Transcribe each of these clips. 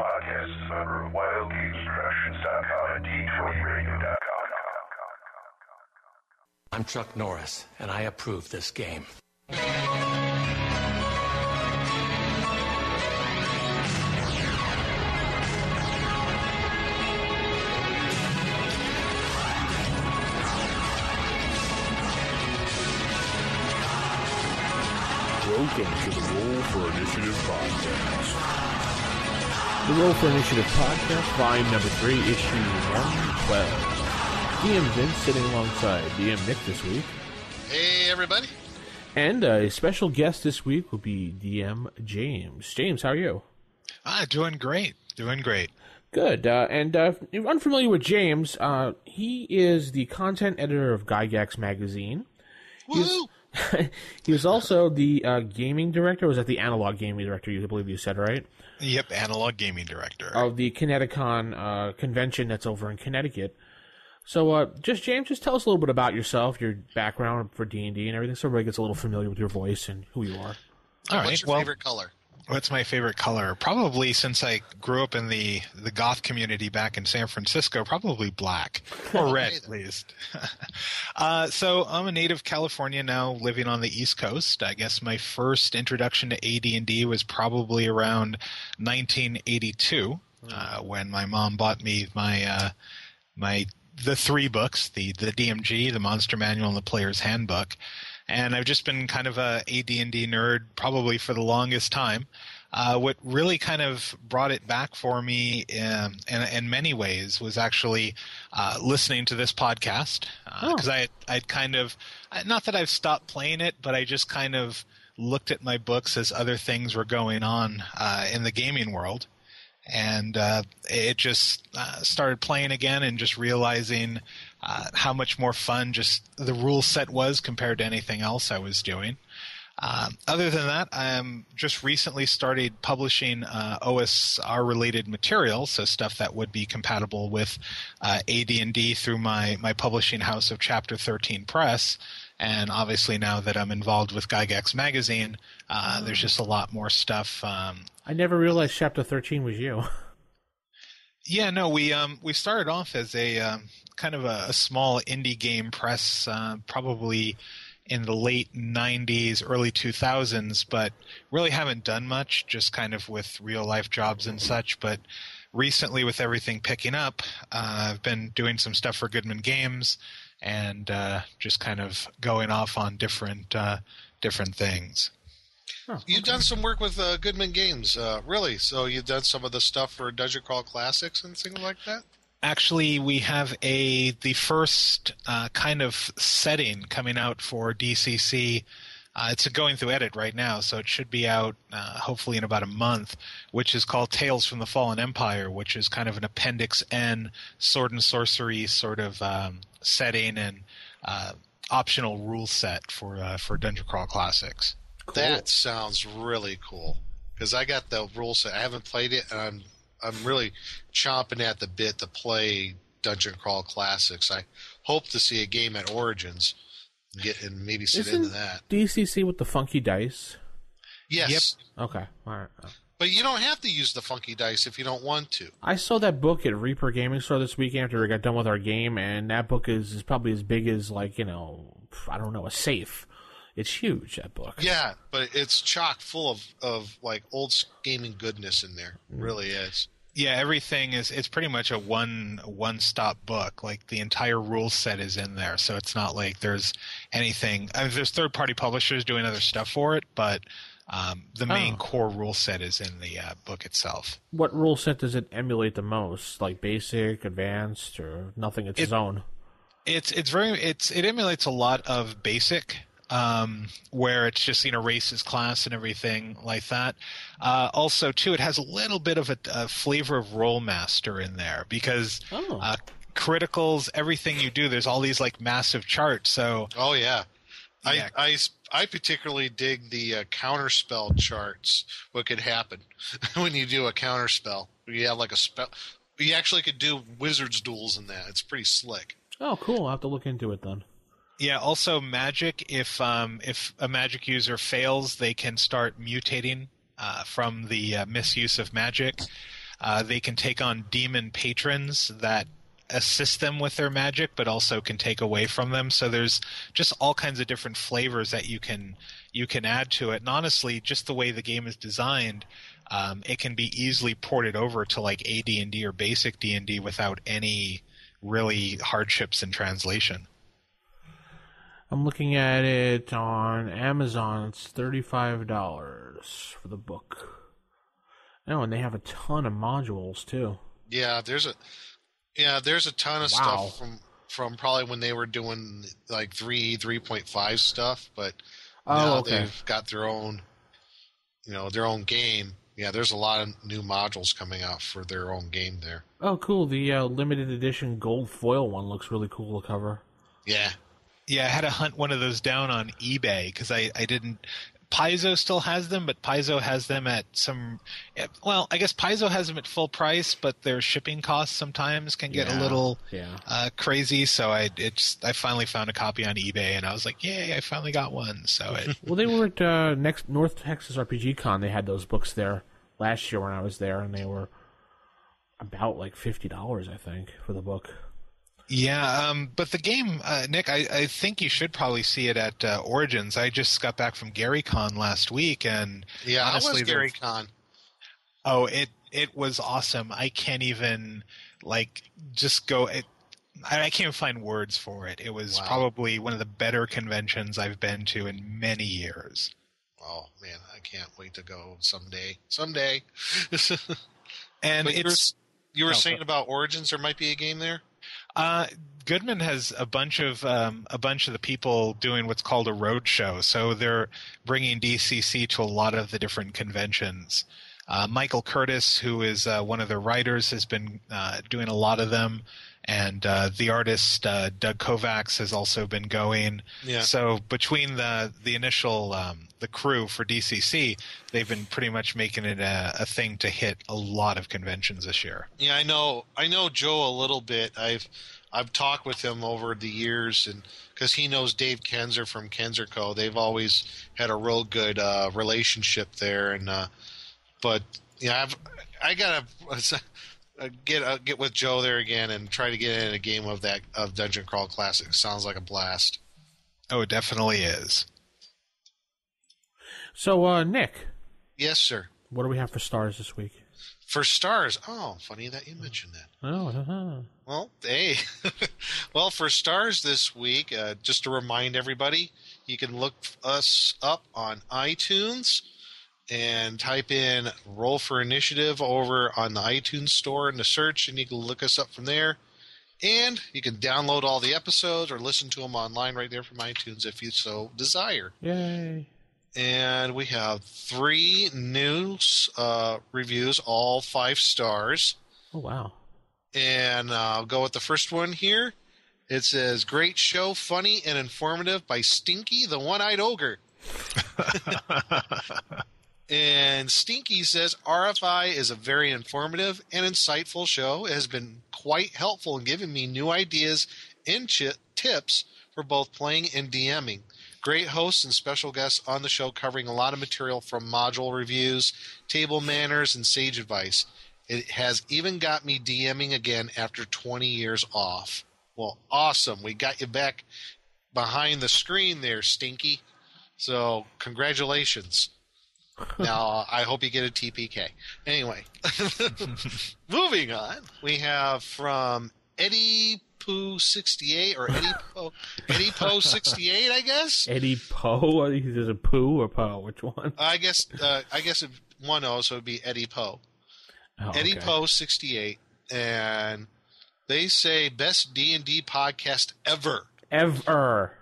podcast is a member of WildGamesProductions.com and D20Radio.com. I'm Chuck Norris, and I approve this game. Welcome to the Roll for Initiative podcast. The Roll for Initiative podcast, volume number 3, issue 112. DM Vince sitting alongside DM Nick this week. Hey, everybody. And a special guest this week will be DM James. James, how are you? Doing great. Good. And if you're unfamiliar with James, he is the content editor of Gygax magazine. Woo! He was also the gaming director. Was that the analog gaming director? I believe you said, right? Yep, analog gaming director of the Kineticon convention that's over in Connecticut. So, James, just tell us a little bit about yourself, your background for D&D and everything, so everybody gets a little familiar with your voice and who you are. All right. What's your favorite color? What's my favorite color? Probably, since I grew up in the goth community back in San Francisco, probably black. Or red, at least. So I'm a native California now, living on the East Coast. I guess my first introduction to AD&D was probably around 1982, when my mom bought me the 3 books, the DMG, the Monster Manual, and the Player's Handbook. And I've just been kind of a AD&D nerd probably for the longest time. What really kind of brought it back for me in many ways was actually listening to this podcast. Because I'd kind of, not that I've stopped playing it, but I just kind of looked at my books as other things were going on in the gaming world. And it just started playing again and just realizing how much more fun just the rule set was compared to anything else I was doing. Other than that, I just recently started publishing OSR-related material, so stuff that would be compatible with AD&D through my publishing house of Chapter 13 Press. And obviously now that I'm involved with Gygax Magazine, there's just a lot more stuff. I never realized Chapter 13 was you. Yeah, no, we started off as a kind of a small indie game press, probably in the late 90s, early 2000s, but really haven't done much, just kind of with real-life jobs and such. But recently, with everything picking up, I've been doing some stuff for Goodman Games and just kind of going off on different things. Oh, okay. You've done some work with Goodman Games, really? So you've done some of the stuff for Dungeon Crawl Classics and things like that? Actually, we have the first kind of setting coming out for DCC. It's going through edit right now, so it should be out hopefully in about a month, which is called Tales from the Fallen Empire, which is kind of an Appendix N sword and sorcery sort of setting and optional rule set for Dungeon Crawl Classics. Cool. That sounds really cool, because I got the rule set. I haven't played it, and I'm really chomping at the bit to play Dungeon Crawl Classics. I hope to see a game at Origins and maybe sit into that. DCC with the funky dice? Yes. Yep. Okay. All right. But you don't have to use the funky dice if you don't want to. I saw that book at Reaper Gaming Store this weekend after we got done with our game, and that book is probably as big as, like, a safe. It's huge, that book. Yeah, but it's chock full of like old gaming goodness in there. It really is. Yeah, everything it's pretty much a one-stop book. Like the entire rule set is in there, so it's not like there's anything. I mean, there's third-party publishers doing other stuff for it, but the main core rule set is in the book itself. What rule set does it emulate the most? Like basic, advanced, or nothing? It's its own. It emulates a lot of basic. Where it's just, races, class, and everything like that. Also, too, it has a little bit of a flavor of Rollmaster in there because criticals, everything you do, there's all these like massive charts. So, oh yeah, I particularly dig the counterspell charts. What could happen when you do a counterspell? You have like a spell. You actually could do wizards duels in that. It's pretty slick. Oh, cool! I'll have to look into it then. Yeah, also magic. If a magic user fails, they can start mutating from the misuse of magic. They can take on demon patrons that assist them with their magic, but also can take away from them. So there's just all kinds of different flavors that you can add to it. And honestly, just the way the game is designed, it can be easily ported over to like AD&D or basic D&D without any really hardships in translation. I'm looking at it on Amazon. It's $35 for the book. Oh, and they have a ton of modules too. Yeah, there's a ton of stuff from probably when they were doing like 3.5 stuff, but now they've got their own game. Yeah, there's a lot of new modules coming out for their own game there. Oh, cool. The limited edition gold foil one looks really cool to cover. Yeah. Yeah, I had to hunt one of those down on eBay because I didn't. Paizo still has them, but Paizo has them at some. Well, I guess Paizo has them at full price, but their shipping costs sometimes can get a little crazy. So I finally found a copy on eBay, and I was like, "Yay! I finally got one." So well, they were at next North Texas RPG Con. They had those books there last year when I was there, and they were about like $50, I think, for the book. Yeah, but the game, Nick, I think you should probably see it at Origins. I just got back from GaryCon last week, and honestly, how was GaryCon? Oh, it was awesome. I can't even just go. I can't even find words for it. It was probably one of the better conventions I've been to in many years. Oh man, I can't wait to go someday. And you were saying about Origins, there might be a game there. Goodman has a bunch of the people doing what's called a road show. So they're bringing DCC to a lot of the different conventions. Michael Curtis, who is one of the writers, has been doing a lot of them. And the artist Doug Kovacs has also been going. Yeah. So between the initial the crew for DCC, they've been pretty much making it a thing to hit a lot of conventions this year. Yeah, I know Joe a little bit. I've talked with him over the years, and because he knows Dave Kenzer from KenzerCo, they've always had a real good relationship there. And but yeah, I gotta get with Joe there again and try to get in a game of Dungeon Crawl Classic. Sounds like a blast. Oh, it definitely is. So, Nick. Yes, sir. What do we have for stars this week? For stars? Oh, funny that you mentioned that. Oh, well, hey. Well, for stars this week, just to remind everybody, you can look us up on iTunes and type in Roll for Initiative over on the iTunes store in the search, and you can look us up from there. And you can download all the episodes or listen to them online right there from iTunes if you so desire. Yay. And we have 3 news reviews, all 5 stars. Oh, wow. And I'll go with the first one here. It says, "Great show, funny and informative by Stinky the One-Eyed Ogre." And Stinky says, "RFI is a very informative and insightful show. It has been quite helpful in giving me new ideas and tips for both playing and DMing. Great hosts and special guests on the show covering a lot of material from module reviews, table manners, and sage advice. It has even got me DMing again after 20 years off." Well, awesome. We got you back behind the screen there, Stinky. So, congratulations. Now, I hope you get a TPK. Anyway, moving on. We have from Eddie Poo 68 or Eddie Poe 68, I guess. Eddie Poe? Is it Pooh or Poe? Which one? I guess if one O, so it would be Eddie Poe. Oh, Eddie Poe 68, and they say best D&D podcast ever. Ever.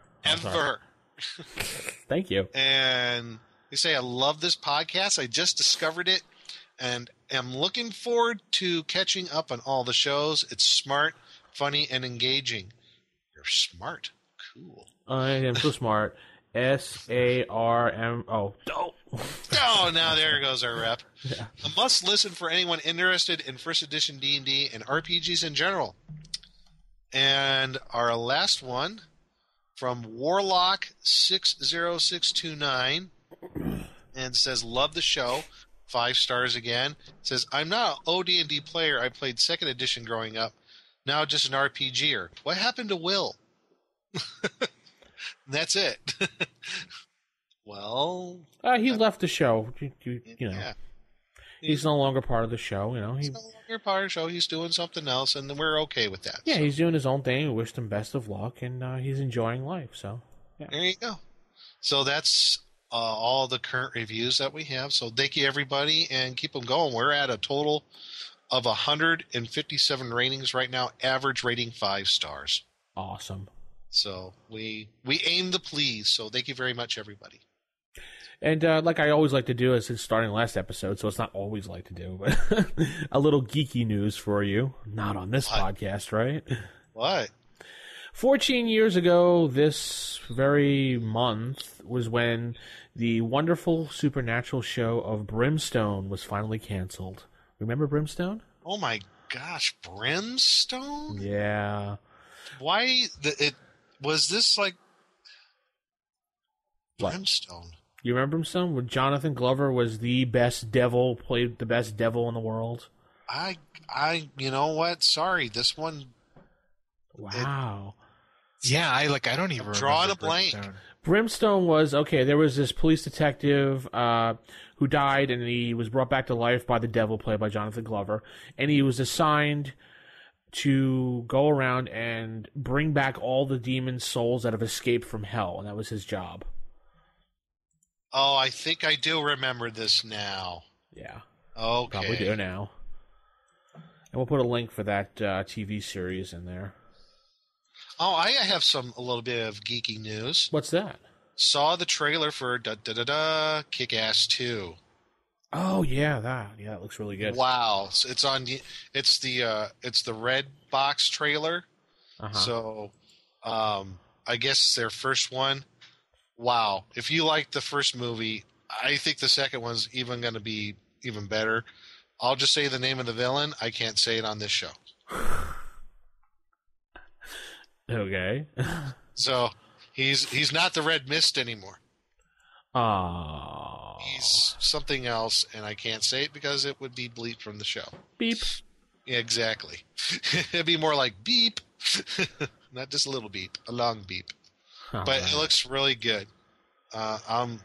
Thank you. And they say, "I love this podcast. I just discovered it and am looking forward to catching up on all the shows. It's smart, funny, and engaging." You're smart. Cool. I am so smart. SARMO. Oh, now there goes our rep. Yeah. A must listen for anyone interested in first edition D&D and RPGs in general. And our last one from Warlock 60629 and says, "Love the show. 5 stars again. It says, I'm not an OD&D player. I played 2nd edition growing up. Now just an RPGer. What happened to Will? That's it. Well... he left the show. You know. Yeah. He's no longer part of the show. You know, He's no longer part of the show. He's doing something else, and we're okay with that. Yeah, so. he's doing his own thing. We wished him best of luck, and he's enjoying life. So, yeah. There you go. So that's all the current reviews that we have. So thank you, everybody, and keep them going. We're at a total of 157 ratings right now, average rating 5 stars. Awesome. So we aim to please. So thank you very much, everybody. And like I always like to do, as it's starting last episode, so it's not always like to do, but a little geeky news for you. Not on this podcast, right? What? 14 years ago, this very month, was when the wonderful supernatural show of Brimstone was finally canceled. Remember Brimstone? Oh my gosh, Brimstone? Yeah. Why was this like What? Brimstone? You remember Brimstone? When Jonathan Glover was the best devil, played the best devil in the world? You know what? Sorry, this one. Wow. Yeah, I don't even remember. Drawing a blank. Brimstone was, okay, there was this police detective who died, and he was brought back to life by the devil, played by Jonathan Glover, and he was assigned to go around and bring back all the demon souls that have escaped from hell, and that was his job. Oh, I think I do remember this now. Yeah. Okay. Probably do now. And we'll put a link for that TV series in there. Oh, I have a little bit of geeky news. What's that? Saw the trailer for Kick-Ass 2. Oh yeah, that looks really good. Wow, so it's the red box trailer. Uh-huh. So, I guess their first one. Wow, if you like the first movie, I think the second one's even going to be even better. I'll just say the name of the villain. I can't say it on this show. Okay. So he's not the Red Mist anymore. Oh. He's something else, and I can't say it because it would be bleeped from the show. Beep. Yeah, exactly. It'd be more like beep, not just a little beep, a long beep. All But right. it looks really good. I'm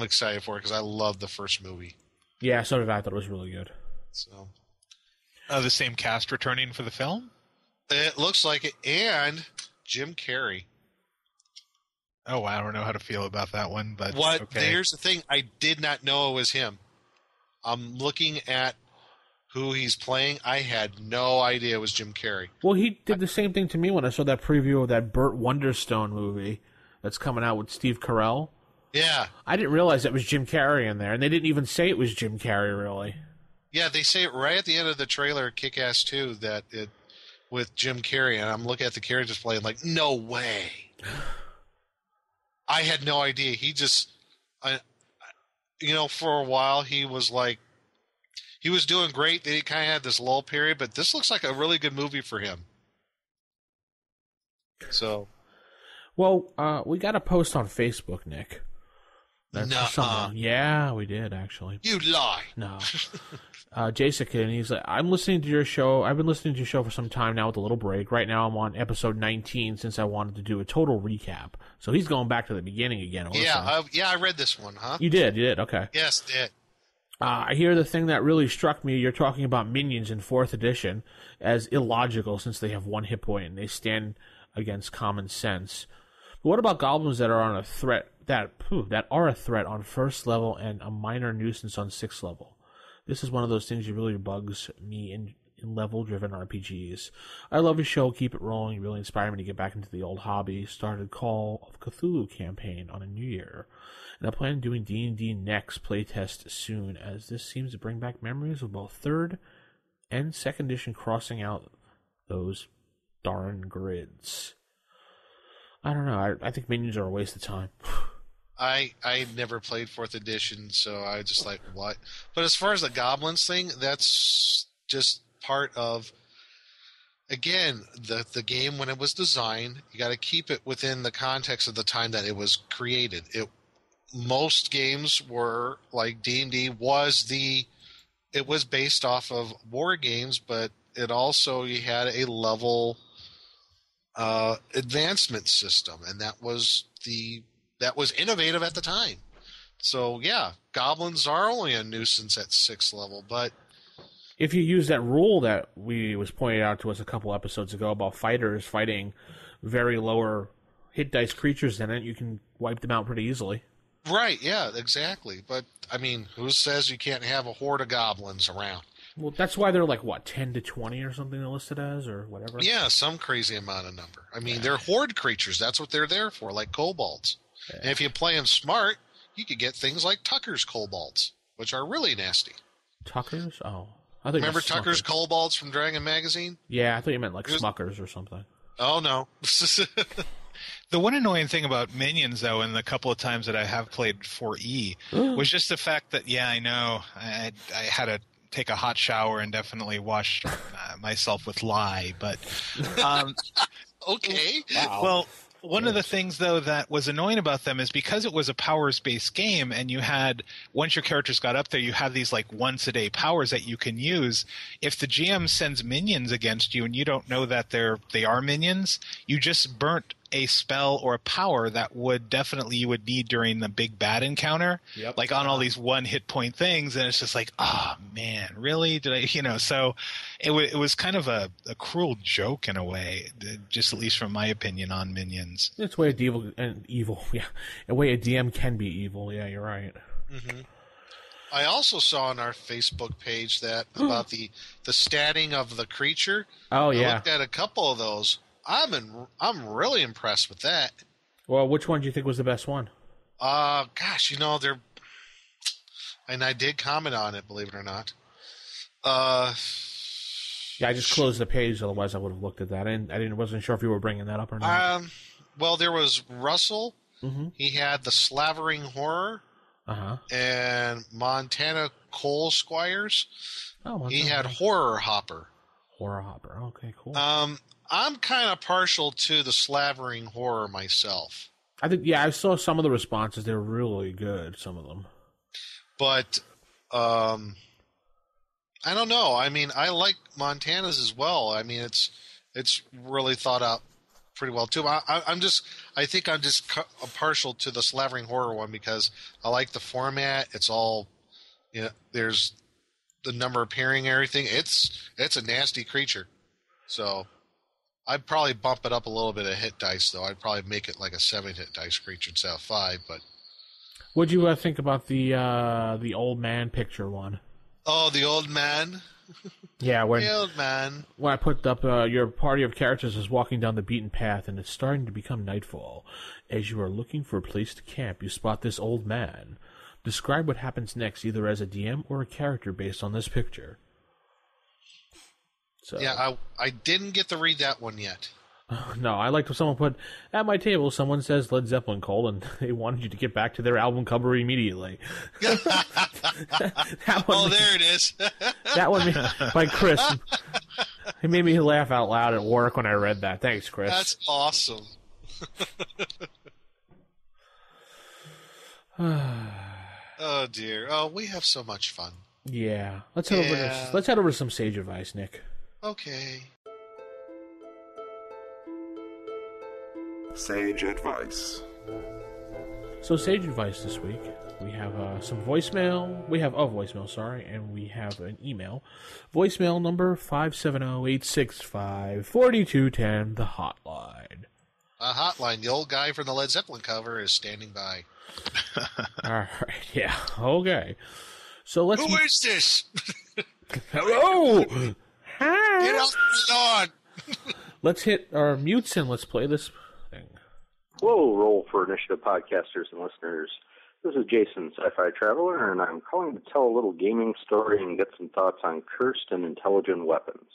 excited for it because I love the first movie. Yeah, so did I. I thought it was really good. So The same cast returning for the film? it looks like it, and Jim Carrey. Oh, I don't know how to feel about that one, but What? okay. Here's the thing: I did not know it was him. I'm looking at who he's playing. I had no idea it was Jim Carrey. Well, he did the same thing to me when I saw that preview of that Burt Wonderstone movie that's coming out with Steve Carell. Yeah, I didn't realize that was Jim Carrey in there, and they didn't even say it was Jim Carrey, really. yeah. They say it right at the end of the trailer, Kick-Ass 2, that it with Jim Carrey, and I'm looking at the character display and like, no way. I had no idea. He just, for a while he was like, he was doing great. Then he kind of had this lull period, but this looks like a really good movie for him. So, Well, we got a post on Facebook, Nick. Nuh-uh. Yeah, we did, actually. you lie. No. Jessica, and he's like, I'm listening to your show. I've been listening to your show for some time now with a little break. Right now I'm on episode 19 since I wanted to do a total recap. So he's going back to the beginning again. Also. Yeah, I read this one, huh? You did, okay. Yes, did. I hear the thing that really struck me, you're talking about minions in 4th edition as illogical since they have 1 hit point and they stand against common sense. But what about goblins that are on a threat that are a threat on 1st level and a minor nuisance on 6th level? This is one of those things that really bugs me in level-driven RPGs. I love your show. Keep it rolling. You really inspire me to get back into the old hobby. Started Call of Cthulhu campaign on a new year. And I plan on doing D&D next playtest soon, as this seems to bring back memories of both 3rd and 2nd edition crossing out those darn grids. I don't know. I think minions are a waste of time. I never played 4th edition, so I just like, what? But as far as the goblins thing, that's just part of, again, the game when it was designed. You got to keep it within the context of the time that it was created. most games were like D&D was it was based off of war games, but it also, you had a level advancement system, and that was innovative at the time. So yeah, goblins are only a nuisance at 6th level, but if you use that rule that was pointed out to us a couple episodes ago about fighters fighting very lower hit dice creatures in it, you can wipe them out pretty easily. Right, yeah, exactly. But, I mean, who says you can't have a horde of goblins around? Well, that's why they're like, what, 10 to 20 or something they're listed as, or whatever? Yeah, some crazy amount of number. I mean, they're horde creatures. That's what they're there for, like kobolds. Yeah. And if you play them smart, you could get things like Tucker's kobolds, which are really nasty. Tucker's? Oh. Remember Tucker's kobolds from Dragon Magazine? Yeah, I thought you meant like Smuckers or something. Oh, no. The one annoying thing about Minions, though, and the couple of times that I have played 4E, was just the fact that, yeah, I know, I had to take a hot shower and definitely wash myself with lye, but... Okay. Wow. Well, one of the things, though, that was annoying about them is because it was a powers-based game, and you had, once your characters got up there, you have these, like, once-a-day powers that you can use. If the GM sends minions against you and you don't know that they are minions, you just burnt a spell or a power that you would need during the big bad encounter, like on all these one hit point things, and it's just like, oh man, really? Did I, so it was kind of a cruel joke in a way, just at least from my opinion on Minions. It's a way of evil, yeah. A way a DM can be evil, yeah, you're right. Mm-hmm. I also saw on our Facebook page that about the statting of the creature. Oh yeah. I looked at a couple of those. I'm really impressed with that. Well, which one do you think was the best one? Gosh, they're, and I did comment on it, believe it or not. Yeah, I just closed the page. Otherwise, I would have looked at that, and I wasn't sure if you were bringing that up or not. Well, there was Russell. Mm-hmm. He had the Slavering Horror. And Montana Coal Squires. Oh, Montana. He had Horror Hopper. Horror Hopper. Okay, cool. I'm kind of partial to the Slavering Horror myself. I think, yeah, I saw some of the responses. They're really good, some of them. But, I don't know. I mean, I like Montana's as well. I mean, it's really thought out pretty well, too. I think I'm just partial to the Slavering Horror one because I like the format. It's all, there's the number appearing and everything. It's a nasty creature. So I'd probably bump it up a little bit of hit dice, though. I'd probably make it like a 7-hit dice creature instead of 5. But what'd you think about the old man picture one? Oh, the old man. Yeah, the old man. When I put up your party of characters is walking down the beaten path, and it's starting to become nightfall. As you are looking for a place to camp, you spot this old man. Describe what happens next, either as a DM or a character based on this picture. So. Yeah, I didn't get to read that one yet. No, I liked when someone put, at my table, someone says Led Zeppelin, Cole, and they wanted you to get back to their album cover immediately. That one, there it is. That one by Chris. It made me laugh out loud at work when I read that. Thanks, Chris. That's awesome. Oh, dear. Oh, we have so much fun. Yeah. Let's head over to some sage advice, Nick. Okay. Sage advice. So, sage advice this week. We have some voicemail. We have a voicemail, sorry, and we have an email. Voicemail number 570-865-4210, the hotline. A hotline. The old guy from the Led Zeppelin cover is standing by. All right, yeah, okay. So let's. Who is this? Hello. Hi. Get off the lawn. Let's hit our mutes and let's play this thing. Hello, Roll for Initiative podcasters and listeners. This is Jason, Sci-Fi Traveler, and I'm calling to tell a little gaming story and get some thoughts on cursed and intelligent weapons.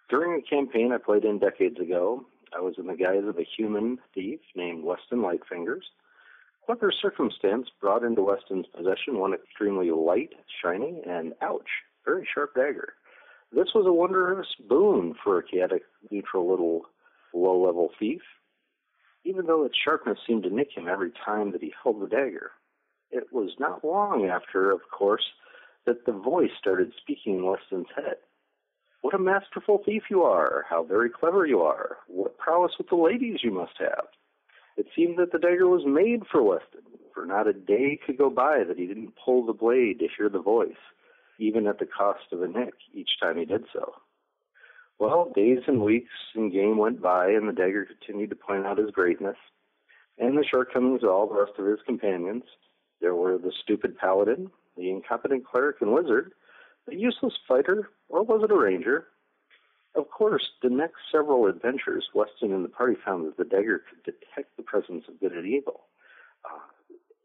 During a campaign I played in decades ago, I was in the guise of a human thief named Weston Lightfingers. Clever circumstance brought into Weston's possession one extremely light, shiny, and, ouch, very sharp dagger. This was a wondrous boon for a chaotic, neutral little low-level thief, even though its sharpness seemed to nick him every time that he held the dagger. it was not long after, of course, that the voice started speaking in Weston's head. What a masterful thief you are! How very clever you are! What prowess with the ladies you must have! It seemed that the dagger was made for Weston, for not a day could go by that he didn't pull the blade to hear the voice, even at the cost of a nick each time he did so. Well, days and weeks in game went by, and the dagger continued to point out his greatness, and the shortcomings of all the rest of his companions. There were the stupid paladin, the incompetent cleric and wizard, the useless fighter, or was it a ranger? Of course, the next several adventures, Weston and the party found that the dagger could detect the presence of good and evil.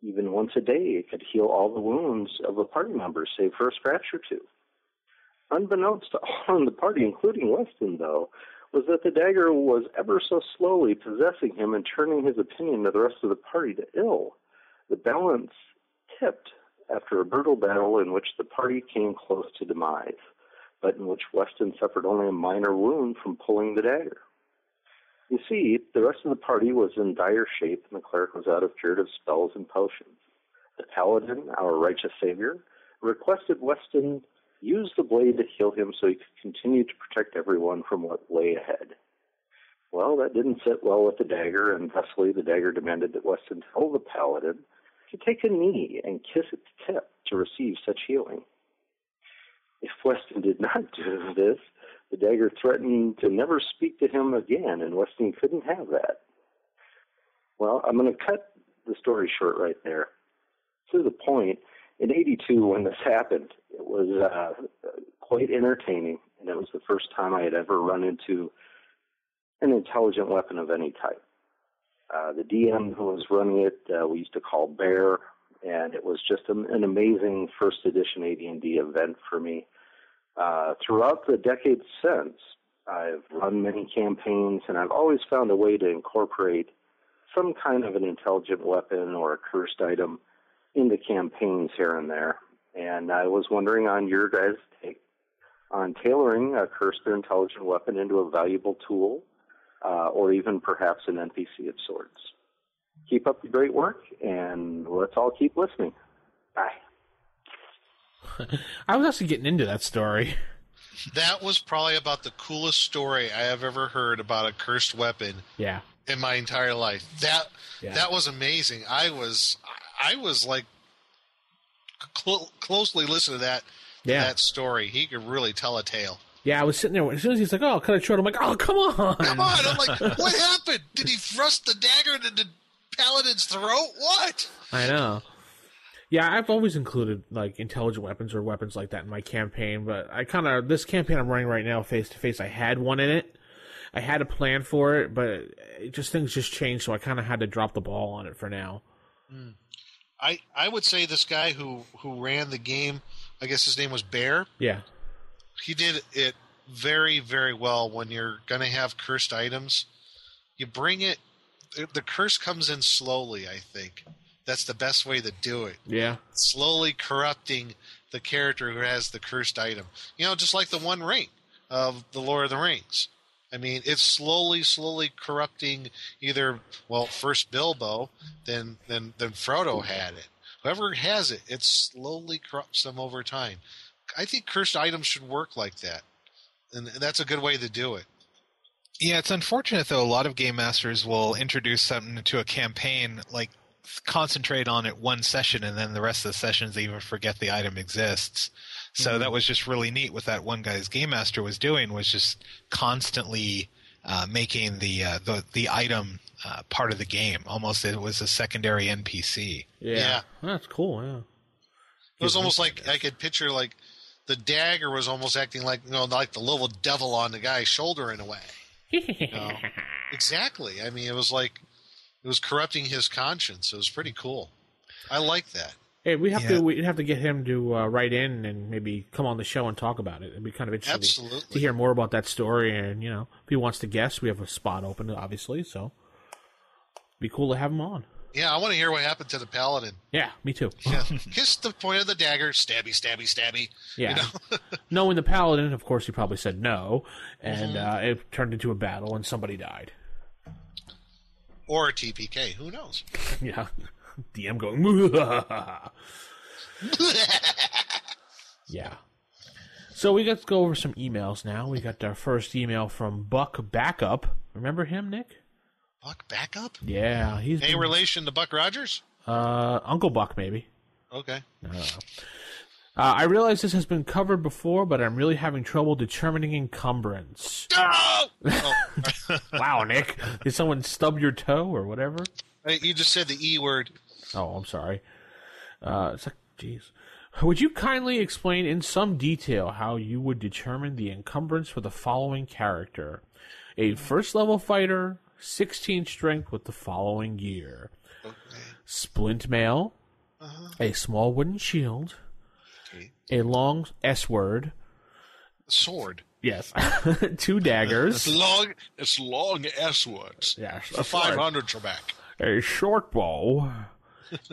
Even once a day, it could heal all the wounds of a party member, save for a scratch or two. Unbeknownst to all in the party, including Weston, though, was that the dagger was ever so slowly possessing him and turning his opinion of the rest of the party to ill. The balance tipped after a brutal battle in which the party came close to demise, but in which Weston suffered only a minor wound from pulling the dagger. You see, the rest of the party was in dire shape, and the cleric was out of curative spells and potions. The paladin, our righteous savior, requested Weston use the blade to heal him so he could continue to protect everyone from what lay ahead. Well, that didn't sit well with the dagger, and thusly the dagger demanded that Weston tell the paladin to take a knee and kiss its tip to receive such healing. If Weston did not do this, the dagger threatened to never speak to him again, and Weston couldn't have that. Well, I'm going to cut the story short right there. To the point, in '82, when this happened, it was quite entertaining, and it was the first time I had ever run into an intelligent weapon of any type. The DM who was running it, we used to call Bear, and it was just an amazing first edition AD&D event for me. Throughout the decades since, I've run many campaigns, and I've always found a way to incorporate some kind of an intelligent weapon or a cursed item into campaigns here and there. And I was wondering on your guys' take on tailoring a cursed or intelligent weapon into a valuable tool, or even perhaps an NPC of sorts. Keep up the great work, and let's all keep listening. Bye. I was actually getting into that story. That was probably about the coolest story I have ever heard about a cursed weapon. Yeah. In my entire life. That was amazing. I was like closely listening to that story. He could really tell a tale. Yeah, I was sitting there. As soon as he's like, "Oh, cut it short," I'm like, "Oh, come on!" Come on! I'm like, "What happened? Did he thrust the dagger into the paladin's throat? What?" I know. Yeah, I've always included like intelligent weapons or weapons like that in my campaign, but this campaign I'm running right now, face to face, I had one in it. I had a plan for it, but things just changed, so I kind of had to drop the ball on it for now. I would say this guy who ran the game, I guess his name was Bear. Yeah. He did it very, very well. When you're going to have cursed items, you bring it, the curse comes in slowly, I think. That's the best way to do it. Yeah. Slowly corrupting the character who has the cursed item. You know, just like the One Ring of the Lord of the Rings. I mean, it's slowly corrupting first Bilbo, then Frodo had it. Whoever has it, it slowly corrupts them over time. I think cursed items should work like that, and that's a good way to do it. Yeah, it's unfortunate, though. A lot of game masters will introduce something into a campaign, like concentrate on it one session, and then the rest of the sessions they even forget the item exists. So that was just really neat. What that one guy's game master was doing was just constantly making the item part of the game. Almost it was a secondary NPC. Yeah. That's cool. Yeah. It was almost like I could picture like the dagger was almost acting like like the little devil on the guy's shoulder in a way. Exactly. I mean, it was corrupting his conscience. It was pretty cool. I like that. Hey, we'd have to get him to write in and maybe come on the show and talk about it. It'd be kind of interesting to hear more about that story. And if he wants to guest, we have a spot open, obviously. So it'd be cool to have him on. Yeah, I want to hear what happened to the paladin. Yeah, me too. Yeah. Kiss the point of the dagger, stabby, stabby, stabby. Yeah. Knowing the paladin, of course, he probably said no, and it turned into a battle and somebody died. Or a TPK, who knows? Yeah. DM going, yeah. So we got to go over some emails now. We got our first email from Buck Backup. Remember him, Nick? Buck Backup? Yeah, he's Any relation to Buck Rogers? Uncle Buck, maybe. Okay. I realize this has been covered before, but I'm really having trouble determining encumbrance. Oh! Wow, Nick. Did someone stub your toe or whatever? You just said the E word. Oh, I'm sorry. It's like, jeez. Would you kindly explain in some detail how you would determine the encumbrance for the following character? A first-level fighter, 16 strength with the following gear. Okay. Splint mail, a small wooden shield, a long S-word. Sword. Yes. 2 daggers. It's long S words. Yes. The 500 Trebek. A short bow,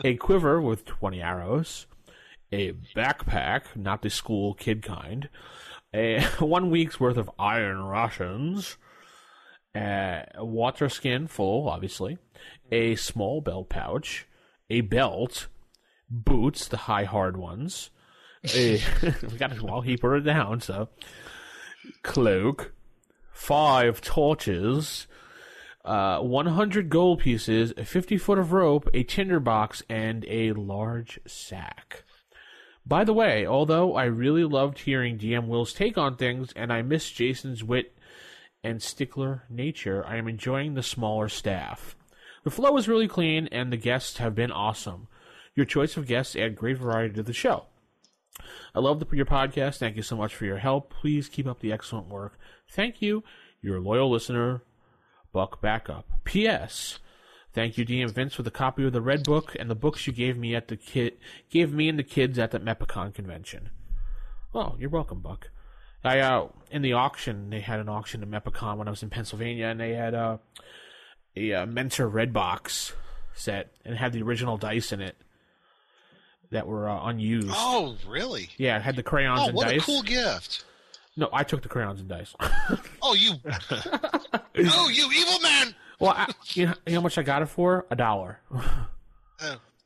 a quiver with 20 arrows, a backpack, not the school kid kind, a 1 week's worth of iron rations, a water skin full, obviously, a small belt pouch, a belt, boots, the high hard ones, we got to, well, he put it down, so, cloak, 5 torches, 100 gold pieces, a 50 foot of rope, a tinderbox, and a large sack. By the way, although I really loved hearing DM Will's take on things, and I miss Jason's wit and stickler nature, I am enjoying the smaller staff. The flow is really clean, and the guests have been awesome. Your choice of guests add great variety to the show. I love your podcast. Thank you so much for your help. Please keep up the excellent work. Thank you, your loyal listener, Buck Backup. P.S. Thank you, DM Vince, for the copy of the Red Book and the books you gave me and the kids at the Mepicon convention. Oh, you're welcome, Buck. In the auction, they had an auction at Mepicon when I was in Pennsylvania, and they had a Mentor Red Box set, and it had the original dice in it that were unused. Oh, really? Yeah, it had the crayons and dice. Oh, what a cool gift. No, I took the crayons and dice. Oh, you evil man! Well, you know how much I got it for? $1.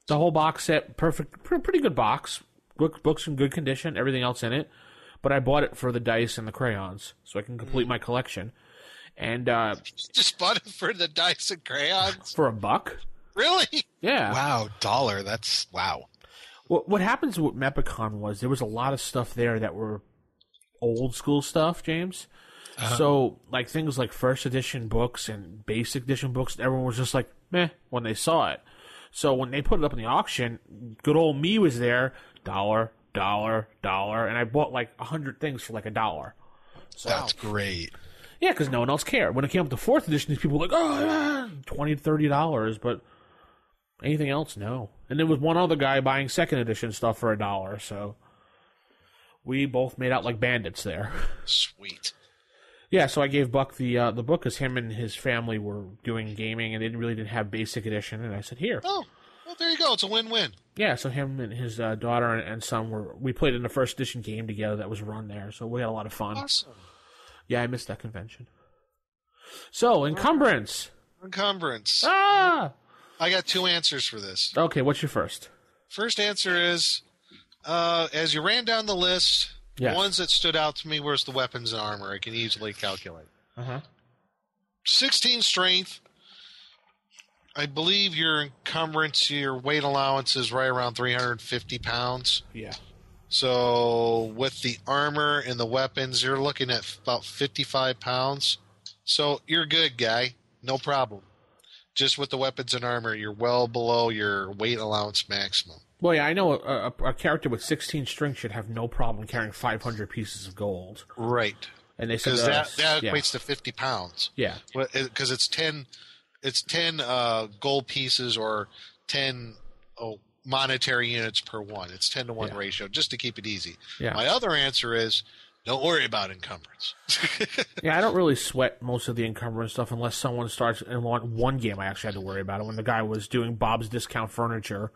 The whole box set, perfect, pretty good box. Books in good condition, everything else in it. But I bought it for the dice and the crayons, so I can complete my collection. And just bought it for the dice and crayons for $1. Really? Yeah. Wow, $1. That's wow. What happens with Mepicon was there was a lot of stuff there that were old school stuff, James. So, like, things like first edition books and basic edition books, everyone was just like, meh, when they saw it. So when they put it up in the auction, good old me was there, $1, and I bought like 100 things for like $1. So, that's great. Yeah, because no one else cared. When it came up to 4th edition, these people were like, oh, $20 to $30, but anything else, no. And there was one other guy buying 2nd edition stuff for $1, so we both made out like bandits there. Sweet. Yeah, so I gave Buck the book because him and his family were doing gaming and they didn't have basic edition, and I said, here. Oh, well, there you go. It's a win-win. Yeah, so him and his daughter and son we played in the first edition game together that was run there, so we had a lot of fun. Awesome. Yeah, I missed that convention. So, encumbrance. Encumbrance. Ah! I got 2 answers for this. Okay, what's your first? First answer is, as you ran down the list, yes. The ones that stood out to me was the weapons and armor. I can easily calculate. 16 strength. I believe your encumbrance, your weight allowance is right around 350 pounds. Yeah. So with the armor and the weapons, you're looking at about 55 pounds. So you're good, guy. No problem. Just with the weapons and armor, you're well below your weight allowance maximum. Well, yeah, I know a character with 16 strength should have no problem carrying 500 pieces of gold. Right. And they said because that equates to 50 pounds. Yeah. Because it's 10 gold pieces or 10 monetary units per one. It's 10 to 1 ratio, just to keep it easy. Yeah. My other answer is, don't worry about encumbrance. Yeah, I don't really sweat most of the encumbrance stuff unless someone starts in one game. I actually had to worry about it when the guy was doing Bob's Discount Furniture,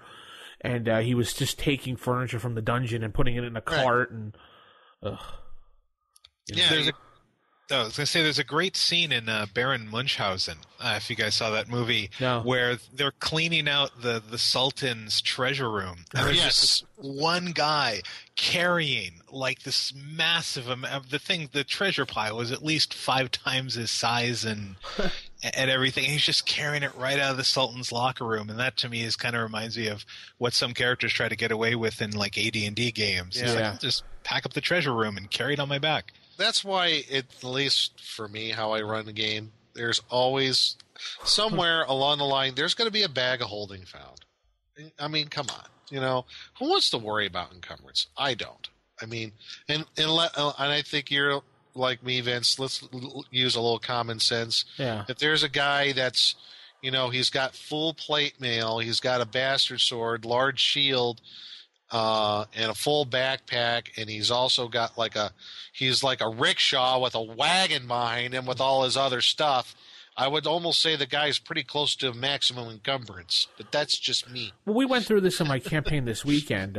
and he was just taking furniture from the dungeon and putting it in a cart, and yeah, Oh, I was going to say there's a great scene in Baron Munchausen, if you guys saw that movie, No. where they're cleaning out the Sultan's treasure room. And there's just this one guy carrying like this massive amount. The treasure pile was at least 5 times his size and everything. And he's just carrying it right out of the Sultan's locker room. And that to me is kind of reminds me of what some characters try to get away with in like AD&D games. It's like, I'll just pack up the treasure room and carry it on my back. That's why, at least for me, how I run the game, there's always somewhere along the line, there's going to be a bag of holding found. I mean, come on. You know, who wants to worry about encumbrance? I don't. I mean, and I think you're like me, Vince. Let's use a little common sense. Yeah. If there's a guy that's, you know, he's got full plate mail, he's got a bastard sword, large shield, and a full backpack, and he's also got he's like a rickshaw with a wagon behind him with all his other stuff. I would almost say the guy's pretty close to maximum encumbrance, but that's just me. Well, we went through this in my campaign this weekend.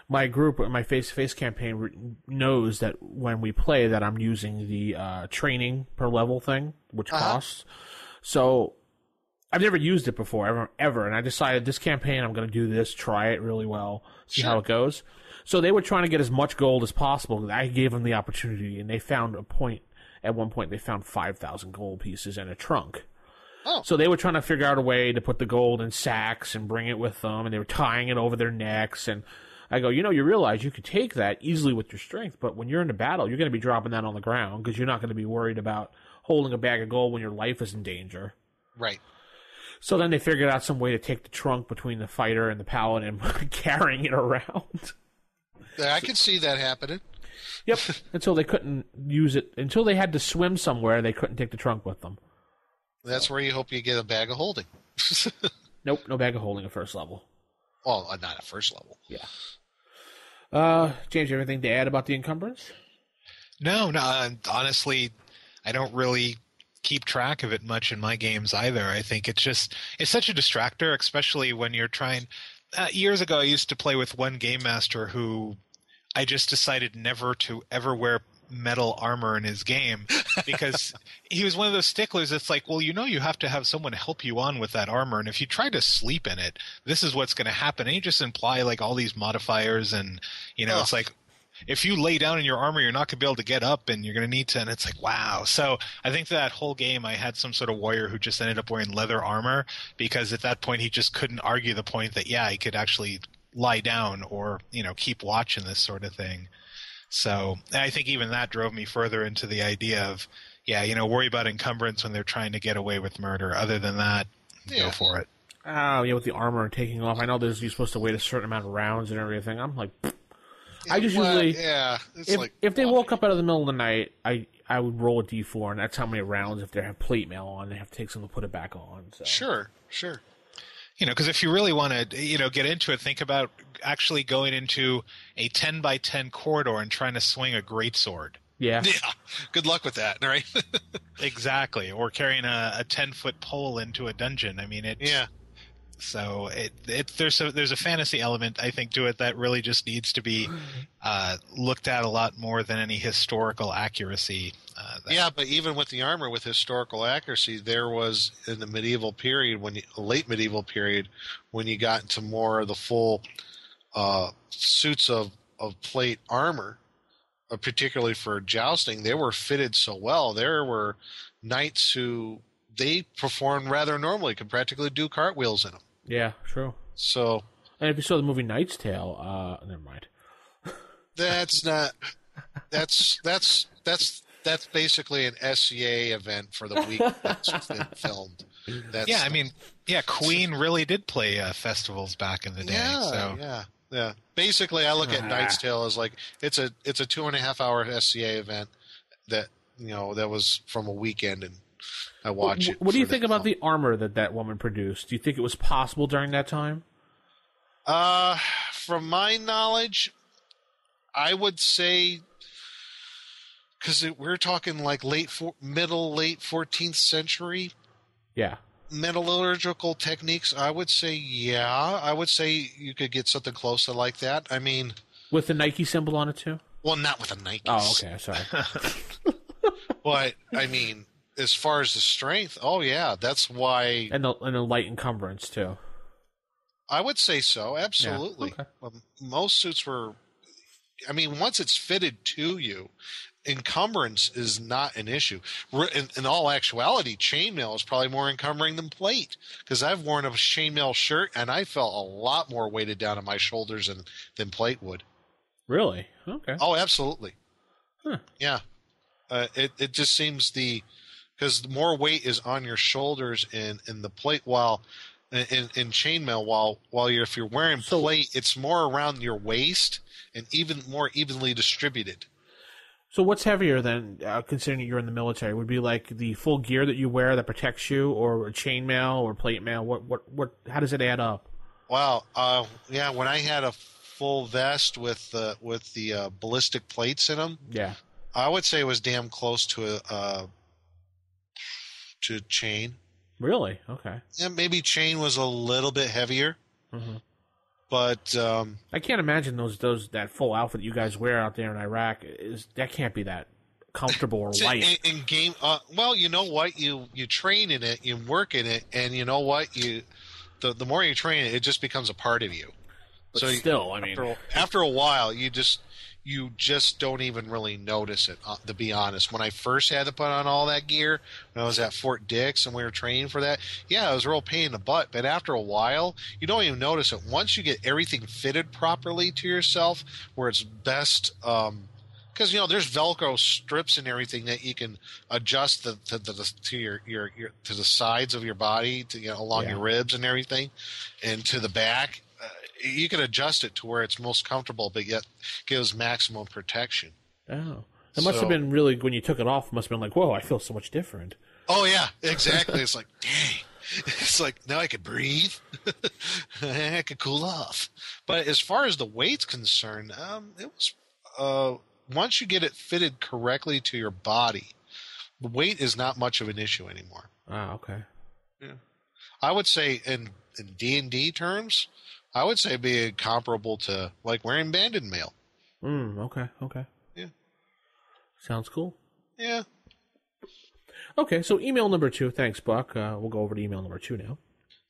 My group, my face-to-face campaign, knows that when we play that I'm using the training per level thing, which costs. So I've never used it before, ever, and I decided this campaign I'm going to do this, try it really well, see how it goes. So they were trying to get as much gold as possible. I gave them the opportunity, and they found at one point they found 5,000 gold pieces in a trunk. Oh. So they were trying to figure out a way to put the gold in sacks and bring it with them, and they were tying it over their necks. And I go, you realize you could take that easily with your strength, but when you're in a battle, you're going to be dropping that on the ground because you're not going to be worried about holding a bag of gold when your life is in danger. Right. So then they figured out some way to take the trunk between the fighter and the paladin, carrying it around. I could see that happening. Yep. Until they couldn't use it. Until they had to swim somewhere, they couldn't take the trunk with them. That's where you hope you get a bag of holding. Nope, no bag of holding at first level. Well, not at first level. Yeah. James, you have anything to add about the encumbrance? No. Honestly, I don't really keep track of it much in my games either. I think it's such a distractor, especially when you're trying. Years ago, I used to play with one game master who I just decided never to ever wear metal armor in his game because he was one of those sticklers that's like, well, you have to have someone help you on with that armor, and if you try to sleep in it, this is what's going to happen. And you just imply like all these modifiers, and it's like, if you lay down in your armor, you're not going to be able to get up, and you're going to need to. And it's like, wow. So I think that whole game, I had some sort of warrior who just ended up wearing leather armor because at that point he just couldn't argue the point that, he could actually lie down or, keep watch in this sort of thing. So I think even that drove me further into the idea of, worry about encumbrance when they're trying to get away with murder. Other than that, go for it. Oh, yeah, with the armor taking off. I know you're supposed to wait a certain amount of rounds and everything. I'm like, I just usually, if they woke up out of the middle of the night, I would roll a d4, and that's how many rounds. If they have plate mail on, they have to take some to put it back on. So. Sure. Because if you really want to, get into it, think about actually going into a 10 by 10 corridor and trying to swing a greatsword. Yeah. Yeah. Good luck with that, right? Exactly. Or carrying a 10-foot pole into a dungeon. I mean, So there's a fantasy element, I think, to it that really just needs to be looked at a lot more than any historical accuracy. But even with the armor, with historical accuracy, there was in the medieval period, late medieval period, when you got into more of the full suits of plate armor, particularly for jousting, they were fitted so well. There were knights who they performed rather normally, could practically do cartwheels in them. Yeah, true. So, and if you saw the movie Knight's Tale, never mind. That's not. That's basically an SCA event for the week that's been filmed. Queen really did play festivals back in the day. Yeah. Basically, I look at Knight's Tale as like it's a 2.5 hour SCA event that that was from a weekend, and I watch it. What do you think about the armor that woman produced? Do you think it was possible during that time? From my knowledge, I would say, because we're talking like late 14th century. Yeah. Metallurgical techniques, I would say, you could get something close to like that. I mean, with the Nike symbol on it too? Well, not with a Nike. Oh, okay, sorry. But I mean, as far as the strength, oh yeah, that's why. And the light encumbrance too. I would say so, absolutely. Yeah. Okay. Most suits were. I mean, once it's fitted to you, encumbrance is not an issue. In all actuality, chainmail is probably more encumbering than plate, because I've worn a chainmail shirt and I felt a lot more weighted down on my shoulders than plate would. Really? Okay. Oh, absolutely. Huh. Yeah. It just seems because the more weight is on your shoulders in the plate, while in chainmail, while if you're wearing plate, it's more around your waist and even more evenly distributed. So what's heavier than, considering you're in the military, would be like the full gear that you wear that protects you, or chainmail or plate mail? What? How does it add up? Wow. Yeah. When I had a full vest with the ballistic plates in them, yeah, I would say it was damn close to chain. Really? Okay. Yeah, maybe chain was a little bit heavier. Mm-hmm. But I can't imagine that full outfit you guys wear out there in Iraq that can't be that comfortable or light. In game, well, you know what, you train in it, you work in it, and you know what, the more you train it, it just becomes a part of you. But so still, I mean, after a while, you just don't even really notice it, to be honest. When I first had to put on all that gear, when I was at Fort Dix and we were training for that, yeah, it was a real pain in the butt. But after a while, you don't even notice it. Once you get everything fitted properly to yourself, where it's best, because there's Velcro strips and everything that you can adjust to the sides of your body, along your ribs and everything, and to the back. You can adjust it to where it's most comfortable, but yet gives maximum protection. Oh, it must have been really, when you took it off, it must have been like, whoa, I feel so much different. Oh yeah, exactly. It's like, dang. It's like, now I could breathe. I could cool off. But as far as the weight's concerned, it was once you get it fitted correctly to your body, the weight is not much of an issue anymore. Ah, okay. Yeah, I would say in D&D terms, I would say be comparable to like wearing banded mail. Okay. Yeah. Sounds cool. Yeah. Okay, so email number 2. Thanks, Buck. We'll go over to email number 2 now.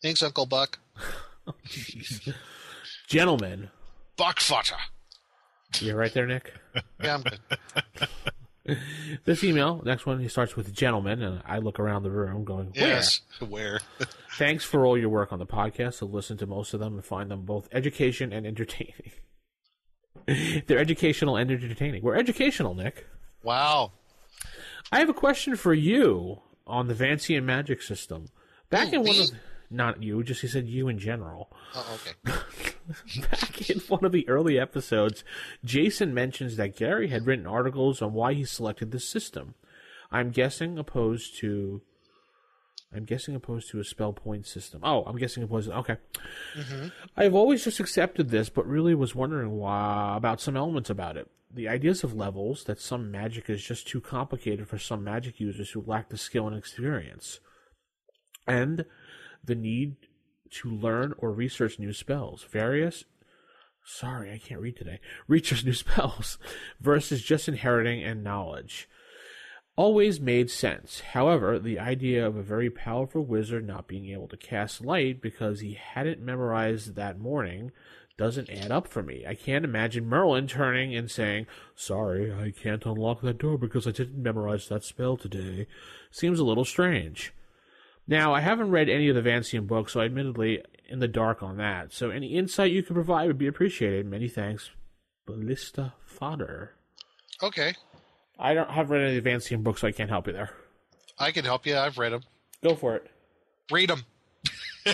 Thanks, Uncle Buck. Oh, jeez. Gentlemen. Buckfutter. You right there, Nick? Yeah, I'm good. This email, next one, he starts with gentlemen, and I look around the room going, yes, where? Thanks for all your work on the podcast. I've listened to most of them and find them both education and entertaining. They're educational and entertaining. We're educational, Nick. Wow. I have a question for you on the Vancian magic system. Back in one of... Not you, just he said you in general. Oh, okay. Back in one of the early episodes, Jason mentions that Gary had written articles on why he selected this system. I'm guessing opposed to a spell point system. Oh, I'm guessing opposed to... Okay. Mm-hmm. I've always just accepted this, but really was wondering about some elements about it. The ideas of levels, that some magic is just too complicated for some magic users who lack the skill and experience. And the need to learn or research new spells. Research new spells versus just inheriting and knowledge. Always made sense. However, the idea of a very powerful wizard not being able to cast light because he hadn't memorized that morning doesn't add up for me. I can't imagine Merlin turning and saying, sorry, I can't unlock that door because I didn't memorize that spell today. Seems a little strange. Now, I haven't read any of the Vancian books, so I'm admittedly in the dark on that. So any insight you can provide would be appreciated. Many thanks. Ballista Fodder. Okay. I haven't read any of the Vancian books, so I can't help you there. I can help you. I've read them. Go for it. Read them.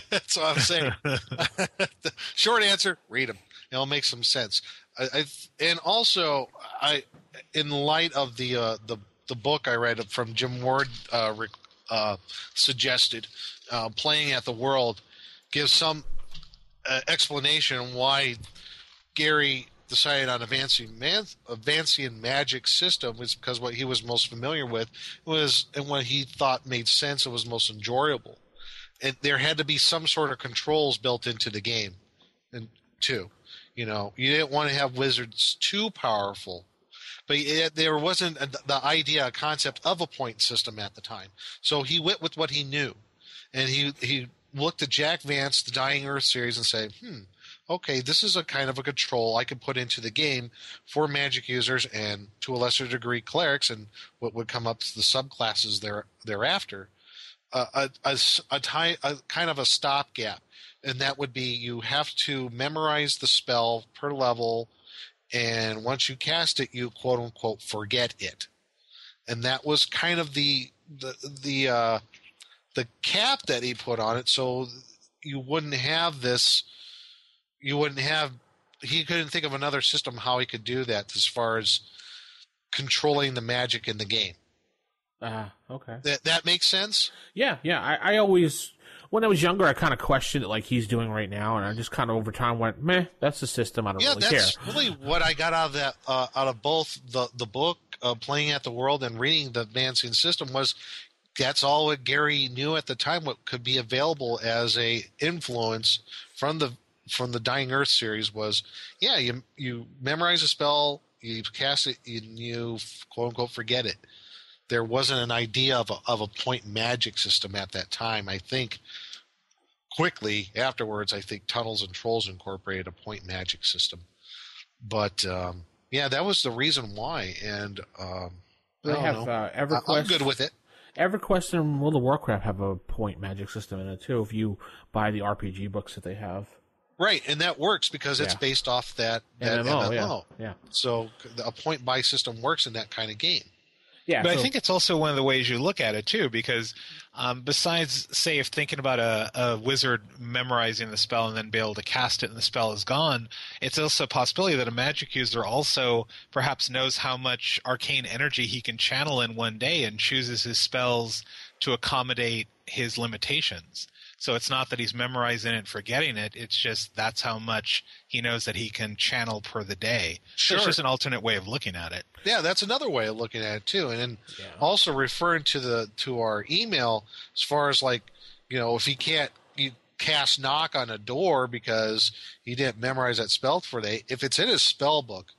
That's what I'm saying. The short answer, read them. It'll make some sense. And also, in light of the book I read from Jim Ward suggested, Playing at the World, gives some explanation why Gary decided on a Vancian magic system was because what he was most familiar with was, and what he thought made sense and was most enjoyable. And there had to be some sort of controls built into the game, and too. You didn't want to have wizards too powerful, But there wasn't the idea, a concept of a point system at the time. So he went with what he knew. And he looked at Jack Vance, the Dying Earth series, and said, okay, this is a kind of a control I could put into the game for Magic users and, to a lesser degree, clerics, and what would come up to the subclasses thereafter. A kind of a stopgap. And that would be you have to memorize the spell per level, and once you cast it, you quote-unquote forget it. And that was kind of the cap that he put on it, so you wouldn't have this. You wouldn't have. He couldn't think of another system how he could do that as far as controlling the magic in the game. Okay. That makes sense? Yeah. I always, when I was younger, I kind of questioned it like he's doing right now, and I just kind of over time went, meh, that's the system. I don't really care. Yeah, that's really what I got out of that, out of both the book, Playing at the World, and reading the Advancing System was. That's all what Gary knew at the time. What could be available as a influence from the Dying Earth series was, you memorize a spell, you cast it, and you quote unquote forget it. There wasn't an idea of a point magic system at that time. I think quickly afterwards, I think Tunnels and Trolls incorporated a point magic system. But that was the reason why. And they have EverQuest. I'm good with it. EverQuest and World of Warcraft have a point magic system in it too, if you buy the RPG books that they have. Right, and that works because it's based off that MMO. Yeah. So a point buy system works in that kind of game. Yeah, but I think it's also one of the ways you look at it too, because besides, say, if thinking about a wizard memorizing the spell and then be able to cast it and the spell is gone, it's also a possibility that a magic user also perhaps knows how much arcane energy he can channel in one day and chooses his spells to accommodate his limitations. So it's not that he's memorizing it and forgetting it. It's just that's how much he knows that he can channel per the day. Sure. So it's just an alternate way of looking at it. Yeah, that's another way of looking at it too. And then also referring to our email as far as like, if he can't cast knock on a door because he didn't memorize that spell for the day, if it's in his spell book,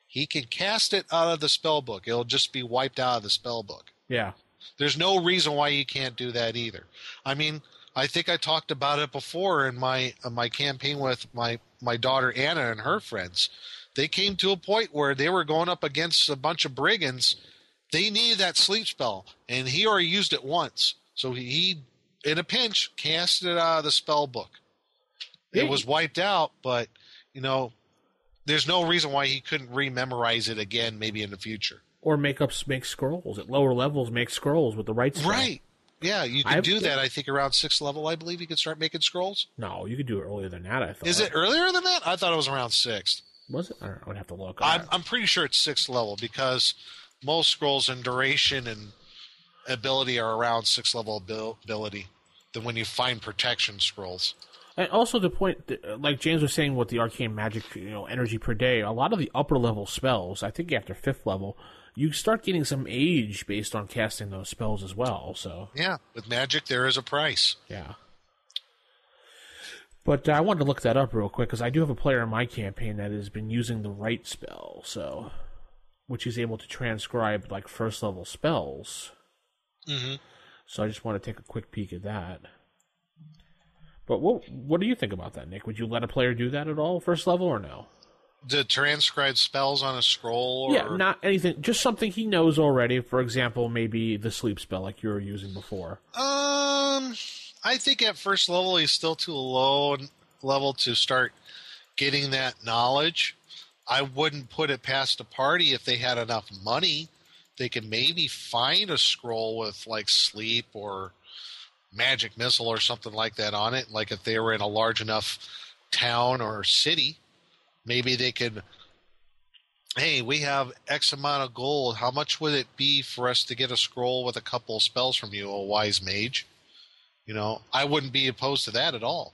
he can cast it out of the spell book. It'll just be wiped out of the spell book. Yeah. There's no reason why you can't do that either. I mean, I think I talked about it before in my campaign with my daughter Anna and her friends. They came to a point where they were going up against a bunch of brigands. They needed that sleep spell, and he already used it once. So he in a pinch, cast it out of the spell book. It was wiped out, but there's no reason why he couldn't rememorize it again, maybe in the future. Or make scrolls at lower levels. Make scrolls with the right spell. Right. Yeah, you can do that. I think around 6th level, I believe you can start making scrolls. No, you could do it earlier than that. I thought. Is it earlier than that? I thought it was around 6th. Was it? I would have to look. I'm pretty sure it's 6th level because most scrolls in duration and ability are around 6th level ability. Than when you find protection scrolls. And also the point, like James was saying, with the arcane magic, energy per day. A lot of the upper level spells, I think after 5th level, you start getting some age based on casting those spells as well. So yeah, with magic there is a price. Yeah. But I wanted to look that up real quick because I do have a player in my campaign that has been using the right spell, which is able to transcribe like 1st level spells. Mm-hmm. So I just want to take a quick peek at that. But what do you think about that, Nick? Would you let a player do that at all, 1st level, or no? To transcribe spells on a scroll? Or... Yeah, not anything. Just something he knows already. For example, maybe the sleep spell like you were using before. I think at 1st level he's still too low level to start getting that knowledge. I wouldn't put it past a party if they had enough money. They could maybe find a scroll with like sleep or magic missile or something like that on it. Like if they were in a large enough town or city, maybe they could, hey, we have X amount of gold. How much would it be for us to get a scroll with a couple of spells from you, a wise mage? I wouldn't be opposed to that at all.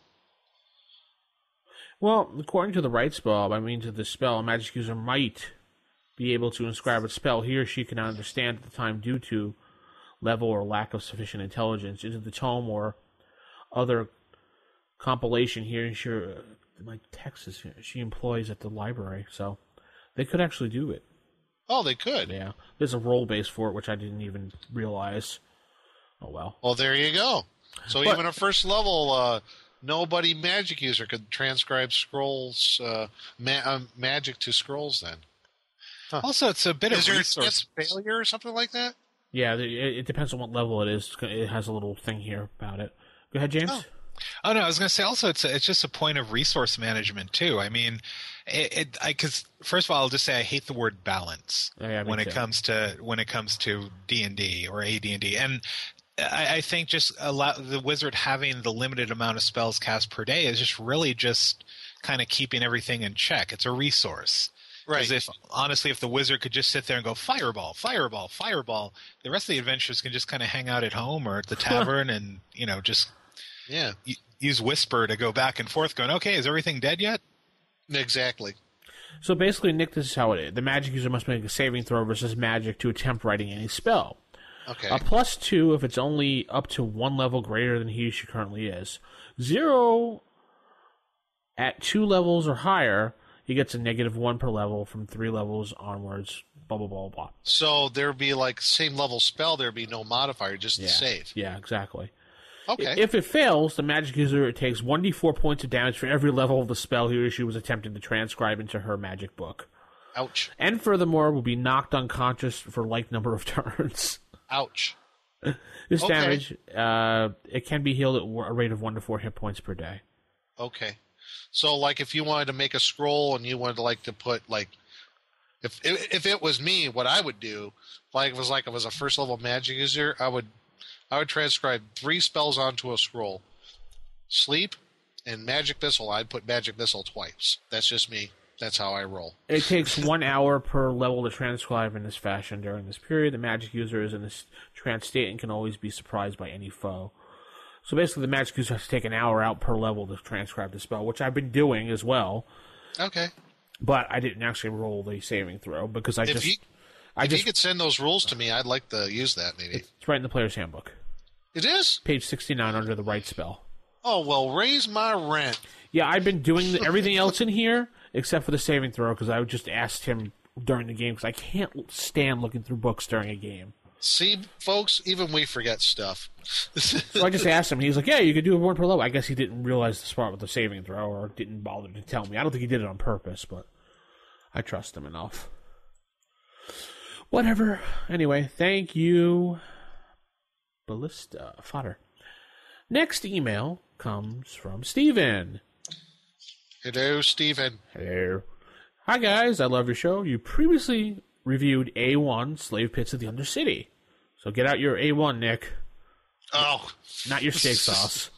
Well, according to the right spell, to the spell, a magic user might be able to inscribe a spell he or she cannot understand at the time due to level or lack of sufficient intelligence into the tome or other compilation here. My text is here. She employs at the library, so they could actually do it. Oh, they could. Yeah. There's a role base for it, which I didn't even realize. Oh, well. Well, there you go. So But- even a first level nobody magic user could transcribe scrolls, magic to scrolls then. Also, it's a bit Is of there a resource. chance of failure or something like that? Yeah, it depends on what level it is. It has a little thing here about it. Go ahead, James. Oh no, I was going to say also it's just a point of resource management too. I mean, because first of all, I'll just say I hate the word balance Yeah, me when too. it comes to D&D or AD&D, and I think just the wizard having the limited amount of spells cast per day is just really just kind of keeping everything in check. It's a resource. Right. Because if the wizard could just sit there and go fireball, fireball, fireball, the rest of the adventurers can just kind of hang out at home or at the tavern and just Yeah, use whisper to go back and forth, going, okay, is everything dead yet? exactly. So basically, Nick, this is how it is. The magic user must make a saving throw versus magic to attempt writing any spell. Okay. A +2 if it's only up to one level greater than he or she currently is. 0 at 2 levels or higher, he gets a -1 per level from 3 levels onwards, blah, blah, blah, blah. So there'd be like same level spell, there'd be no modifier, just the Yeah. save. Yeah, exactly. Okay. If it fails, the magic user takes 1d4 points of damage for every level of the spell he or she was attempting to transcribe into her magic book. Ouch. And furthermore, will be knocked unconscious for like number of turns. Ouch. This Okay. damage, it can be healed at a rate of 1 to 4 hit points per day. Okay. So like if you wanted to make a scroll and you wanted to put like if it was me, what I would do, like if I was a first level magic user, I would transcribe 3 spells onto a scroll. Sleep and magic missile, I'd put magic missile twice. That's just me. That's how I roll. It takes 1 hour per level to transcribe in this fashion. During this period, the magic user is in this trance state and can always be surprised by any foe. So basically, the magic user has to take an hour out per level to transcribe the spell, which I've been doing as well. Okay. But I didn't actually roll the saving throw because If you could send those rules to me, I'd like to use that maybe. It's right in the player's handbook. It is? Page 69 under the right spell. Oh, well, raise my rent. Yeah, I've been doing everything else in here except for the saving throw because I just asked him during the game because I can't stand looking through books during a game. See, folks, even we forget stuff. So I just asked him. He's like, yeah, you could do it 1 per level. I guess he didn't realize the spot with the saving throw or didn't bother to tell me. I don't think he did it on purpose, but I trust him enough. Whatever. Anyway, thank you, Ballista Fodder. Next email comes from Steven. Hello, Stephen. Hello. Hi, guys. I love your show. You previously reviewed A1 Slave Pits of the Undercity. So get out your A1, Nick. Oh. Not your steak sauce.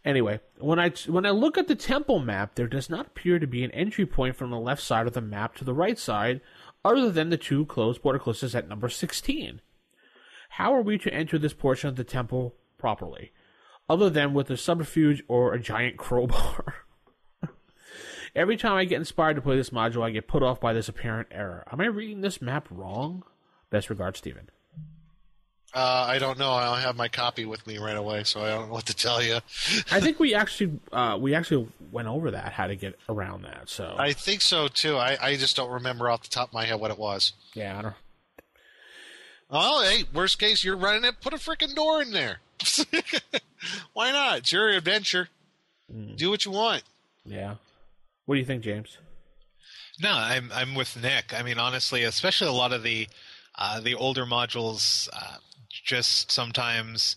Anyway, when I look at the temple map, there does not appear to be an entry point from the left side of the map to the right side, other than the 2 closed portcullises at number 16. How are we to enter this portion of the temple properly, other than with a subterfuge or a giant crowbar? Every time I get inspired to play this module, I get put off by this apparent error. Am I reading this map wrong? Best regards, Steven. I don't know. I don't have my copy with me right away, so I don't know what to tell you. I think we actually went over that, how to get around that. So I think so, too. I just don't remember off the top of my head what it was. yeah, I don't. Well, hey, worst case, you're running it. Put a freaking door in there. Why not? It's your adventure. Do what you want. Yeah. What do you think, James? No, I'm with Nick. I mean, honestly, especially a lot of the older modules, just sometimes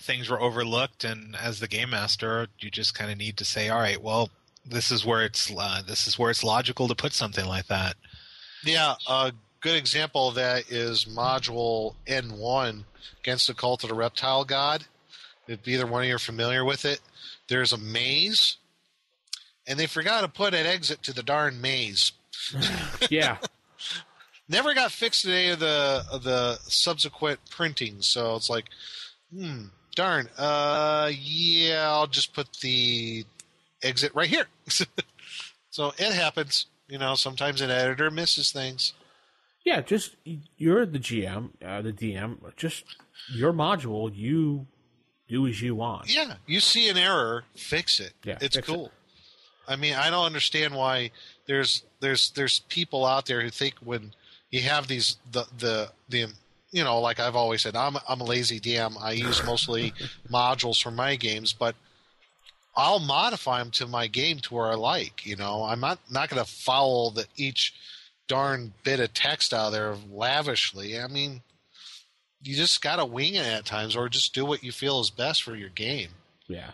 things were overlooked, and as the game master, you just kind of need to say, all right, well, this is where it's logical to put something like that. Yeah, a good example of that is module N1, Against the Cult of the Reptile God. If either one of you are familiar with it, there's a maze, and they forgot to put an exit to the darn maze. Yeah. Never got fixed in any of the subsequent printings, so it's like, darn. Yeah, I'll just put the exit right here. So it happens. Sometimes an editor misses things. Yeah, just you're the GM, the DM. Just your module, you do as you want. Yeah, you see an error, fix it. Yeah, it's fix cool. it. I mean, I don't understand why there's people out there who think when you have these the you know, like I've always said, I'm a lazy DM. I use mostly modules for my games, but I'll modify them to my game to where I like. You know, I'm not going to foul each darn bit of text out of there lavishly. I mean, you just got to wing it at times, or just do what you feel is best for your game. Yeah.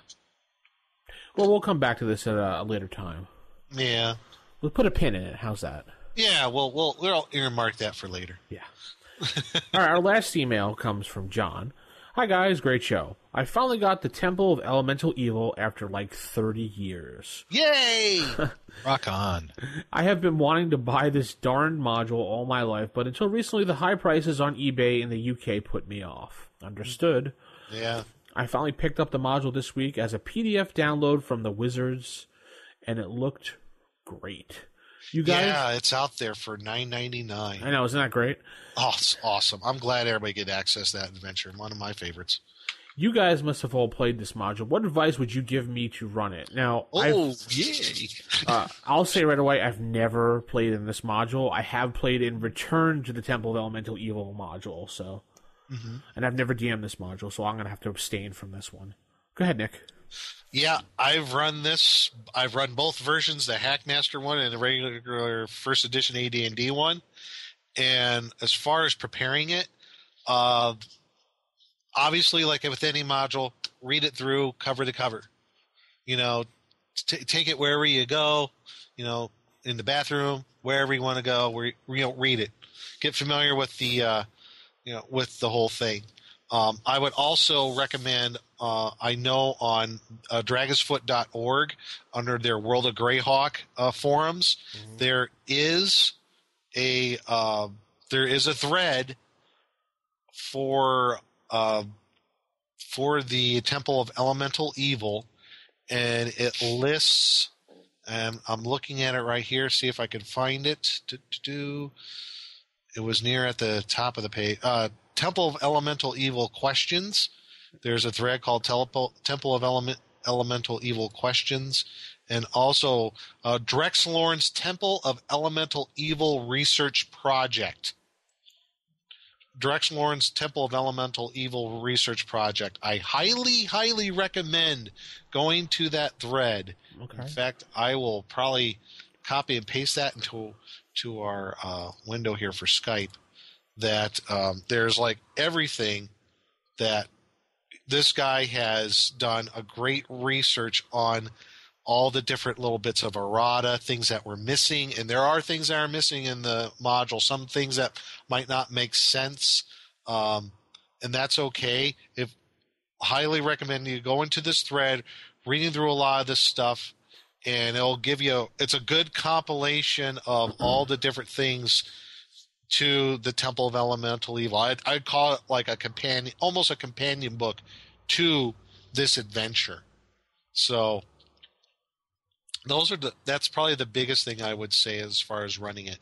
Well, we'll come back to this at a later time. Yeah. We'll put a pin in it. How's that? Yeah, we'll earmark that for later. Yeah. All right, our last email comes from John. Hi, guys. Great show. I finally got the Temple of Elemental Evil after like 30 years. Yay! Rock on. I have been wanting to buy this darn module all my life, but until recently the high prices on eBay in the UK put me off. Understood. Yeah. I finally picked up the module this week as a PDF download from the Wizards, and it looked great. You guys? Yeah, it's out there for $9.99. I know, isn't that great? Oh, it's awesome. I'm glad everybody get access to that adventure. One of my favorites. You guys must have all played this module. What advice would you give me to run it? Now, yay! I'll say right away, I've never played in this module. I have played in Return to the Temple of Elemental Evil module, so... Mm-hmm. And I've never DM'd this module, so I'm going to have to abstain from this one. Go ahead, Nick. Yeah, I've run this. I've run both versions, the Hackmaster one and the regular first edition AD&D one. And as far as preparing it, obviously, like with any module, read it through cover to cover. You know, take it wherever you go. You know, in the bathroom, wherever you want to go. Read it. Get familiar with the with the whole thing. I would also recommend, I know on dragonsfoot.org, under their World of Greyhawk forums, there is a thread for the Temple of Elemental Evil, and it lists, and I'm looking at it right here, see if I can find it. It was near at the top of the page. Temple of Elemental Evil Questions. There's a thread called Temple of Elemental Evil Questions. And also Drexlorn's Temple of Elemental Evil Research Project. Drexlorn's Temple of Elemental Evil Research Project. I highly, highly recommend going to that thread. Okay. In fact, I will probably copy and paste that into our window here for Skype, that there's like everything that this guy has done a great research on, all the different little bits of errata, things that were missing, and there are things that are missing in the module, some things that might not make sense, and that's okay. Highly recommend you go into this thread, reading through a lot of this stuff, and it'll give you, it's a good compilation of all the different things to the Temple of Elemental Evil. I'd call it like a companion, almost a companion book to this adventure. So that's probably the biggest thing I would say as far as running it.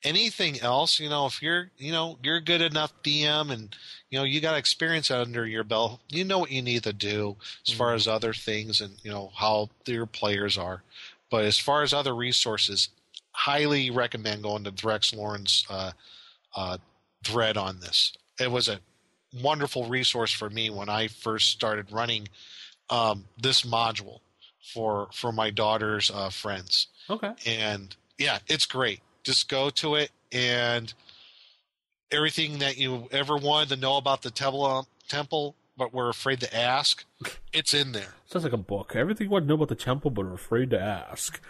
Anything else, if you're a good enough DM and, you got experience under your belt, you know what you need to do as far as other things and, how your players are. But as far as other resources, highly recommend going to Drexlorn's thread on this. It was a wonderful resource for me when I first started running this module for my daughter's friends. Okay. And yeah, it's great. Just go to it, and everything that you ever wanted to know about the temple but were afraid to ask, it's in there. Sounds like a book. Everything you want to know about the temple but are afraid to ask.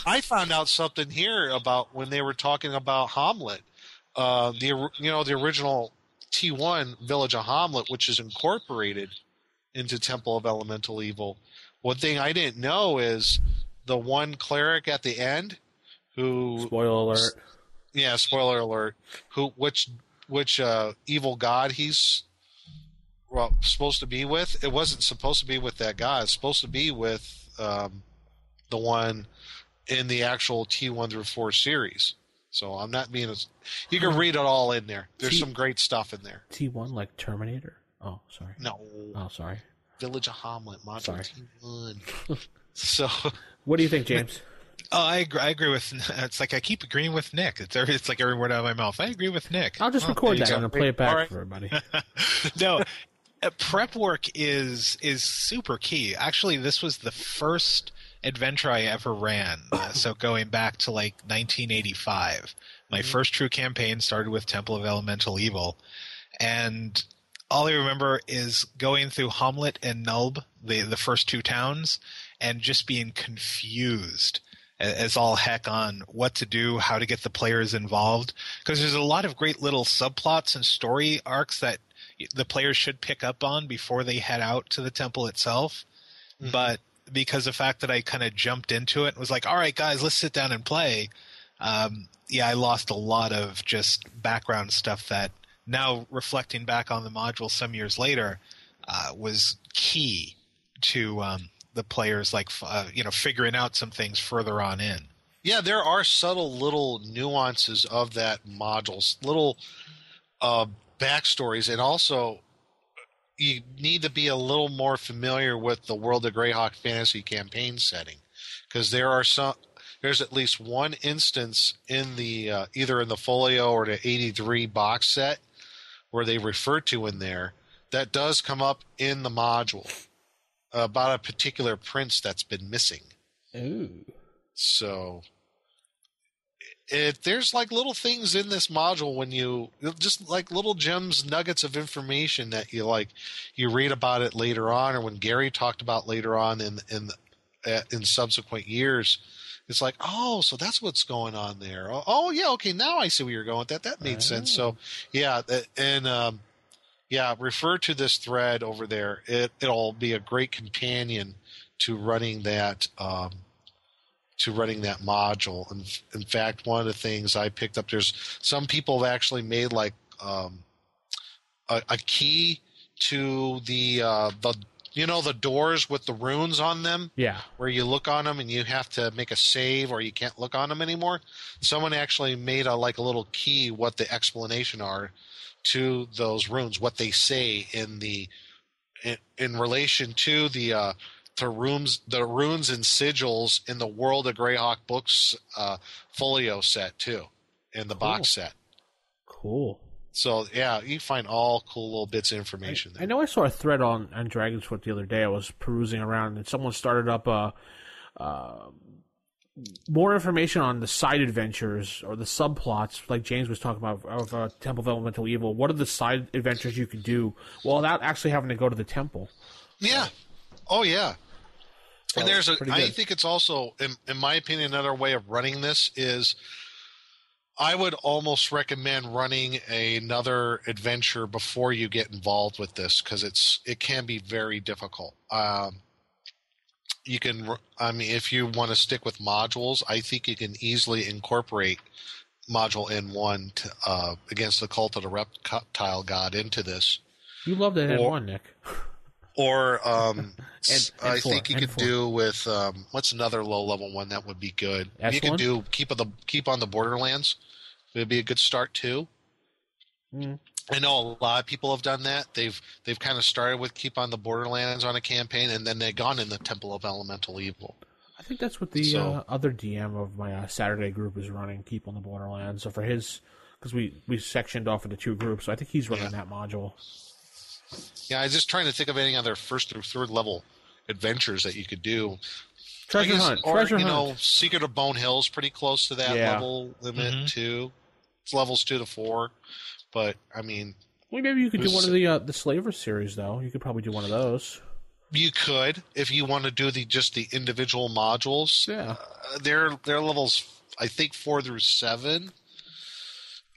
I found out something here about when they were talking about Hamlet. The original T1 Village of Hamlet, which is incorporated into Temple of Elemental Evil. One thing I didn't know is the one cleric at the end who... Spoiler alert. Yeah, spoiler alert. Which evil god he's supposed to be with. It wasn't supposed to be with that god. It's supposed to be with the one in the actual T1 through 4 series. So I'm not being as... You can read it all in there. There's some great stuff in there. T1 like Terminator? Oh, sorry. No. Oh, sorry. Village of Hamlet, module T1. So... What do you think, James? Oh, I agree with. It's like I keep agreeing with Nick. It's like every word out of my mouth. I agree with Nick. I'll just record that and play it back All right. for everybody. No, prep work is super key. Actually, this was the first adventure I ever ran. So going back to like 1985, my first true campaign started with Temple of Elemental Evil, and all I remember is going through Hamlet and Nulb, the first two towns, and just being confused as all heck on what to do, how to get the players involved. Because there's a lot of great little subplots and story arcs that the players should pick up on before they head out to the temple itself. Mm-hmm. But because of the fact that I kind of jumped into it and was like, all right, guys, let's sit down and play. I lost a lot of just background stuff that now reflecting back on the module some years later was key to the players figuring out some things further on in. Yeah, there are subtle little nuances of that modules, little backstories, and also you need to be a little more familiar with the World of Greyhawk fantasy campaign setting, because there's at least one instance in the either in the folio or the 83 box set where they refer to in there that does come up in the module about a particular prince that's been missing. Ooh. So there's like little things in this module when you just like little gems, nuggets of information that you read about it later on, or when Gary talked about later on in subsequent years. It's like, oh, so that's what's going on there. Oh yeah, okay, now I see where you're going with that. That made sense. So yeah, and refer to this thread over there. It'll be a great companion to running that module. And in fact, one of the things I picked up, there's some people have actually made like a key to the doors with the runes on them. Yeah. Where you look on them and you have to make a save or you can't look on them anymore. Someone actually made a little key what the explanation are to those runes, what they say in relation to the runes and sigils in the World of Greyhawk books folio set too, in the box set. Cool. So yeah, you find all cool little bits of information there. I know I saw a thread on Dragonsfoot the other day. I was perusing around and someone started up more information on the side adventures or the subplots, like James was talking about, of Temple of Elemental Evil. What are the side adventures you could do without actually having to go to the temple? Yeah. Oh, yeah. So, and I think it's also, in my opinion, another way of running this is I would almost recommend running another adventure before you get involved with this, because it can be very difficult. If you want to stick with modules, I think you can easily incorporate module N1 against the Cult of the Reptile God into this. You love that N1, Nick. Or I N4, think you could do with what's another low level one that would be good? S1? You could do keep on the Borderlands. It would be a good start too. Mm. I know a lot of people have done that. They've kind of started with Keep on the Borderlands on a campaign, and then they've gone in the Temple of Elemental Evil. I think that's what the other DM of my Saturday group is running, Keep on the Borderlands. So for his, because we sectioned off into two groups, so I think he's running that module. Yeah, I was just trying to think of any other first or third level adventures that you could do. Treasure Hunt. Secret of Bone Hill is pretty close to that level limit too. It's levels 2 to 4. But I mean, well, maybe you could do one of the Slaver series, though. You could probably do one of those. You could, if you want to do just the individual modules. Yeah, they're levels, I think, 4 through 7.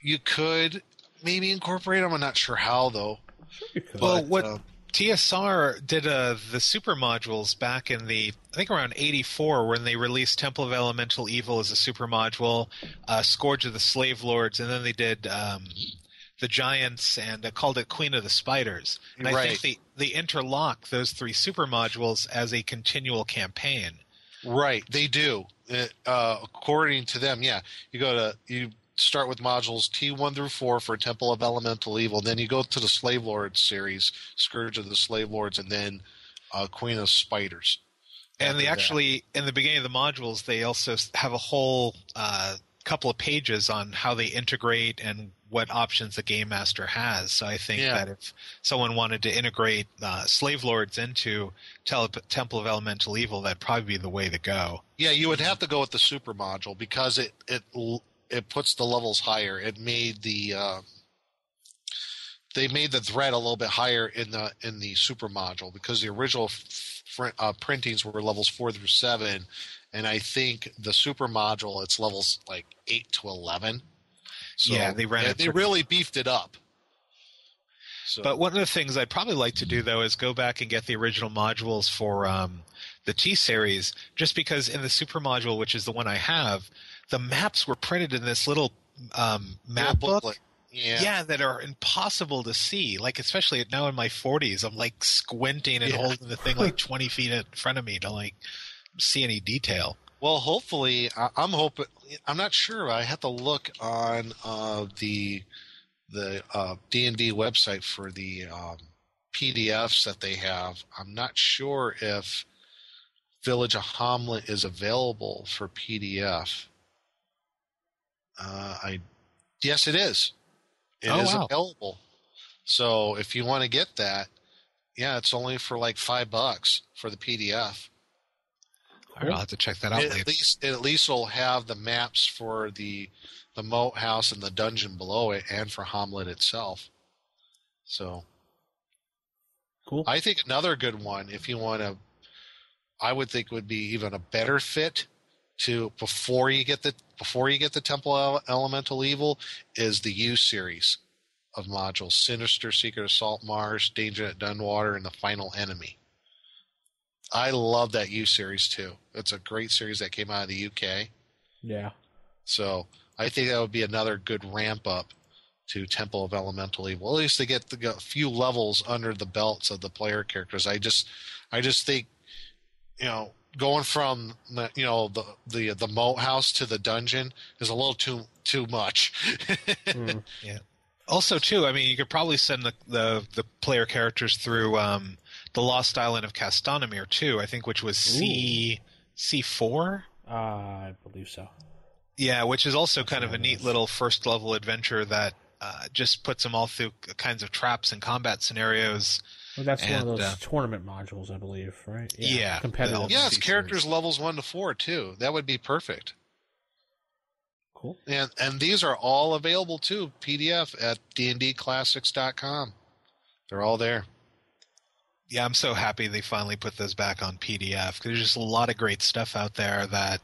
You could maybe incorporate them. I'm not sure how though. Sure you could. Well, what TSR did the super modules back in I think around 84, when they released Temple of Elemental Evil as a super module, Scourge of the Slave Lords, and then they did the Giants and called it Queen of the Spiders. And I think they interlock those 3 super modules as a continual campaign. Right, they do. According to them, yeah. You start with modules T1 through 4 for Temple of Elemental Evil, then you go to the Slave Lords series, Scourge of the Slave Lords, and then Queen of Spiders. And they actually, in the beginning of the modules, they also have a whole couple of pages on how they integrate and what options the Game Master has. So I think that if someone wanted to integrate Slave Lords into Temple of Elemental Evil, that'd probably be the way to go. Yeah, you would have to go with the Super module because it puts the levels higher. It made they made the threat a little bit higher in the Super module because the original printings were levels 4 through 7, and I think the Super module it's levels like 8 to 11. So yeah, they really beefed it up. So. But one of the things I'd probably like to do though is go back and get the original modules for the T-Series, just because in the Super module, which is the one I have, the maps were printed in this little map book. Yeah, that are impossible to see. Like, especially now in my 40s, I'm like squinting and holding the thing like 20 feet in front of me to like see any detail. Well, hopefully, I'm hoping. I'm not sure. I have to look on the D&D website for the PDFs that they have. I'm not sure if Village of Hamlet is available for PDF. Yes, it is. It is available. So if you want to get that, yeah, it's only for like $5 for the PDF. All right, I'll have to check that out. At least will have the maps for the moat house and the dungeon below it, and for Hamlet itself. So, cool. I think another good one, if you want to, I would think would be even a better fit to before you get the Temple Elemental Evil is the U series of modules: Sinister, Secret Assault, Mars, Danger at Dunwater, and the Final Enemy. I love that U series too. It's a great series that came out of the UK. Yeah. So I think that would be another good ramp up to Temple of Elemental Evil. At least they get a few levels under the belts of the player characters. I just think, going from the moat house to the dungeon is a little too much. Yeah. Also, too, I mean, you could probably send the player characters through the Lost Island of Castanemir too. I think, which was C4. I believe so. Yeah, which is also kind of a neat little first level adventure that just puts them all through kinds of traps and combat scenarios. Well, that's one of those tournament modules, I believe, right? Yeah. Competitive. Yeah, it's characters levels 1 to 4 too. That would be perfect. Cool. And these are all available too, PDF at dndclassics.com. They're all there. Yeah, I'm so happy they finally put those back on PDF. There's just a lot of great stuff out there that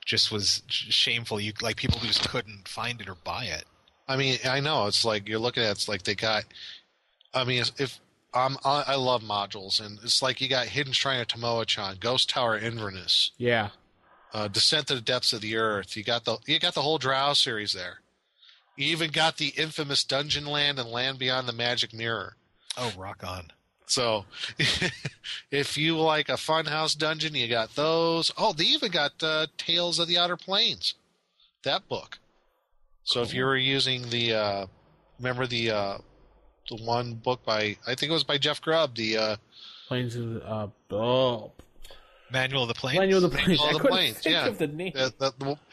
just was shameful. People just couldn't find it or buy it. I mean, I know it's like you're looking at. It's like they got. I mean, I love modules, and it's like you got Hidden Shrine of Tomoe-chan, Ghost Tower Inverness, Yeah. Descent to the Depths of the Earth. You got the whole Drow series there. You even got the infamous Dungeon Land and Land Beyond the Magic Mirror. Oh, rock on. So, if you like a Funhouse dungeon, you got those. Oh, they even got Tales of the Outer Planes, that book. So if you were using the, remember the one book by, I think it was by Jeff Grubb, the Planes of Manual of the Planes. Manual of the Planes. Manual of the Planes. Think Yeah, of the name.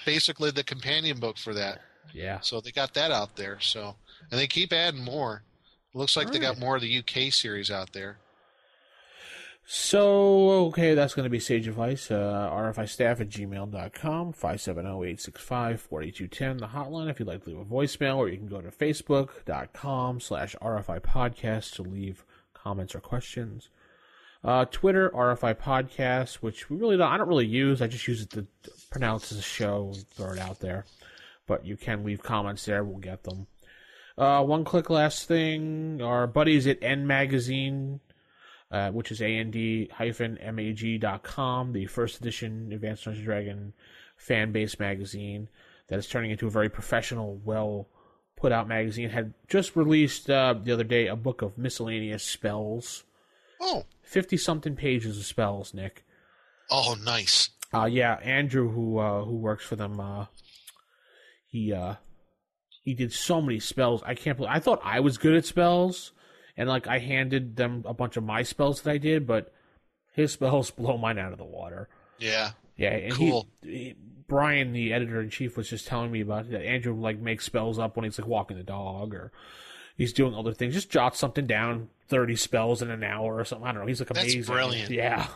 basically the companion book for that. Yeah. So they got that out there. So, and they keep adding more. Looks like they got more of the UK series out there. So, okay, that's going to be Sage Advice, rfistaff@gmail.com, 570-865-4210, the hotline if you'd like to leave a voicemail, or you can go to facebook.com/RFI Podcast to leave comments or questions. Twitter, RFI Podcast, which I don't really use. I just use it to pronounce the show and throw it out there. But you can leave comments there. We'll get them. One quick last thing. Our buddies at N Magazine, which is AND-MAG.com, the first edition Advanced Dungeons & Dragons fan-based magazine that is turning into a very professional, well-put-out magazine, had just released the other day a book of miscellaneous spells. Oh. 50-something pages of spells, Nick. Oh, nice. Yeah, Andrew, who works for them, he did so many spells. I can't believe. I thought I was good at spells, and I handed them a bunch of my spells that I did, but His spells blow mine out of the water. Yeah. Yeah, and cool. Brian, the editor-in-chief, was just telling me about that. Andrew, like, makes spells up when he's, like, walking the dog, or he's doing other things. Just jot something down, 30 spells in an hour or something. I don't know. He's, like, amazing. That's brilliant. Yeah.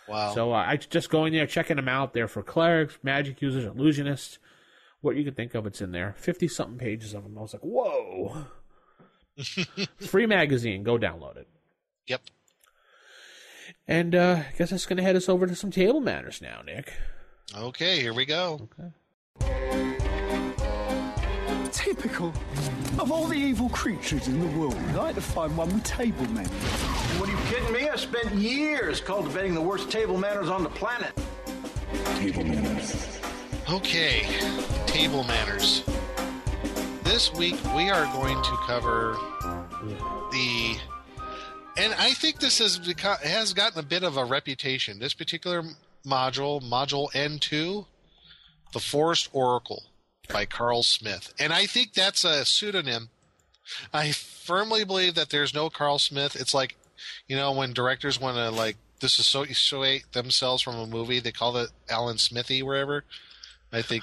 Wow. So I just go in there, checking them out there for clerics, magic users, illusionists. What you can think of, it's in there. 50-something pages of them. I was like, whoa. Free magazine. Go download it. Yep. And I guess that's going to head us over to some table matters now, Nick. Okay, here we go. Okay. Typical. Of all the evil creatures in the world, I'd like to find one with table manners. What are you kidding me? I spent years cultivating the worst table manners on the planet. Table manners. Okay, table manners. This week we are going to cover the... And I think this has gotten a bit of a reputation. This particular module N2, The Forest Oracle by Carl Smith. And I think that's a pseudonym. I firmly believe that there's no Carl Smith. It's like, when directors want to, like, dissociate themselves from a movie, they call it Alan Smithy, wherever. I think...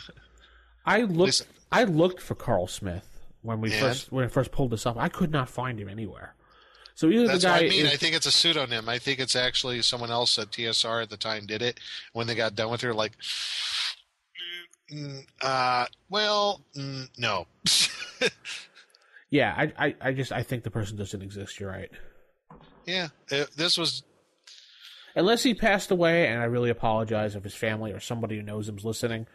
I looked for Carl Smith when I first pulled this up. I could not find him anywhere. So either That's the guy what I mean. I think it's a pseudonym. I think it's actually someone else at TSR at the time did it. When they got done with her, like, no. Yeah, I think the person doesn't exist. You're right. Yeah, this was... Unless he passed away, and I really apologize if his family or somebody who knows him's listening.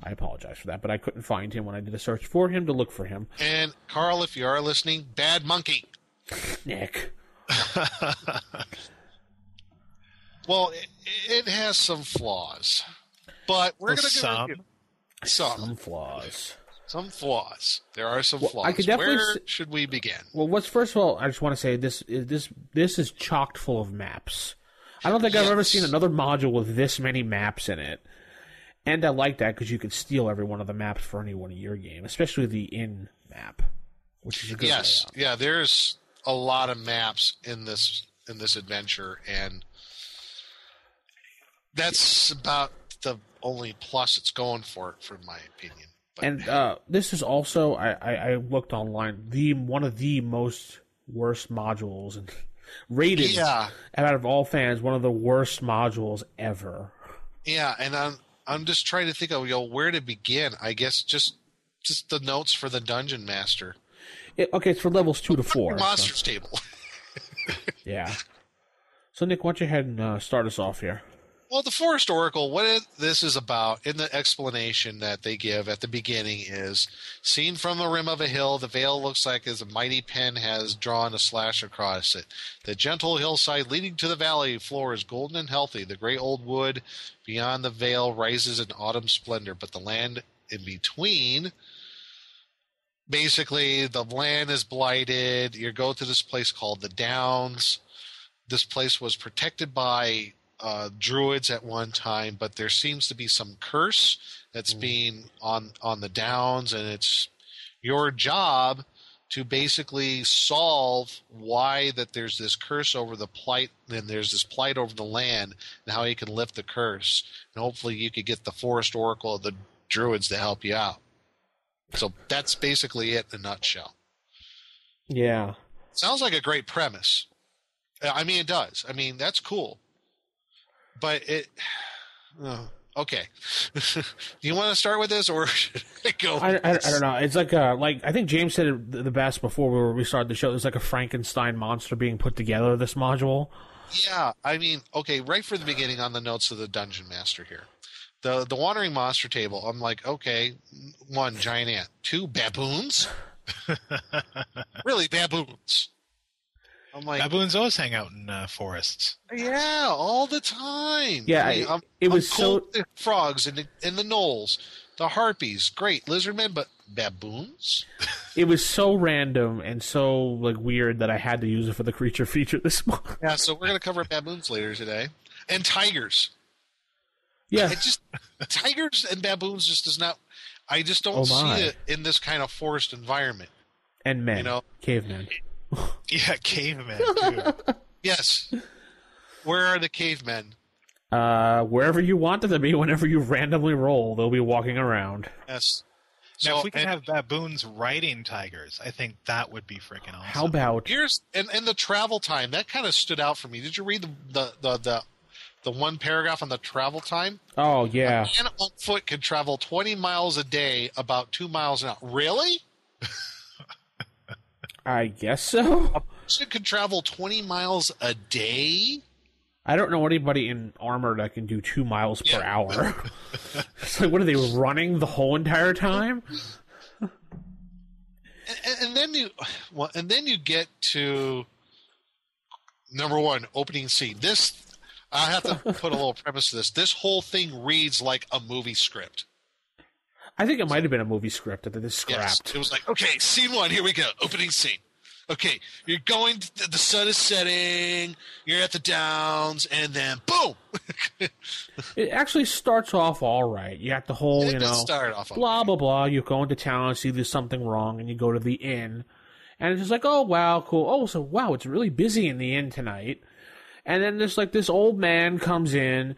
I apologize for that, but I couldn't find him when I did a search for him to look for him. And, Carl, if you are listening, bad monkey. Nick. Well, it has some flaws, but we're going to some flaws. flaws. Some flaws. There are some flaws. I could definitely Where should we begin? Well, first of all, I just want to say this is chocked full of maps. I don't think I've ever seen another module with this many maps in it. And I like that because you can steal every one of the maps for any one of your game, especially the in map, which is a good layout. Yeah, there's a lot of maps in this adventure, and that's about the only plus it's going for my opinion. But, and this is also I looked online one of the most worst modules and rated out of all fans, one of the worst modules ever. Yeah, and I'm just trying to think of where to begin. I guess just the notes for the Dungeon Master. Okay, it's for levels 2 to 4. Monsters table. Yeah. So, Nick, why don't you head and start us off here? Well, the Forest Oracle, what this is about, in the explanation that they give at the beginning is, seen from the rim of a hill, the vale looks like as a mighty pen has drawn a slash across it. The gentle hillside leading to the valley floor is golden and healthy. The gray old wood beyond the vale rises in autumn splendor, but the land in between... Basically, the land is blighted. You go to this place called the Downs. This place was protected by druids at one time, but there seems to be some curse that's being on the Downs, and it's your job to basically solve why that there's this curse over the plight, and there's this plight over the land, and how you can lift the curse. And hopefully you could get the Forest Oracle of the druids to help you out. So that's basically it in a nutshell. Yeah. Sounds like a great premise. I mean, it does. I mean, that's cool. But it... okay. Do you want to start with this, or should I go? I don't know. It's like I think James said it the best before we started the show. It's like a Frankenstein monster being put together, this module. Yeah. I mean, okay, right from the beginning on the notes of the Dungeon Master here. The Wandering Monster table, I'm like, okay, 1, giant ant. 2, baboons? Really, baboons. I'm like, baboons always hang out in forests. Yeah, all the time. Yeah, I mean, it was cool so... The frogs and the gnolls, the harpies, great, lizardmen, but baboons? It was so random and so like weird that I had to use it for the creature feature this month. Yeah, so we're going to cover baboons later today. And tigers. Yeah. It just tigers and baboons just does not. I just don't see it in this kind of forest environment. And men, cavemen. Yeah, cavemen too. Yes. Where are the cavemen? Wherever you want them to be, whenever you randomly roll, they'll be walking around. Yes. Now, if we can have baboons riding tigers, I think that would be freaking awesome. How about Here's and the travel time that kind of stood out for me. Did you read the one paragraph on the travel time? Oh yeah. A man on foot can travel 20 miles a day, about 2 miles an hour. Really? I guess so. A person can travel 20 miles a day? I don't know anybody in armor that can do 2 miles per hour. It's like, what are they running the whole entire time? And then you get to number one, opening scene. This I have to put a little premise to this. This whole thing reads like a movie script. I think it might have been a movie script that they scrapped. Yes, it was like, okay, scene one, here we go, opening scene. Okay, you're going, the sun is setting, you're at the Downs, and then boom! It actually starts off all right. You got the whole, It does start off blah, blah, blah. You go into town and see there's something wrong, and you go to the inn. And it's just like, oh, wow, cool. Oh, so, wow, it's really busy in the inn tonight. And then there's like this old man comes in,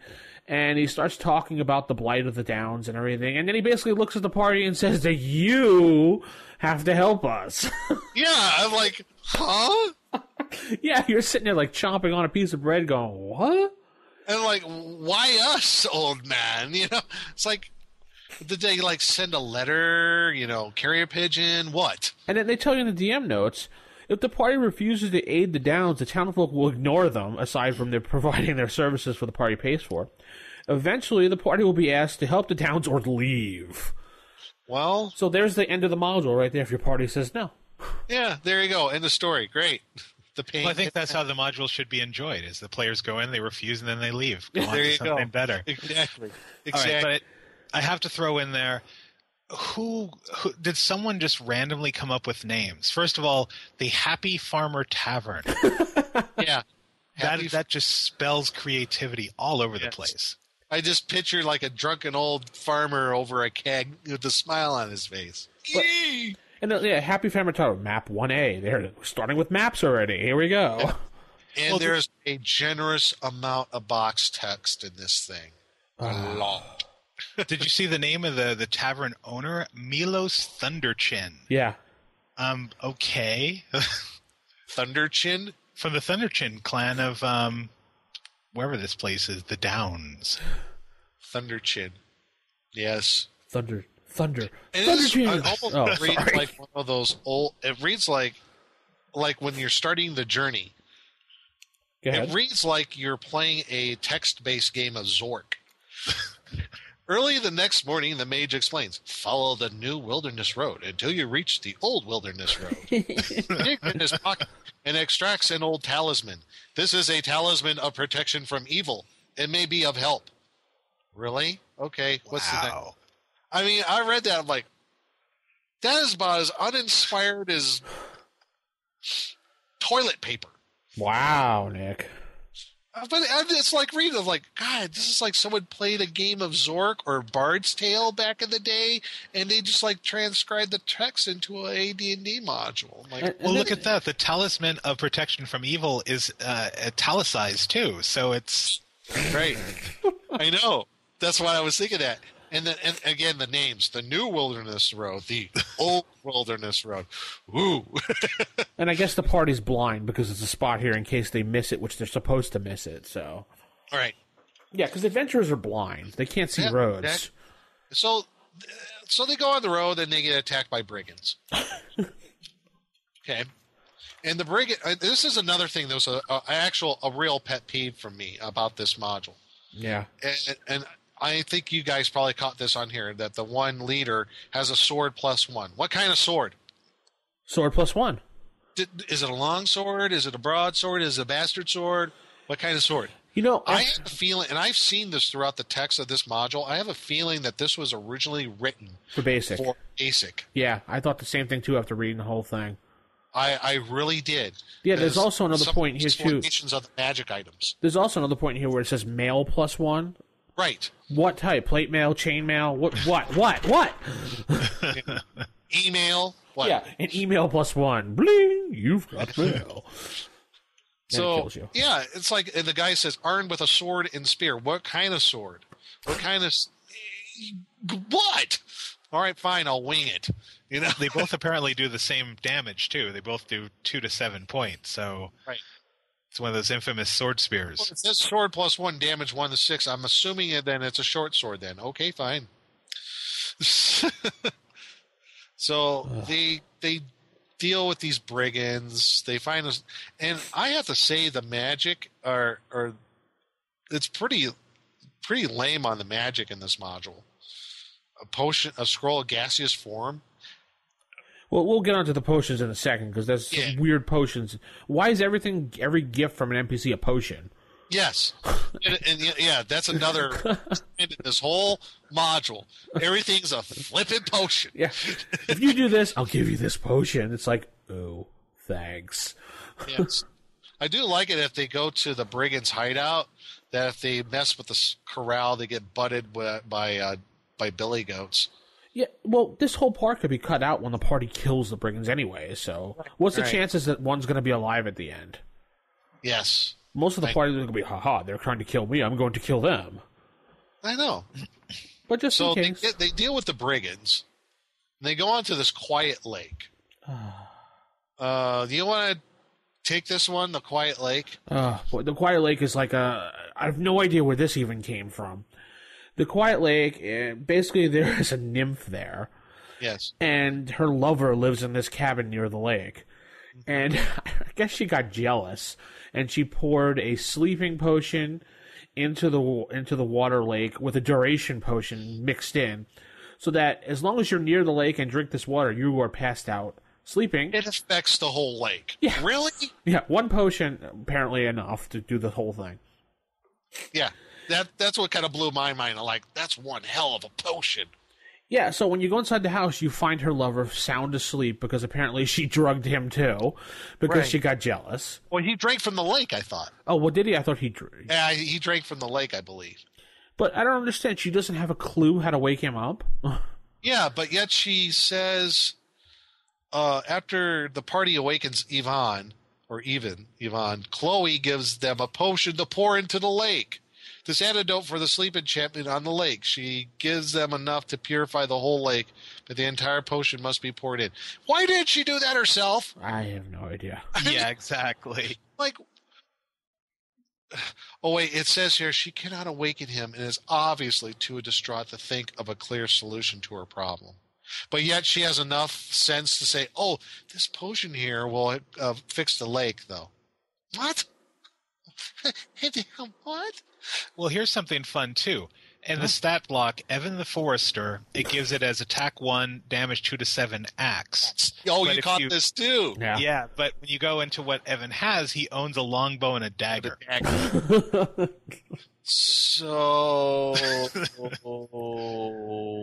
and he starts talking about the blight of the Downs and everything. And then he basically looks at the party and says that you have to help us. Yeah, I'm like, huh? Yeah, you're sitting there like chomping on a piece of bread going, what? And like, why us, old man? You know, it's like, did they like send a letter, carrier pigeon? What? And then they tell you in the DM notes, if the party refuses to aid the Downs, the townfolk will ignore them, aside from their providing their services for the party pays for. Eventually, the party will be asked to help the Downs or leave. Well... So there's the end of the module right there if your party says no. Yeah, there you go. End of story. Great. The pain. Well, I think that's how the module should be enjoyed, is the players go in, they refuse, and then they leave. Go on there to you something go. better. Exactly. All right, but I have to throw in there, who did someone just randomly come up with names? First of all, the Happy Farmer Tavern. Yeah. That just spells creativity all over the place. I just pictured like a drunken old farmer over a keg with a smile on his face. But, and Happy Farmer Tavern, map 1A. They're starting with maps already. Here we go. Yeah. And there's a generous amount of box text in this thing. A lot. Did you see the name of the tavern owner? Milos Thunderchin. Yeah. Okay. Thunderchin? From the Thunderchin clan of wherever this place is, the Downs. Thunderchin. Yes. Thunder. It almost reads like one of those old. It reads like when you're starting the journey. Go ahead. It reads like you're playing a text-based game of Zork. Early the next morning, the mage explains, follow the new wilderness road until you reach the old wilderness road. Dig in his pocket and extracts an old talisman. This is a talisman of protection from evil. It may be of help. Really? Okay. What's the next? I mean, I read that. I'm like, that is about as uninspired as toilet paper. Wow, Nick. But it's like reading, I'm like, God, this is like someone played a game of Zork or Bard's Tale back in the day, and they just like transcribed the text into an AD&D module. I'm like, well, look at that. The talisman of protection from evil is italicized too, so it's right. I know. That's why I was thinking that. And then, and again, the names: the new wilderness road, the old wilderness road. Woo! And I guess the party's blind because it's a spot here in case they miss it, which they're supposed to miss it. So, all right. Yeah, because adventurers are blind; they can't see roads. Exactly. So they go on the road and they get attacked by brigands. Okay, and the brigand. This is another thing. There was a real pet peeve from me about this module. Yeah, and I think you guys probably caught this on here, that the one leader has a sword +1. What kind of sword? Sword +1. Is it a long sword? Is it a broad sword? Is it a bastard sword? What kind of sword? I have a feeling, and I've seen this throughout the text of this module, I have a feeling that this was originally written for basic. Yeah, I thought the same thing, too, after reading the whole thing. I really did. Yeah, there's also another point here, too. Of the magic items. There's also another point here where it says mail +1. Right. What type? Plate mail, chain mail? What? Email? What? Yeah, an email +1. Bling! You've got mail. So, kills you. Yeah, it's like, and the guy says, armed with a sword and spear. What kind of sword? What kind of... What? All right, fine, I'll wing it. You know, they both apparently do the same damage too. They both do 2 to 7 points. So right. It's one of those infamous sword spears. Well, it says sword plus 1 damage 1 to 6. I'm assuming then it's a short sword. Then okay, fine. So they deal with these brigands. They find us, and I have to say the magic are it's pretty lame on the magic in this module. A scroll of gaseous form. Well, we'll get onto the potions in a second because there's some weird potions. Why is every gift from an NPC a potion? Yes, and that's another in this whole module. Everything's a flippin' potion. Yeah, if you do this, I'll give you this potion. It's like, oh, thanks. Yes, I do like it if they go to the brigands' hideout. That if they mess with the corral, they get butted by billy goats. Yeah, well, this whole part could be cut out when the party kills the brigands anyway, so what's the chances that one's going to be alive at the end? Yes. Most of the party is going to be, haha, they're trying to kill me, I'm going to kill them. I know. But just in case. They deal with the brigands, and they go on to this quiet lake. Do you want to take this one, the quiet lake? The quiet lake is like I have no idea where this even came from. The Quiet Lake, basically there is a nymph there. Yes. And her lover lives in this cabin near the lake. And I guess she got jealous, and she poured a sleeping potion into the water lake with a duration potion mixed in, so that as long as you're near the lake and drink this water, you are passed out sleeping. It affects the whole lake. Yeah. Really? Yeah, one potion apparently enough to do the whole thing. Yeah. That's what kind of blew my mind. I'm like, that's one hell of a potion. Yeah, so when you go inside the house, you find her lover sound asleep because apparently she drugged him too because she got jealous. Well, he drank from the lake, I thought. Oh, well, did he? I thought he drank. Yeah, he drank from the lake, I believe. But I don't understand. She doesn't have a clue how to wake him up? Yeah, but yet she says after the party awakens Yvonne, Chloe gives them a potion to pour into the lake. This antidote for the sleep enchantment on the lake. She gives them enough to purify the whole lake, but the entire potion must be poured in. Why did she do that herself? I have no idea. Yeah, exactly. Like, oh wait, it says here she cannot awaken him and is obviously too distraught to think of a clear solution to her problem. But yet she has enough sense to say, oh, this potion here will fix the lake, though. What? What? Well, here's something fun, too. In the stat block, Evan the Forester, it gives it as attack 1, damage 2 to 7, axe. Oh, but you caught this, too. Yeah, but when you go into what Evan has, he owns a longbow and a dagger. So,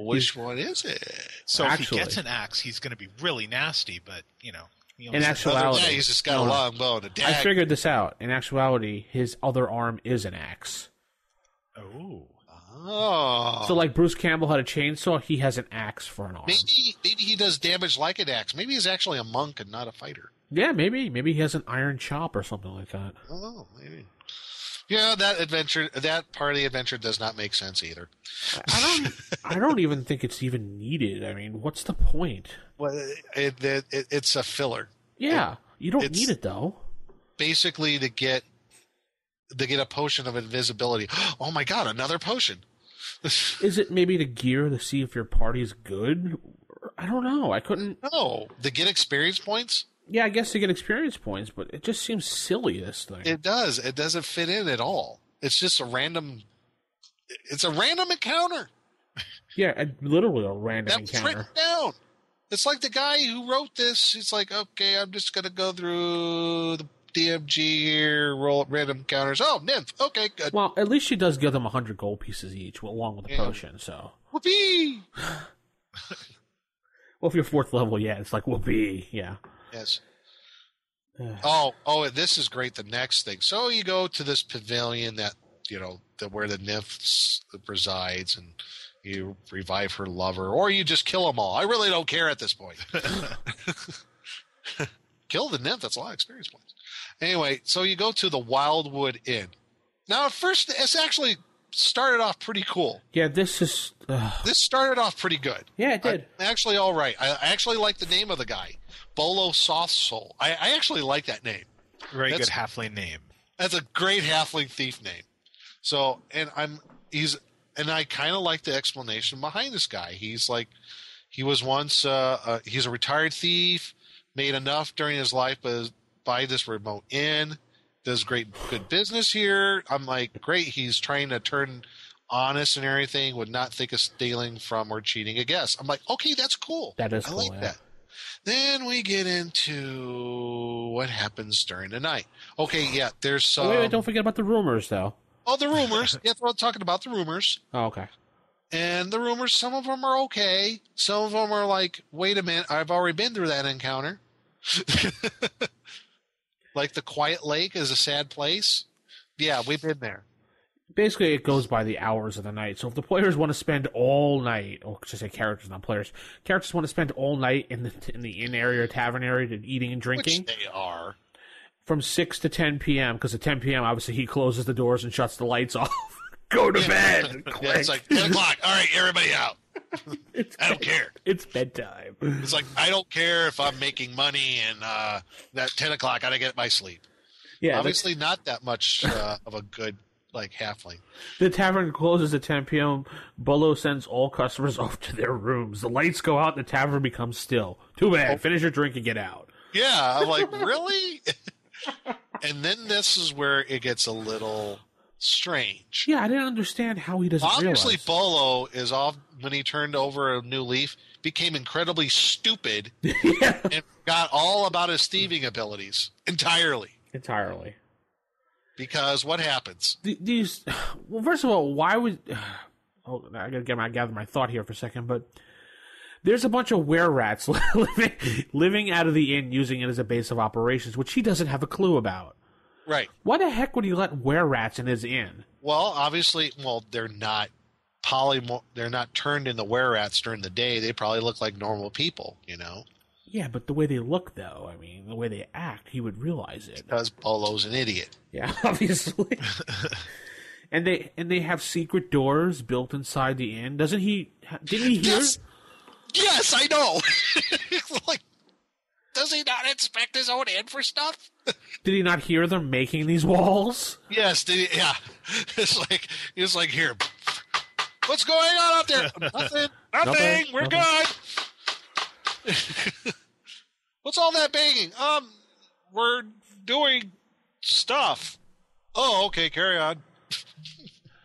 which one is it? So if he gets an axe, he's going to be really nasty, but, in actuality, yeah, he's just got a long bow and a dagger. I figured this out. In actuality, his other arm is an axe. Oh. So like Bruce Campbell had a chainsaw, he has an axe for an arm. Maybe he does damage like an axe. Maybe he's actually a monk and not a fighter. Yeah, maybe. Maybe he has an iron chop or something like that. Oh, maybe. Yeah, that part of the adventure does not make sense either. I don't even think it's even needed. I mean, what's the point? Well, it's a filler. Yeah, you don't need it though. Basically, to get a potion of invisibility. Oh my god, another potion! Is it maybe to gear to see if your party's good? I don't know. I couldn't. No, to get experience points. Yeah, I guess to get experience points, but it just seems silly, this thing. It does. It doesn't fit in at all. It's just a random encounter. Yeah, literally a random encounter. That was written down. It's like the guy who wrote this. It's like, okay, I'm just going to go through the DMG here, roll up random encounters. Oh, nymph. Okay, good. Well, at least she does give them 100 gold pieces each, along with the potion, so. Whoopee! Well, if you're 4th level, yeah, it's like whoopee, yeah. Yes. Oh, this is great. The next thing. So you go to this pavilion that where the nymph resides, and you revive her lover, or you just kill them all. I really don't care at this point. kill the nymph. That's a lot of experience points. Anyway, so you go to the Wildwood Inn. Now, at first, it's actually started off pretty cool. Yeah, this is... This started off pretty good. Yeah, it did. Actually, all right. I actually like the name of the guy, Bolo Soft Soul. I actually like that name. Very good halfling name. That's a great halfling thief name. So, and I kind of like the explanation behind this guy. He's like, he was once, he's a retired thief, made enough during his life by this remote inn, does good business here. I'm like, great. He's trying to turn honest and everything, would not think of stealing from or cheating a guest. I'm like, okay, that's cool. That is cool. I like that. Then we get into what happens during the night. Okay, yeah, there's some... Wait, don't forget about the rumors, though. Oh, the rumors. Yeah, we're talking about the rumors. Oh, okay. And the rumors, some of them are okay. Some of them are like, wait a minute, I've already been through that encounter. Like the Quiet Lake is a sad place. Yeah, we've been there. Basically, it goes by the hours of the night. So if the players want to spend all night, or should I say characters, not players, characters want to spend all night in the inn area or tavern area eating and drinking. Which they are. From 6 to 10 p.m., because at 10 p.m., obviously, he closes the doors and shuts the lights off. Go to bed! Yeah, it's like 10 o'clock. All right, everybody out. I don't care. It's bedtime. It's like, I don't care if I'm making money and that 10 o'clock, I got to get my sleep. Yeah, obviously not that much of a good halfling. The tavern closes at 10 p.m. Bolo sends all customers off to their rooms. The lights go out and the tavern becomes still. Too bad. Finish your drink and get out. Yeah, I'm like, really? And then this is where it gets a little strange. Yeah, I didn't understand how he doesn't Obviously, realize. Bolo is off when he turned over a new leaf, became incredibly stupid, and forgot all about his thieving abilities entirely. Because what happens? Well, first of all, why would... Oh, I gotta gather my thought here for a second, but there's a bunch of were-rats living out of the inn using it as a base of operations, which he doesn't have a clue about. Right. Why the heck would he let were-rats in his inn? Well, obviously, they're not they're not turned into were-rats during the day. They probably look like normal people, you know? Yeah, but the way they look, though, I mean, the way they act, he would realize it. Because Bolo's an idiot. Yeah, obviously. and they have secret doors built inside the inn. Didn't he hear? Yes, I know. Like, does he not inspect his own inn for stuff? Did he not hear them making these walls? Yes, yeah. It's like, here, what's going on out there? Nothing. We're good. What's all that banging? We're doing stuff. Oh, okay, carry on.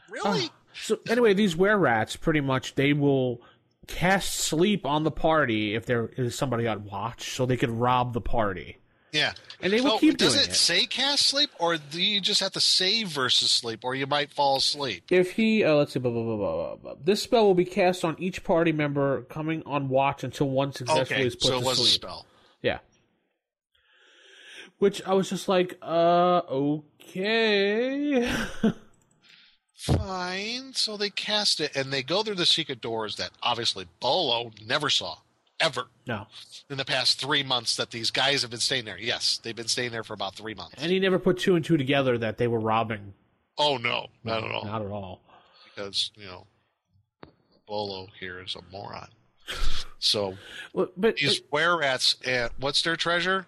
Really? So anyway, these were-rats, pretty much, they will cast sleep on the party if there is somebody on watch, so they could rob the party. Yeah. And they will keep doing it. Does it say cast sleep, or do you just have to save versus sleep, or you might fall asleep? If he, let's see, blah, blah, blah, blah, blah. This spell will be cast on each party member coming on watch until one successfully is put to sleep. So it was a spell. Yeah. Which I was just like, okay. Fine. So they cast it, and they go through the secret doors that obviously Bolo never saw, ever. No. In the past 3 months that these guys have been staying there. Yes, they've been staying there for about 3 months. And he never put two and two together that they were robbing. Oh, no. Not at all. Not at all. Because, Bolo here is a moron. So, these were-rats, what's their treasure?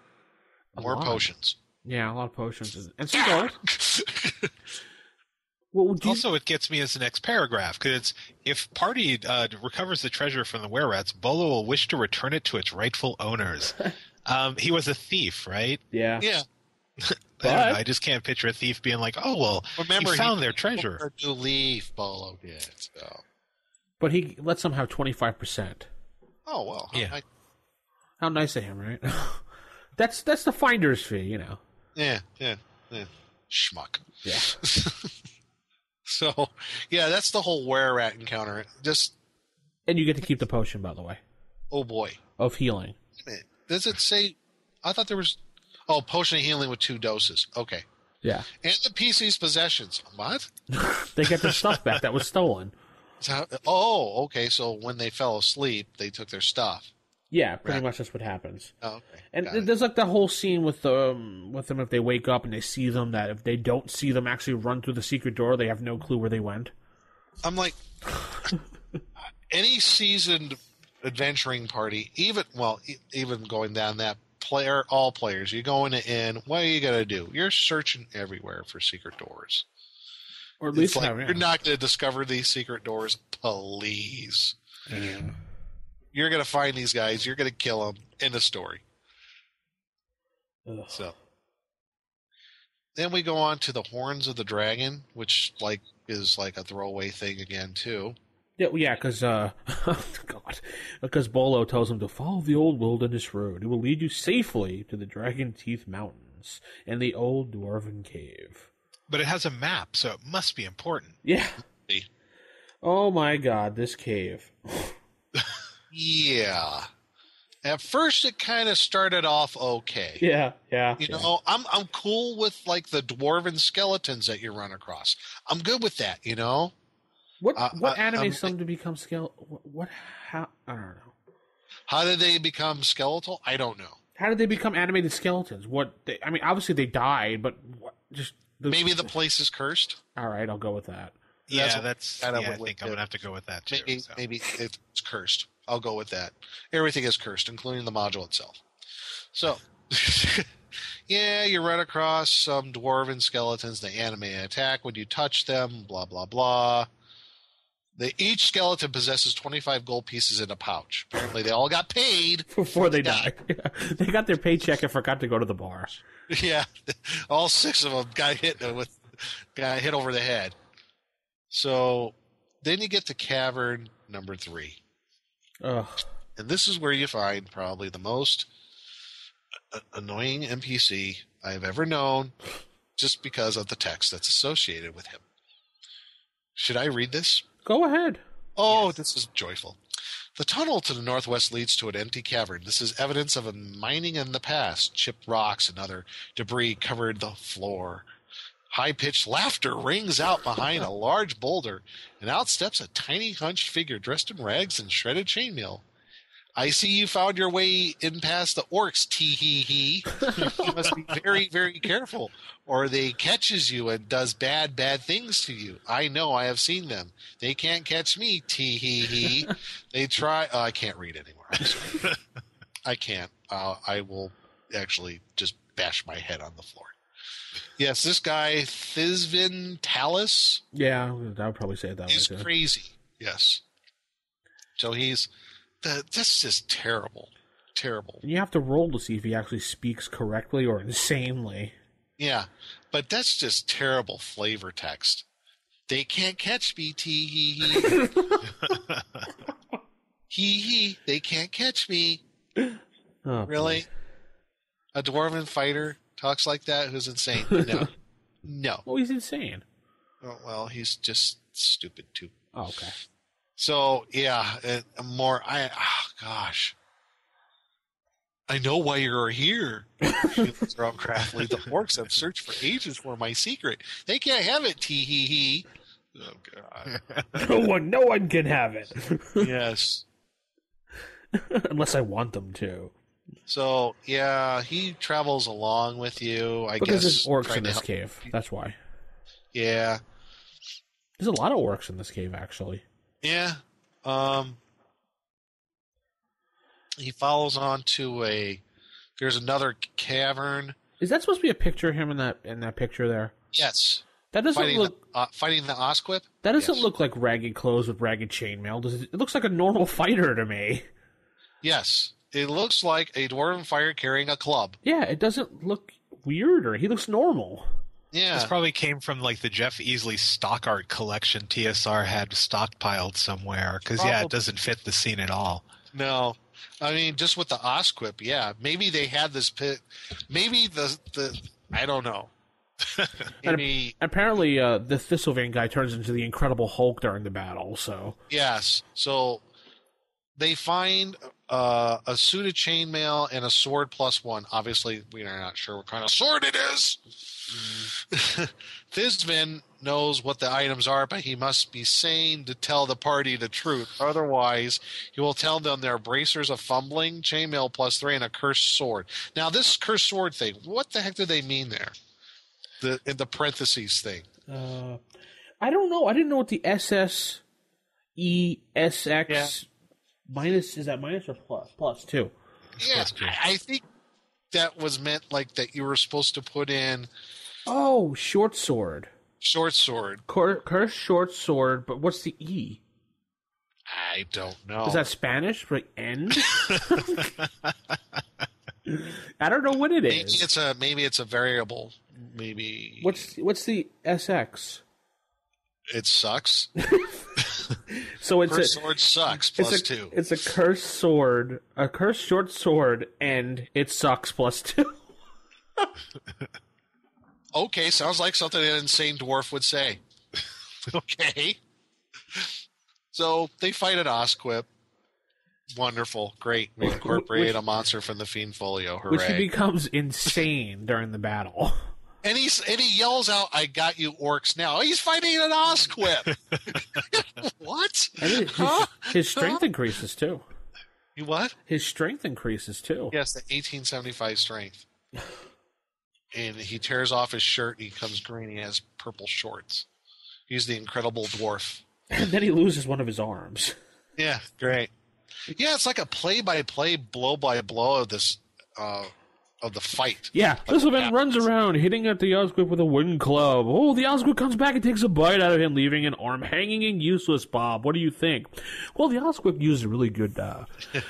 More potions. Yeah, a lot of potions. And some gold. Well, also, it gets me as the next paragraph, because if party recovers the treasure from the were-rats, Bolo will wish to return it to its rightful owners. He was a thief, right? Yeah. Yeah. I just can't picture a thief being like, oh, well, remember, he found their treasure. To leave, Bolo did. So. But he lets them have 25%. Oh, well. Yeah. How nice of him, right? That's the finder's fee, Yeah. Schmuck. Yeah. So, yeah, that's the whole were-rat encounter. And you get to keep the potion, by the way. Oh, boy. Of healing. Does it say... I thought there was... Oh, potion of healing with 2 doses. Okay. Yeah. And the PC's possessions. What? They get their stuff back that was stolen. Oh, okay. So when they fell asleep, they took their stuff. Yeah, pretty much that's what happens. Oh, okay. And there's like that whole scene with them if they wake up and they see them, that if they don't see them actually run through the secret door, they have no clue where they went. I'm like, any seasoned adventuring party, even going down that all players, you're going in, what are you going to do? You're searching everywhere for secret doors. Or at least you're not going to discover these secret doors, please. Yeah. You're going to find these guys. You're going to kill them. End of story. Ugh. So then we go on to the Horns of the Dragon, which is like a throwaway thing again too. Yeah, because because Bolo tells him to follow the old wilderness road. It will lead you safely to the Dragon Teeth Mountains and the old dwarven cave. But it has a map, so it must be important. Yeah. Oh my God, this cave. Yeah. At first, it kind of started off okay. Yeah. You know, I'm cool with like the dwarven skeletons that you run across. I'm good with that. You know. What animates them to become skeletal? How? I don't know. How did they become skeletal? I don't know. How did they become animated skeletons? Obviously they died, but maybe the place is cursed. All right, I'll go with that. I think I'm gonna have to go with that too. Maybe it's cursed. I'll go with that. Everything is cursed, including the module itself. So, yeah, you run across some dwarven skeletons. They animate an attack when you touch them. Blah blah blah. Each skeleton possesses 25 gold pieces in a pouch. Apparently, they all got paid before they died. They got their paycheck and forgot to go to the bar. Yeah, all 6 of them got hit over the head. So then you get to cavern number 3. Ugh. And this is where you find probably the most annoying NPC I've ever known, just because of the text that's associated with him. Should I read this? Go ahead. Oh, yes. This is joyful. The tunnel to the northwest leads to an empty cavern. This is evidence of a mining in the past. Chipped rocks and other debris covered the floor. High-pitched laughter rings out behind a large boulder, and out steps a tiny hunched figure dressed in rags and shredded chainmail. I see you found your way in past the orcs, tee-hee-hee. You must be very, very careful, or they catches you and does bad things to you. I know, I have seen them. They can't catch me, tee-hee-hee. They try... I can't read anymore. I'm sorry. I can't. I will actually just bash my head on the floor. Yes, this guy, Thizvin Talus. Yeah, I would probably say it that way. He's crazy. Yes. So that's just terrible. Terrible. And you have to roll to see if he actually speaks correctly or insanely. Yeah, but that's just terrible flavor text. They can't catch me, tee-hee-hee. Hee-hee, they can't catch me. Oh, really? Please. A dwarven fighter talks like that who's insane? No. Oh, he's insane. Oh, well, he's just stupid too. Oh, okay. So yeah, gosh. I know why you're here. From Craftly, the orcs have searched for ages for my secret. They can't have it, tee-hee-hee. Oh God. No one can have it. Yes. Unless I want them to. So, yeah, he travels along with you, I guess. Because there's orcs in this cave. That's why. Yeah. There's a lot of orcs in this cave, actually. Yeah. He follows on to there's another cavern. Is that supposed to be a picture of him in that picture there? Yes. That doesn't fighting the Osquip? That doesn't look like ragged clothes with ragged chainmail. Does it? It looks like a normal fighter to me. Yes. It looks like a dwarven fighter carrying a club. Yeah, it doesn't look weirder. He looks normal. Yeah. This probably came from like the Jeff Easley stock art collection TSR had stockpiled somewhere. Because, it doesn't fit the scene at all. No. I mean, just with the Osquip, yeah. Maybe they had this pit. Maybe the I don't know. Maybe, and apparently, the Thistlevein guy turns into the Incredible Hulk during the battle, so... Yes. So, they find a suit of chainmail and a sword +1. Obviously, we are not sure what kind of sword it is. Thizvin knows what the items are, but he must be sane to tell the party the truth. Otherwise, he will tell them they're bracers of fumbling, chainmail +3, and a cursed sword. Now, this cursed sword thing, what the heck do they mean there? In the parentheses thing. I don't know. I didn't know what the SSESX minus, is that minus or plus? Plus 2. Yeah, I think that was meant like that you were supposed to put in. Oh, short sword. Short sword. Cursed short sword, but what's the E? I don't know. Is that Spanish for end? I don't know what it is. Maybe it's a variable. Maybe. What's the SX? It sucks. So it's cursed sword sucks +2. It's a cursed sword, a cursed short sword, and it sucks +2. Okay, sounds like something an insane dwarf would say. Okay. So they fight at Osquip. Wonderful. Great. We incorporate a monster from the Fiend Folio. Hooray. Which he becomes insane during the battle. And he yells out, "I got you orcs now." He's fighting an Osquip. What? And his strength increases too. You what? His strength increases too. Yes, the 1875 strength. And he tears off his shirt and he becomes green. He has purple shorts. He's the Incredible Dwarf. And then he loses one of his arms. Yeah, great. Yeah, it's like a play-by-play, blow-by-blow of this of the fight. Yeah, this man runs around hitting at the Osquip with a wooden club. Oh, the Osquip comes back and takes a bite out of him, leaving an arm hanging and useless, Bob. What do you think? Well, the Osquip used a really good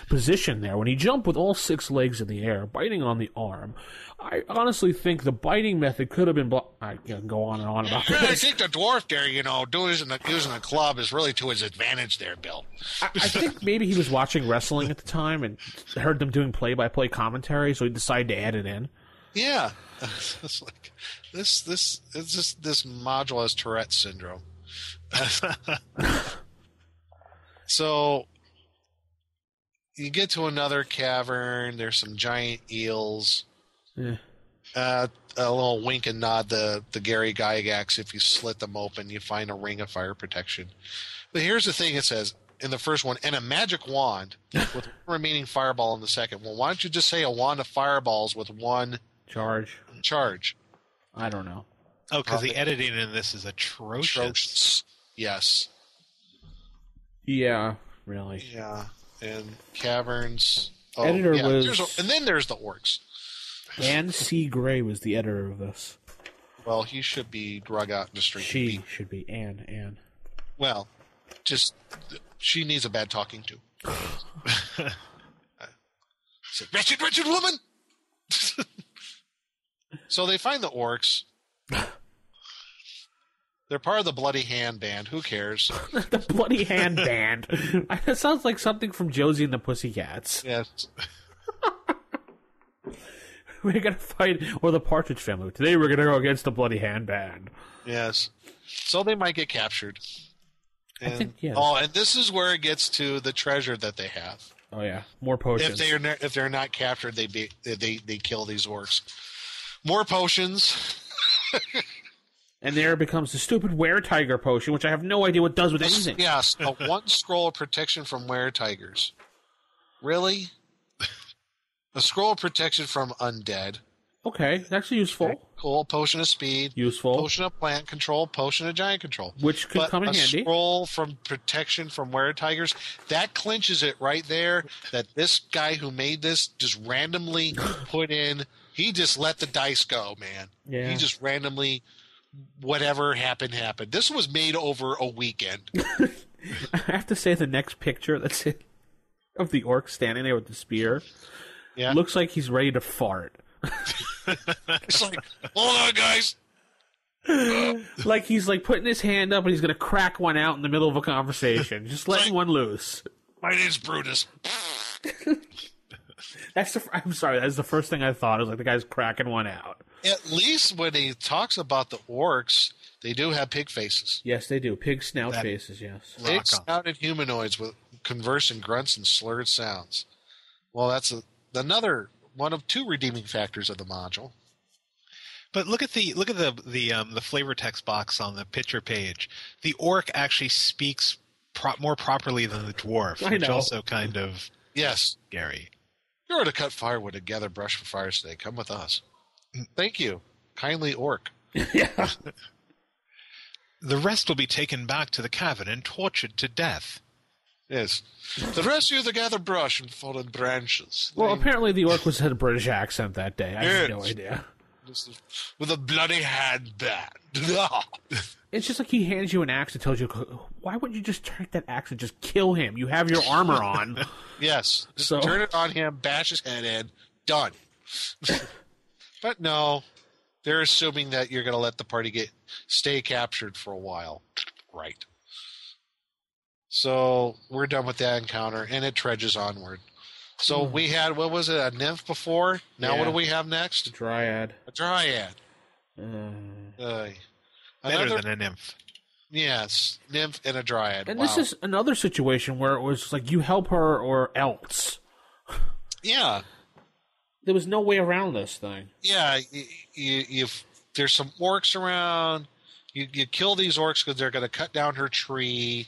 position there when he jumped with all 6 legs in the air, biting on the arm. I honestly think the biting method could have been I can go on and on about this. I think the dwarf there, using a club is really to his advantage there, Bill. I think maybe he was watching wrestling at the time and heard them doing play-by-play commentary, so he decided to add it in. Yeah. It's like this module has Tourette syndrome. So you get to another cavern, there's some giant eels. Yeah. A little wink and nod the Gary Gygax. If you slit them open, you find a ring of fire protection. But here's the thing: it says in the first one, and a magic wand with one remaining fireball in the second. Well, why don't you just say a wand of fireballs with one charge? I don't know. Oh, because the editing in this is atrocious. Yes. Yeah, really. Yeah, and caverns. Editor was, and then there's the orcs. Anne C. Gray was the editor of this. Well, he should be drug out in the street. She should be Anne. Well, she needs a bad talking to. Wretched woman! So they find the orcs. They're part of the Bloody Hand Band. Who cares? The Bloody Hand Band. That sounds like something from Josie and the Pussycats. Yes. We're going to fight, or the Partridge Family. Today we're going to go against the Bloody Hand Band. Yes. So they might get captured. And, I think, yes. Oh, and this is where it gets to the treasure that they have. Oh, yeah. More potions. If they're not captured, they kill these orcs. More potions. And there becomes the stupid Were-Tiger potion, which I have no idea what it does with anything. Yes, a 1 scroll of protection from Were-Tigers. Really? A scroll of protection from undead. Okay, that's useful. Okay, cool. Potion of speed. Useful. Potion of plant control. Potion of giant control. Which could come in handy. A scroll from protection from Were-Tigers. That clinches it right there that this guy who made this just randomly put in. He just let the dice go, man. Yeah. He just randomly, whatever happened. This was made over a weekend. I have to say the next picture that's it of the orc standing there with the spear looks like he's ready to fart. It's like, hold on, guys. Like he's like putting his hand up and he's going to crack one out in the middle of a conversation. Just letting one loose. My name's Brutus. I'm sorry, that's the first thing I thought. It was like the guy's cracking one out. At least when he talks about the orcs, they do have pig faces. Yes, they do. Pig snout faces, yes. Pig snouted humanoids converse in grunts and slurred sounds. Well, that's another one of 2 redeeming factors of the module. But look at the flavor text box on the picture page. The orc actually speaks more properly than the dwarf, which also kind of scary. You're to cut firewood and gather brush for fires today. Come with us. Thank you, kindly orc. Yeah. The rest will be taken back to the cavern and tortured to death. Yes. The rest of you to gather brush and fallen branches. Well, apparently the orc had a British accent that day. I had no idea. With a bloody handband. It's just like he hands you an axe and tells you, why wouldn't you just take that axe and just kill him? You have your armor on. Yes. Just turn it on him, bash his head in, done. But no, they're assuming that you're going to let the party stay captured for a while. Right. So we're done with that encounter, and it trudges onward. So we had, what was it, a nymph before? Now what do we have next? A dryad. A dryad. Better than a nymph. Yes, nymph and a dryad. And this is another situation where it was like you help her or else. Yeah. There was no way around this thing. Yeah, there's some orcs around. You kill these orcs because they're going to cut down her tree.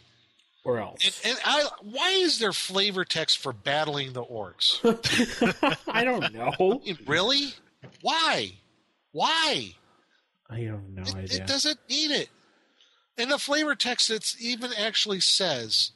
Or else. And why is there flavor text for battling the orcs? I don't know. Really? Why? I have no idea. It doesn't need it. In the flavor text, it even actually says,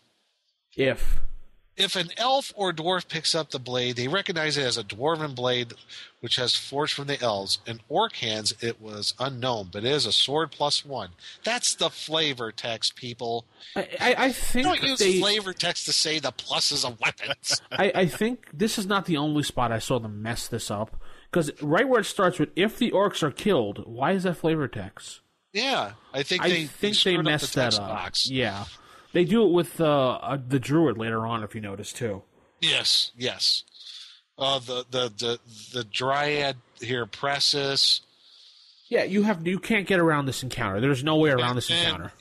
if an elf or dwarf picks up the blade, they recognize it as a dwarven blade, which has forged from the elves. In orc hands, it was unknown, but it is a sword +1. That's the flavor text, people. I think don't use flavor text to say the pluses of weapons. I think this is not the only spot I saw them mess this up. Because right where it starts with, if the orcs are killed, why is that flavor text? Yeah, I think they messed that up. Box. Yeah. They do it with the druid later on, if you notice, too. Yes. The dryad here, Pressus. Yeah, you can't get around this encounter. There's no way around this encounter.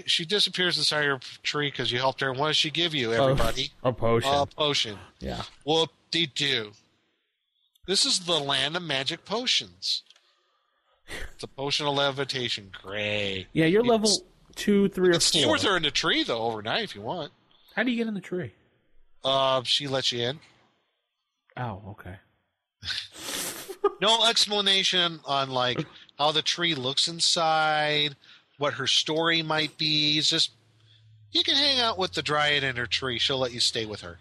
She disappears inside her tree because you helped her. And what does she give you, everybody? A potion. A potion. Yeah. Whoop-de-doo. This is the land of magic potions. It's a potion of levitation. Great. Yeah, you're level 2, 3, or 4. Stay with her in the tree, though, overnight if you want. How do you get in the tree? She lets you in. Oh, okay. No explanation on how the tree looks inside, what her story might be. It's just you can hang out with the dryad in her tree. She'll let you stay with her.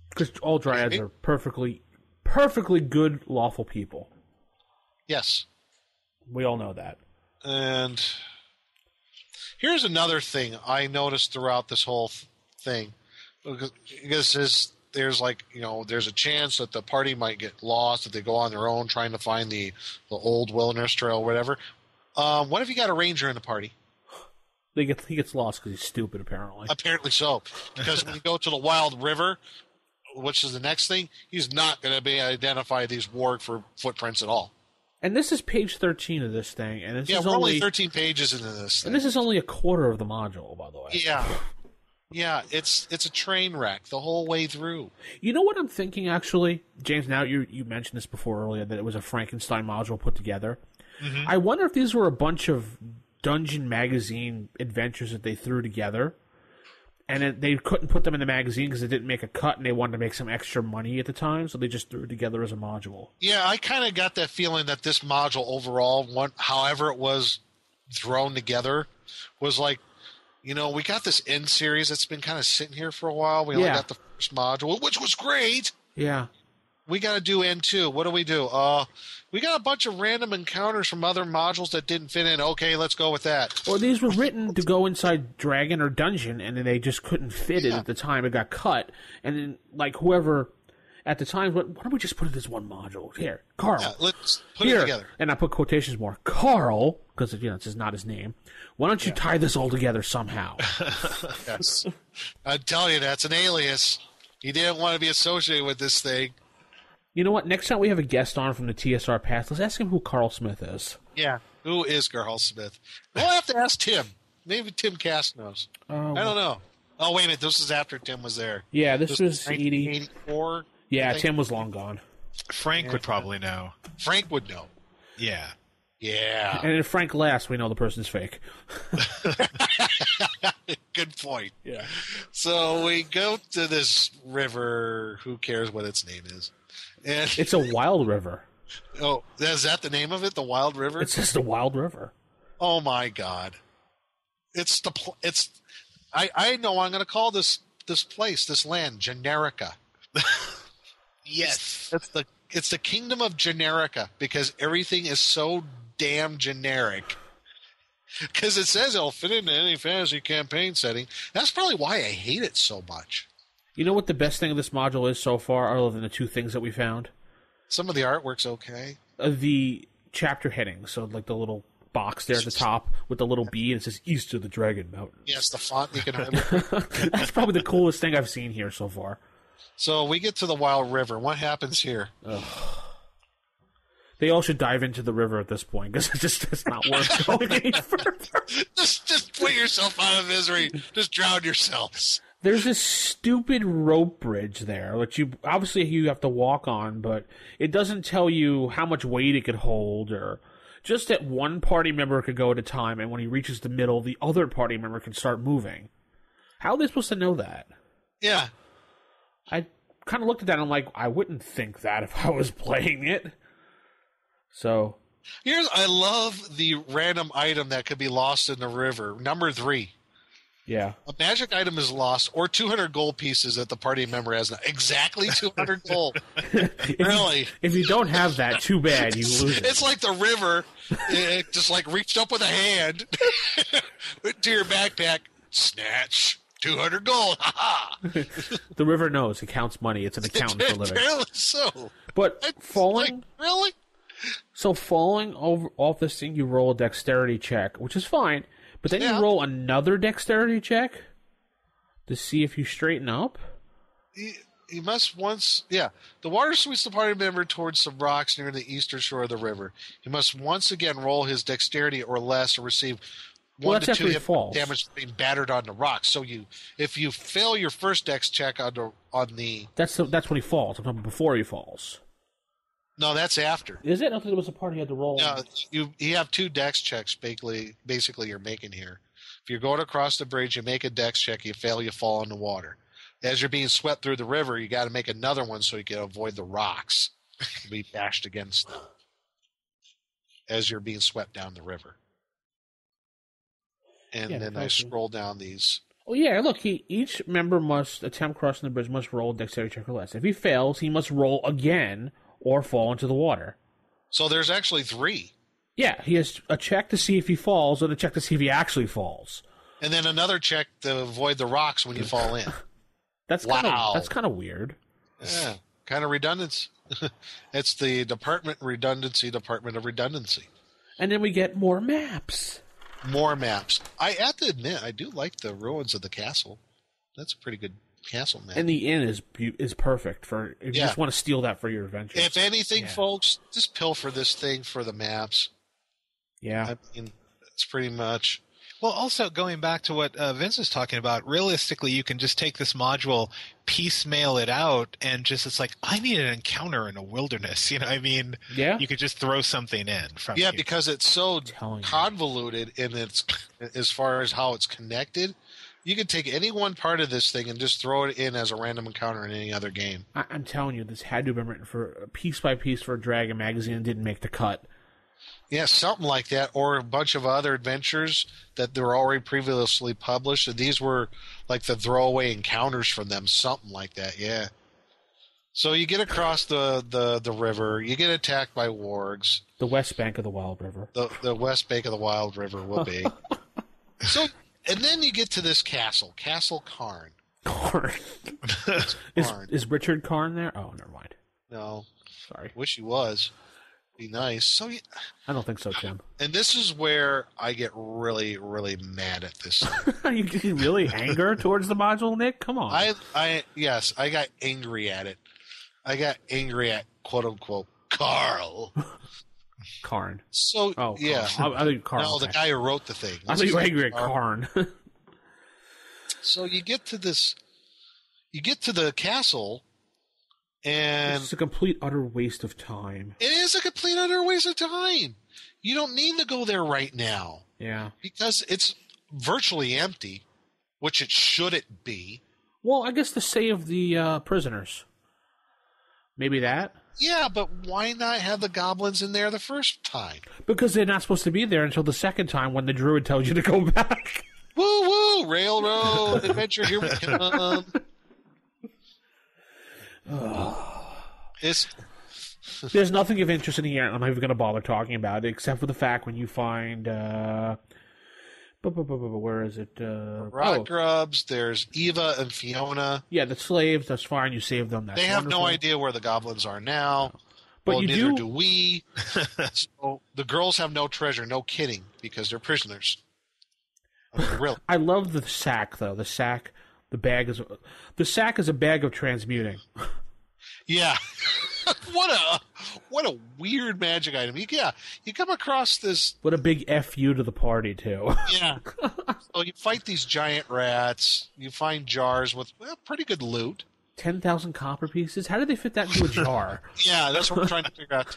Because all dryads are perfectly good, lawful people. Yes. We all know that. And here's another thing I noticed throughout this whole thing. Because there's a chance that the party might get lost if they go on their own trying to find the old wilderness trail or whatever. What if you got a ranger in the party? He gets lost because he's stupid, apparently. Apparently so. Because when you go to the Wild River, which is the next thing, he's not going to identify these warg for footprints at all. And this is page 13 of this thing. And this is we're only 13 pages into this thing. And this is only a quarter of the module, by the way. Yeah. Yeah, it's a train wreck the whole way through. You know what I'm thinking, actually? James, now you mentioned this before earlier, that it was a Frankenstein module put together. Mm-hmm. I wonder if these were a bunch of Dungeon magazine adventures that they threw together, and they couldn't put them in the magazine because it didn't make a cut, and they wanted to make some extra money at the time, so they just threw it together as a module. Yeah, I kind of got that feeling that this module overall, however it was thrown together, was like, we got this end series that's been kind of sitting here for a while. We only got the first module, which was great. Yeah. We got to do N2. What do? We got a bunch of random encounters from other modules that didn't fit in. Okay, let's go with that. Well, these were written to go inside Dragon or Dungeon, and then they just couldn't fit it at the time. It got cut. And then, whoever at the time, why don't we just put it as one module? Here, Carl. Yeah, let's put it together. And I put quotations more. Carl, because, it's not his name. Why don't you tie this all together somehow? Yes. I tell you, that's an alias. He didn't want to be associated with this thing. You know what? Next time we have a guest on from the TSR past, let's ask him who Carl Smith is. Yeah. Who is Carl Smith? We'll have to ask Tim. Maybe Tim Cass knows. I don't know. Oh, wait a minute. This is after Tim was there. Yeah, this was 1984. Yeah, Tim was long gone. Frank would probably know. Frank would know. Yeah. Yeah. And if Frank laughs, we know the person's fake. Good point. Yeah. So we go to this river. Who cares what its name is? And It's a wild river. oh, is that the name of it? The Wild River? It's just a wild river. Oh my God! I know I'm going to call this place, this land, Generica. Yes. It's the kingdom of Generica because everything is so damn generic. Because it says it'll fit into any fantasy campaign setting. That's probably why I hate it so much. You know what the best thing of this module is so far, other than the two things that we found? Some of the artwork's okay. The chapter headings, so like the little box there at the top with the little bee, and it says East of the Dragon Mountain. Yes, the font you can hardly. That's probably the coolest thing I've seen here so far. So we get to the Wild River. What happens here? They all should dive into the river at this point because it's not worth going any further. Just put yourself out of misery. Just drown yourselves. There's this stupid rope bridge there, which you have to walk on, but it doesn't tell you how much weight it could hold, or just that one party member could go at a time, and when he reaches the middle, the other party member can start moving. How are they supposed to know that? Yeah. I kind of looked at that and I'm like, I wouldn't think that if I was playing it. So I love the random item that could be lost in the river. Number 3. yeah. A magic item is lost, or 200 gold pieces that the party member has now. Exactly 200 gold. Really? If you don't have that, too bad, you lose it. It's like the river just like reached up with a hand to your backpack. Snatch. 200 gold. Ha-ha. The river knows. It counts money. It's an accountant for a living. Apparently so. But falling... Really? So falling off this thing, you roll a dexterity check, which is fine. But then you roll another dexterity check to see if you straighten up. He must once... Yeah. The water sweeps the party member towards some rocks near the eastern shore of the river. He must once again roll his dexterity or less to receive 1 to 2 hit damage being battered on the rocks. So if you fail your first dex check on the... That's when he falls. I'm talking before he falls. No, that's after. Is it? I thought there was a part he had to roll. No, you have 2 dex checks basically you're making here. If you're going across the bridge, you make a dex check, you fail, you fall in the water. As you're being swept through the river, you got to make another one so you can avoid the rocks and be bashed against them as you're being swept down the river. And then I scroll down these. Oh, yeah, look, each member must attempt crossing the bridge, must roll a dexterity check or less. If he fails, he must roll again or fall into the water. So there's actually 3. Yeah, he has a check to see if he falls and a check to see if he actually falls. And then another check to avoid the rocks when you fall in. That's kind of weird. Yeah, kind of redundant. It's the Department of Redundancy. And then we get more maps. More maps. I have to admit, I do like the ruins of the castle. That's a pretty good castle map. And the inn is perfect for if you just want to steal that for your adventure. If anything, folks, just pilfer this thing for the maps. Yeah. I mean, it's pretty much... Well, also going back to what Vince was talking about, realistically, you can just take this module, piecemeal it out, and it's like, I need an encounter in a wilderness. You know, I mean, you could just throw something in from you. Because it's so convoluted in its as far as how it's connected. You could take any one part of this thing and just throw it in as a random encounter in any other game. I'm telling you, this had to have been written for piece by piece for a Dragon magazine and didn't make the cut. Yeah, something like that, or a bunch of other adventures that were already previously published. And these were like the throwaway encounters from them, something like that. Yeah. So you get across the river, you get attacked by wargs. The west bank of the Wild River. The west bank of the Wild River will be. And then you get to this castle, Castle Karn. Karn. Is Richard Karn there? Oh, never mind. No. Sorry. Wish he was. Be nice. So I don't think so, Tim. And this is where I get really, really mad at this thing. You really anger towards the module, Nick? Come on. Yes, I got angry at it. I got angry at quote unquote Carl. Karn. So yeah, I think Karl. No, the guy who wrote the thing. I think you were angry at Karn. So you get to the castle, and It's a complete utter waste of time. it is a complete utter waste of time. You don't need to go there right now Yeah. because it's virtually empty, which it shouldn't be. Well, I guess to save the prisoners. Maybe that? Yeah, but why not have the goblins in there the first time? Because they're not supposed to be there until the second time when the druid tells you to go back. Woo woo! Railroad adventure, here we come. There's nothing of interest in here. I'm not even going to bother talking about it, except for the fact when you find... where is it? Rock grubs, there's Eva and Fiona. Yeah, the slaves, that's fine. You save them. That's They have no wonderful. idea where the goblins are now. But Well, you neither do... do we. So the girls have no treasure, no kidding, because they're prisoners. I mean, really. I love the sack, though. The sack is a bag of transmuting. Yeah. What a weird magic item. You come across this. What a big F-U to the party, too. Yeah. So you fight these giant rats. You find jars with pretty good loot. 10,000 copper pieces? How did they fit that into a jar? Yeah, that's what we're trying to figure out.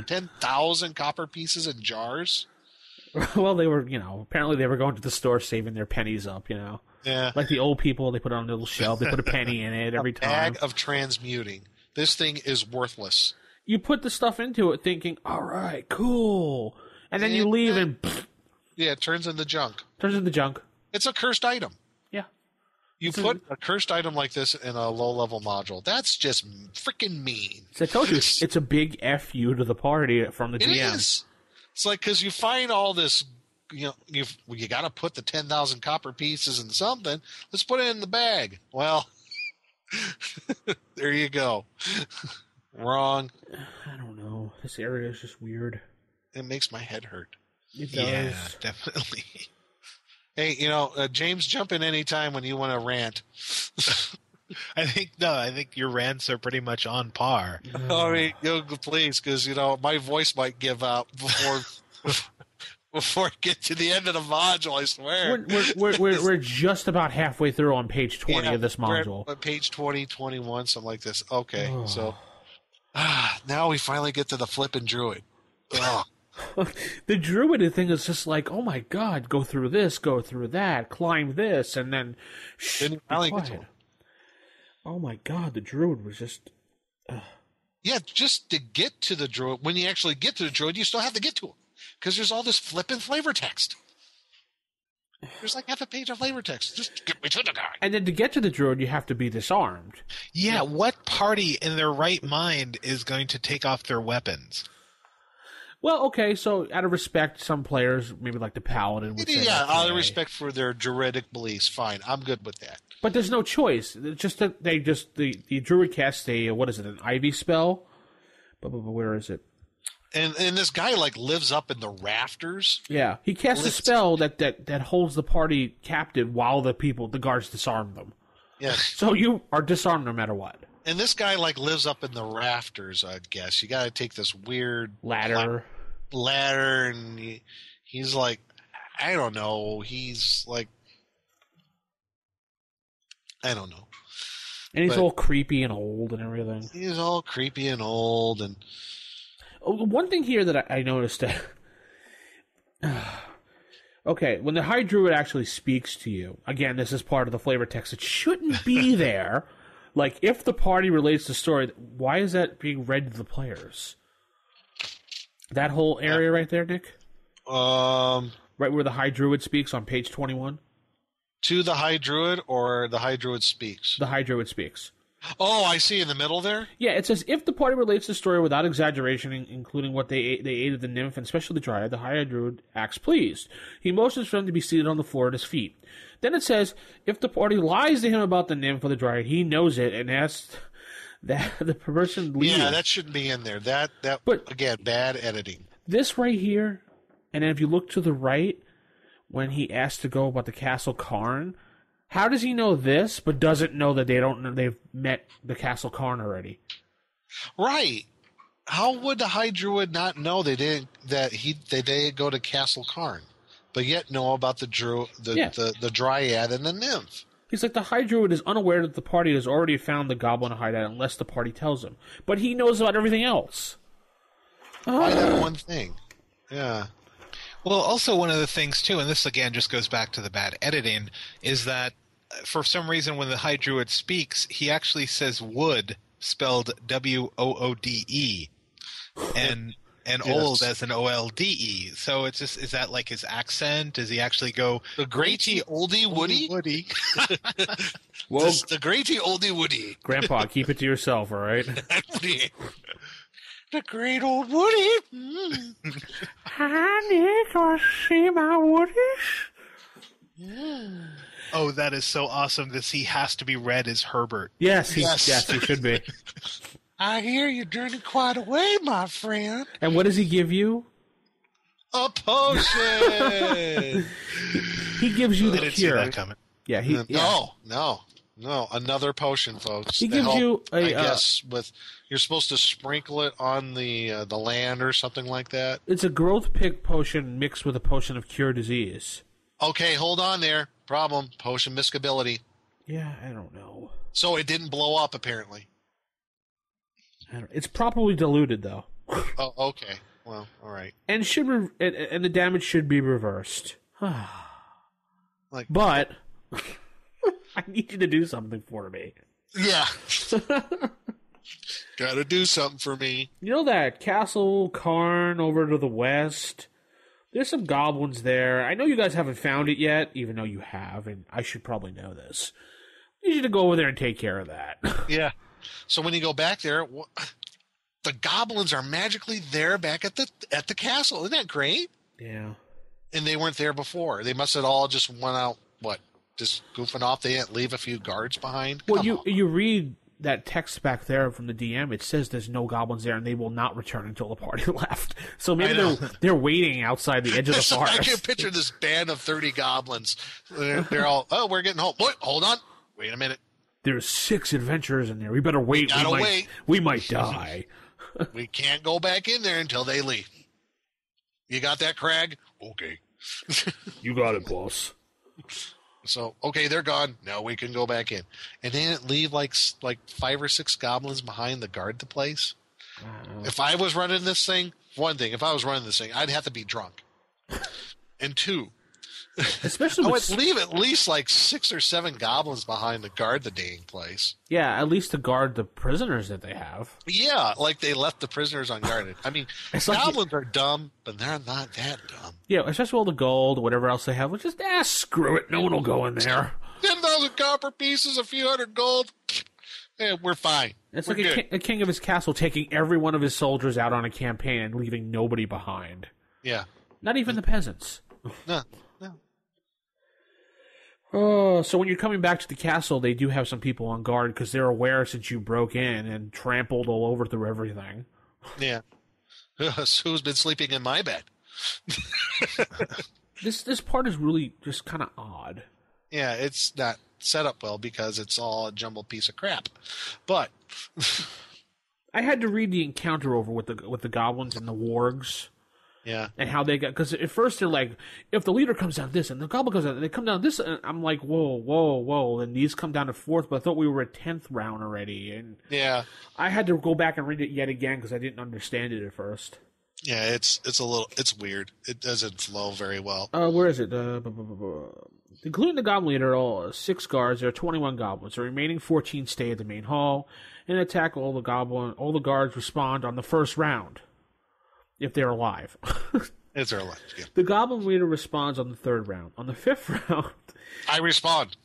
10,000 copper pieces in jars. Well, they were, apparently they were going to the store saving their pennies up, Yeah. Like the old people, they put it on a little shelf, they put a penny in it every time. Bag of transmuting. This thing is worthless. You put the stuff into it thinking, all right, cool. And then you leave and Yeah, it turns into junk. turns into junk. It's a cursed item. Yeah. You put a cursed item like this in a low-level module. That's just freaking mean. So I told you, it's a big F-U to the party from the It GM. is. It's like, because you find all this, you got to put the 10,000 copper pieces in something. Let's put it in the bag. Well, there you go. Wrong. I don't know. This area is just weird. It makes my head hurt. It does. Yeah, definitely. Hey, James, jump in anytime when you want to rant. I think your rants are pretty much on par. I mean, please, because my voice might give out before I get to the end of the module. I swear. We're just about halfway through on page 20 of this module. We're at page 20, 21, something like this. Okay, so now we finally get to the flippin' druid. Oh. The druid thing is just like, oh my god, go through this, go through that, climb this, and then Then you finally get to quiet. him. Oh my god, the druid was just... Yeah, just to get to the druid, when you actually get to the druid, you still have to get to him. Because there's all this flippin' flavor text. There's like half a page of flavor text. Just get me to the guy. And then to get to the druid, you have to be disarmed. Yeah, what party in their right mind is going to take off their weapons? Well, okay, so out of respect, some players, maybe like the paladin, would say, Yeah, out of okay. respect for their druidic beliefs, fine. I'm good with that. But there's no choice. It's just that the druid casts an ivy spell? But where is it? And this guy lives up in the rafters. Yeah, he casts a spell that holds the party captive while the guards disarm them. Yeah. So you are disarmed no matter what. And this guy lives up in the rafters, I guess. You got to take this weird Ladder, and he's like, I don't know. He's like, I don't know. and he's all creepy and old and everything. He's all creepy and old, and One thing here that I noticed. Okay, when the High Druid actually speaks to you, again, this is part of the flavor text. It shouldn't be there. Like, if the party relates the story, why is that being read to the players? That whole area right there, Nick? Right where the High Druid speaks on page 21? To the High Druid, or the High Druid speaks? The High Druid speaks. Oh, I see, in the middle there? Yeah, it says, if the party relates the story without exaggeration, including what they aided the nymph and especially the dryad, the High Druid acts pleased. He motions for them to be seated on the floor at his feet. Then it says, if the party lies to him about the nymph or the dryad, he knows it and asks that the person leave. Yeah, that shouldn't be in there. But again, bad editing. This right here, and then if you look to the right, when he asks to go about the Castle Karn, how does he know this, but doesn't know that they've met the Castle Karn already? Right. How would the High Druid not know they didn't go to Castle Karn, but yet know about the Dryad and the Nymph? He's like, the High Druid is unaware that the party has already found the goblin hideout unless the party tells him. But he knows about everything else. Why that one thing? Yeah. Well, also one of the things, too, and this again just goes back to the bad editing, is that for some reason when the High Druid speaks, he actually says wood, spelled W-O-O-D-E, and Yes. old as an O-L-D-E. So it's just, is that like his accent? Does he actually go, The Greaty Oldie Woody? Woody? Well, The Greaty Oldie Woody. Grandpa, keep it to yourself, all right? Woody. The great old Woody. Mm. I need to see my Woody. Oh, that is so awesome. He has to be read as Herbert. Yes, he should be. I hear you're turning quite away, my friend. And what does he give you? A potion. He gives you I the didn't see cure. that coming. Yeah, No, another potion, folks. He to gives help, you I guess you're supposed to sprinkle it on the land or something like that. It's a growth pick potion mixed with a potion of cure disease. Okay, hold on there. Problem: potion miscibility. Yeah, I don't know. So it didn't blow up, apparently. It's properly diluted though, Oh, okay. Well, all right. and and the damage should be reversed. Like, But I need you to do something for me. yeah. Got to do something for me. You know that Castle Karn over to the west? There's some goblins there. I know you guys haven't found it yet, even though you have, and I should probably know this. I need you to go over there and take care of that. Yeah. So when you go back there, the goblins are magically there back at the castle. Isn't that great? Yeah. And they weren't there before. They must have all just went out, just goofing off. They didn't leave a few guards behind. Well, you read that text back there from the DM. It says there's no goblins there, and they will not return until the party left. So maybe they're waiting outside the edge of the forest. I can picture this band of 30 goblins. They're all, we're getting home. What? Hold on. Wait a minute. There's 6 adventurers in there. We better wait. Wait. We might die. We can't go back in there until they leave. You got that, Crag? Okay. You got it, boss. So, okay, they're gone. Now we can go back in. And they didn't leave like 5 or 6 goblins behind to guard the place. If I was running this thing, if I was running this thing, I'd have to be drunk. And 2, Especially I with would leave at least 6 or 7 goblins behind to guard the dang place. yeah, at least to guard the prisoners that they have. Yeah, like they left the prisoners unguarded. I mean, It's like goblins are dumb, but they're not that dumb. Yeah, especially all the gold, whatever else they have. Which just screw it. No one will go in there. 10,000 copper pieces, a few hundred gold. We're fine. It's We're like good. a king of his castle taking every one of his soldiers out on a campaign and leaving nobody behind. Yeah. Not even the peasants. No. Oh, so when you're coming back to the castle, they do have some people on guard because they're aware since you broke in and trampled all over through everything. Yeah. Who's been sleeping in my bed? This part is really just kind of odd. Yeah, it's not set up well because it's all a jumbled piece of crap. But I had to read the encounter over with the goblins and the wargs. yeah, And how they got, because at first they're like, if the leader comes down this and the goblin goes down, they come down this, and I'm like, whoa, and these come down to 4th, but I thought we were at 10th round already, and yeah, I had to go back and read it yet again because I didn't understand it at first. yeah. It's weird. It doesn't flow very well. Where is it? Including the goblin leader, all 6 guards. There are 21 goblins. The remaining 14 stay at the main hall and attack all the guards respond on the first round. If they're alive. It's our life. Yeah. The goblin leader responds on the 3rd round. On the 5th round, I respond.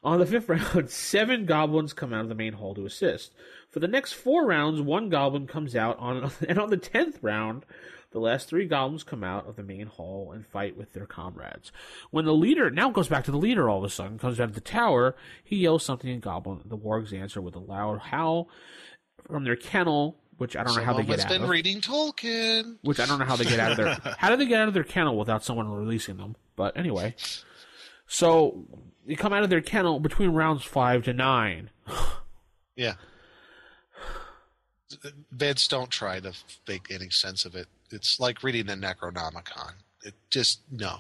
on the 5th round, 7 goblins come out of the main hall to assist. For the next 4 rounds, 1 goblin comes out, and on the 10th round, the last 3 goblins come out of the main hall and fight with their comrades. When the leader, now it goes back to the leader all of a sudden, comes out of the tower, he yells something in goblin. The wargs answer with a loud howl from their kennel, which I don't know how they get out been of. reading Tolkien. Which I don't know how they get out of their... How do they get out of their kennel without someone releasing them? But anyway. So, they come out of their kennel between rounds 5 to 9. Yeah. Vince, don't try to make any sense of it. It's like reading the Necronomicon. It just, no.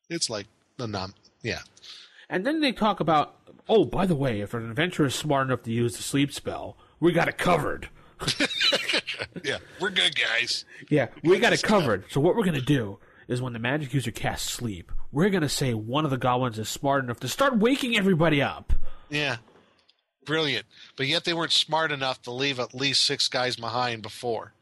It's like the Yeah. And then they talk about, oh, by the way, if an adventurer is smart enough to use the sleep spell, we got it covered. Yeah, we're good, guys. Yeah, we got it covered. So what we're going to do is when the magic user casts sleep, we're going to say one of the goblins is smart enough to start waking everybody up. Yeah. Brilliant. But yet they weren't smart enough to leave at least 6 guys behind before.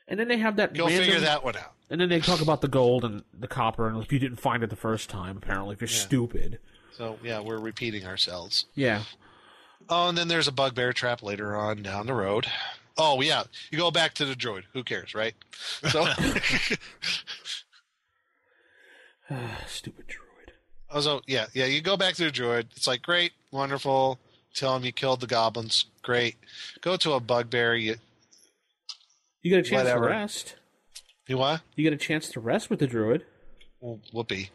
And then they have that Go figure that one out. And then they talk about the gold and the copper, and if you didn't find it the first time, apparently, if you're stupid. So, yeah, we're repeating ourselves. Yeah. Oh, and then there's a bugbear trap later on down the road. Oh, yeah. You go back to the droid. Who cares, right? So, stupid droid. Oh, so, yeah, you go back to the droid. It's like, great, wonderful. Tell him you killed the goblins. Great. Go to a bugbear. You get a chance to rest. You what? You get a chance to rest with the druid. Well, whoopee.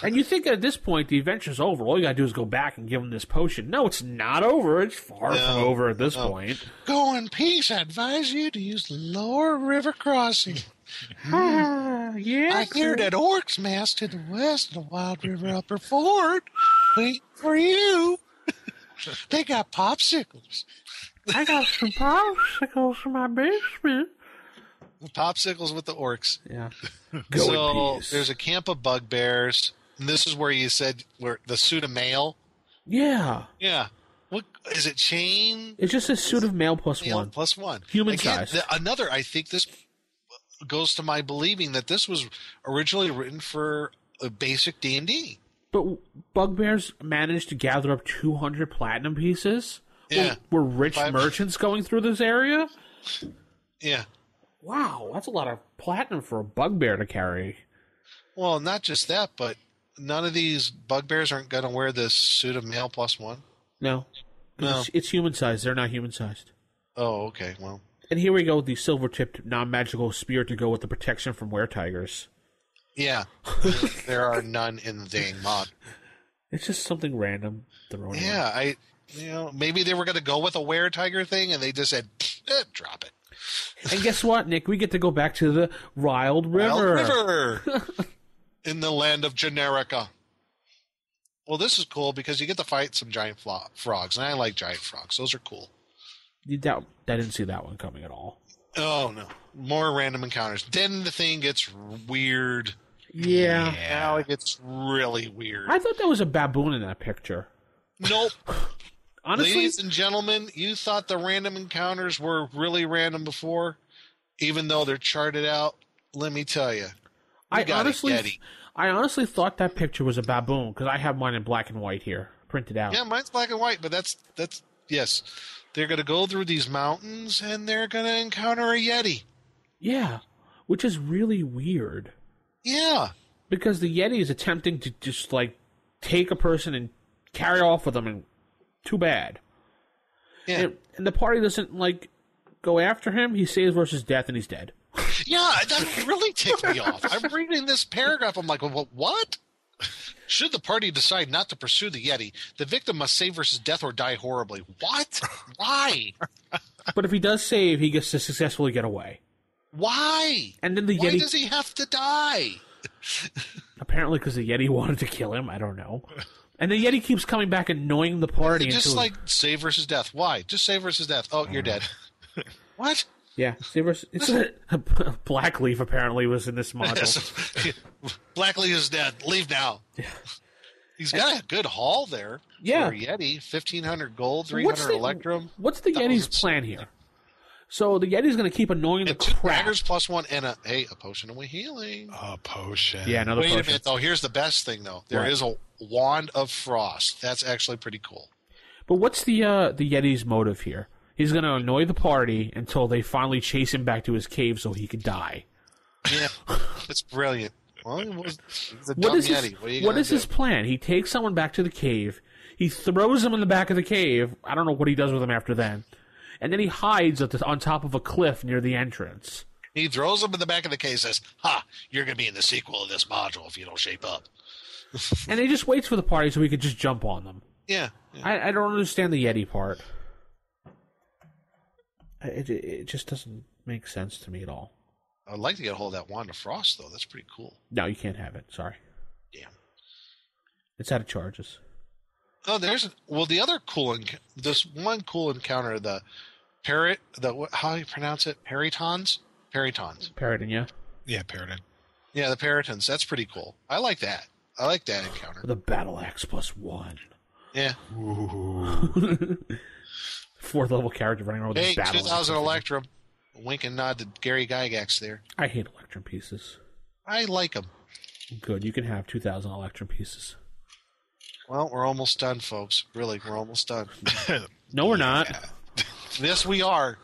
And you think at this point the adventure's over. All you gotta do is go back and give him this potion. No, it's not over. It's far from over at this point. Go in peace. I advise you to use the lower river crossing. Yeah. I hear that orcs mass to the west of the Wild River Upper Ford. Wait for you. They got popsicles. I got some popsicles in my basement. Popsicles with the orcs. Yeah. So there's a camp of bugbears. And this is where you said where the suit of mail. Yeah. Yeah. What is it? Chain? It's just a suit of mail plus one. Plus one. Human Again, size. Another. I think this goes to my believing that this was originally written for a basic D&D. But bugbears managed to gather up 200 platinum pieces. Yeah. Were rich merchants going through this area? Yeah. Wow, that's a lot of platinum for a bugbear to carry. Well, not just that, but none of these bugbears aren't going to wear this suit of mail plus one. No. It's human sized. They're not human sized. Oh, okay. Well. And here we go with the silver tipped non magical spear to go with the protection from were-tigers. Yeah. There are none in the dang mod. It's just something random thrown in. Yeah, maybe they were going to go with a were-tiger thing, and they just said, drop it. And guess what, Nick? We get to go back to the Wild River. Wild River! In the land of Generica. Well, this is cool because you get to fight some giant frogs, and I like giant frogs. Those are cool. I didn't see that one coming at all. Oh, no. More random encounters. Then the thing gets weird. Yeah. Now it gets really weird. I thought there was a baboon in that picture. Nope. Honestly, ladies and gentlemen, you thought the random encounters were really random before, even though they're charted out. Let me tell you, I honestly thought that picture was a baboon because I have mine in black and white here, printed out. Yeah, mine's black and white, but that's yes. They're going to go through these mountains and they're going to encounter a Yeti. Yeah, which is really weird. Yeah, because the Yeti is attempting to just take a person and carry off with them, and too bad. Yeah. And the party doesn't go after him. He saves versus death, and he's dead. Yeah, that really ticked me off. I'm reading this paragraph. I'm like, well, what? Should the party decide not to pursue the Yeti, the victim must save versus death or die horribly. What? Why? But if he does save, he gets to successfully get away. Why? And then Why does he have to die? Apparently because the Yeti wanted to kill him. I don't know. And the Yeti keeps coming back, annoying the party. Just save versus death. Why? Just save versus death. Oh, you're dead. What? Yeah, save versus... Blackleaf apparently was in this module. Blackleaf is dead. Leave now. Yeah. He's got a good haul there. Yeah. For a Yeti. 1,500 gold, 300 Electrum. What's the Yeti's plan here? So the Yeti's going to keep annoying the crap. 2 daggers plus 1 and a potion of healing. A potion. Yeah, another potion. Wait a minute, though. Here's the best thing, though. There is a wand of frost. That's actually pretty cool. But what's the Yeti's motive here? He's going to annoy the party until they finally chase him back to his cave so he could die. Yeah, it's brilliant. Well, he's a dumb Yeti. What is his plan? He takes someone back to the cave. He throws him in the back of the cave. I don't know what he does with him after then. And then he hides on top of a cliff near the entrance. He throws him in the back of the cave and says, "Ha, you're going to be in the sequel of this module if you don't shape up." And he just waits for the party so he could just jump on them. Yeah. I don't understand the Yeti part. It just doesn't make sense to me at all. I'd like to get a hold of that Wand of Frost, though. That's pretty cool. No, you can't have it. Sorry. Damn. It's out of charges. Oh, the other this one cool encounter, the parrot, how do you pronounce it? Perytons? Paraton, yeah. Yeah, Paraton. Yeah, the Perytons. That's pretty cool. I like that. I like that encounter. The battle axe +1. Yeah. 4th level character running around with a battle axe. 2000 Electrum. Wink and nod to Gary Gygax there. I hate Electrum pieces. I like them. Good, you can have 2,000 Electrum pieces. Well, we're almost done, folks. Really, we're almost done. No, we're not. Yes, we are.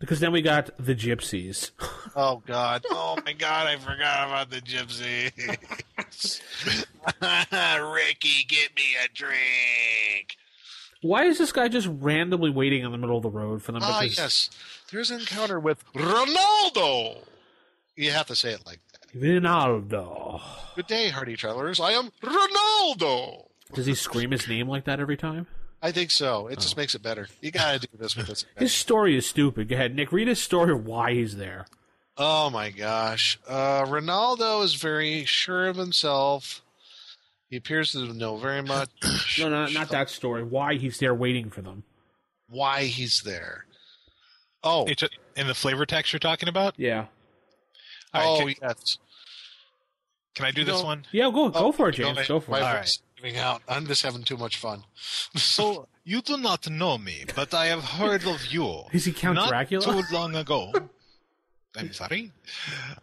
Because then we got the Gypsies. Oh, God. Oh, my God, I forgot about the Gypsy. Ricky, get me a drink. Why is this guy just randomly waiting in the middle of the road for them? Yes. There's an encounter with Ronaldo. You have to say it like that. Ronaldo. Good day, hardy travelers. I am Ronaldo. Does he scream his name like that every time? I think so. It just makes it better. You gotta do this with this. His story is stupid. Go ahead, Nick. Read his story of why he's there. Oh my gosh. Ronaldo is very sure of himself. He appears to know very much. No, not that story. Why he's there waiting for them. Why he's there. Oh. In the flavor text you're talking about? Yeah. All right, yes. Can I do this one? Yeah, go for it, James. Go for it. All right. Out. I'm just having too much fun. So, you do not know me, but I have heard of you. Is he Count Dracula? Not too long ago. I'm sorry.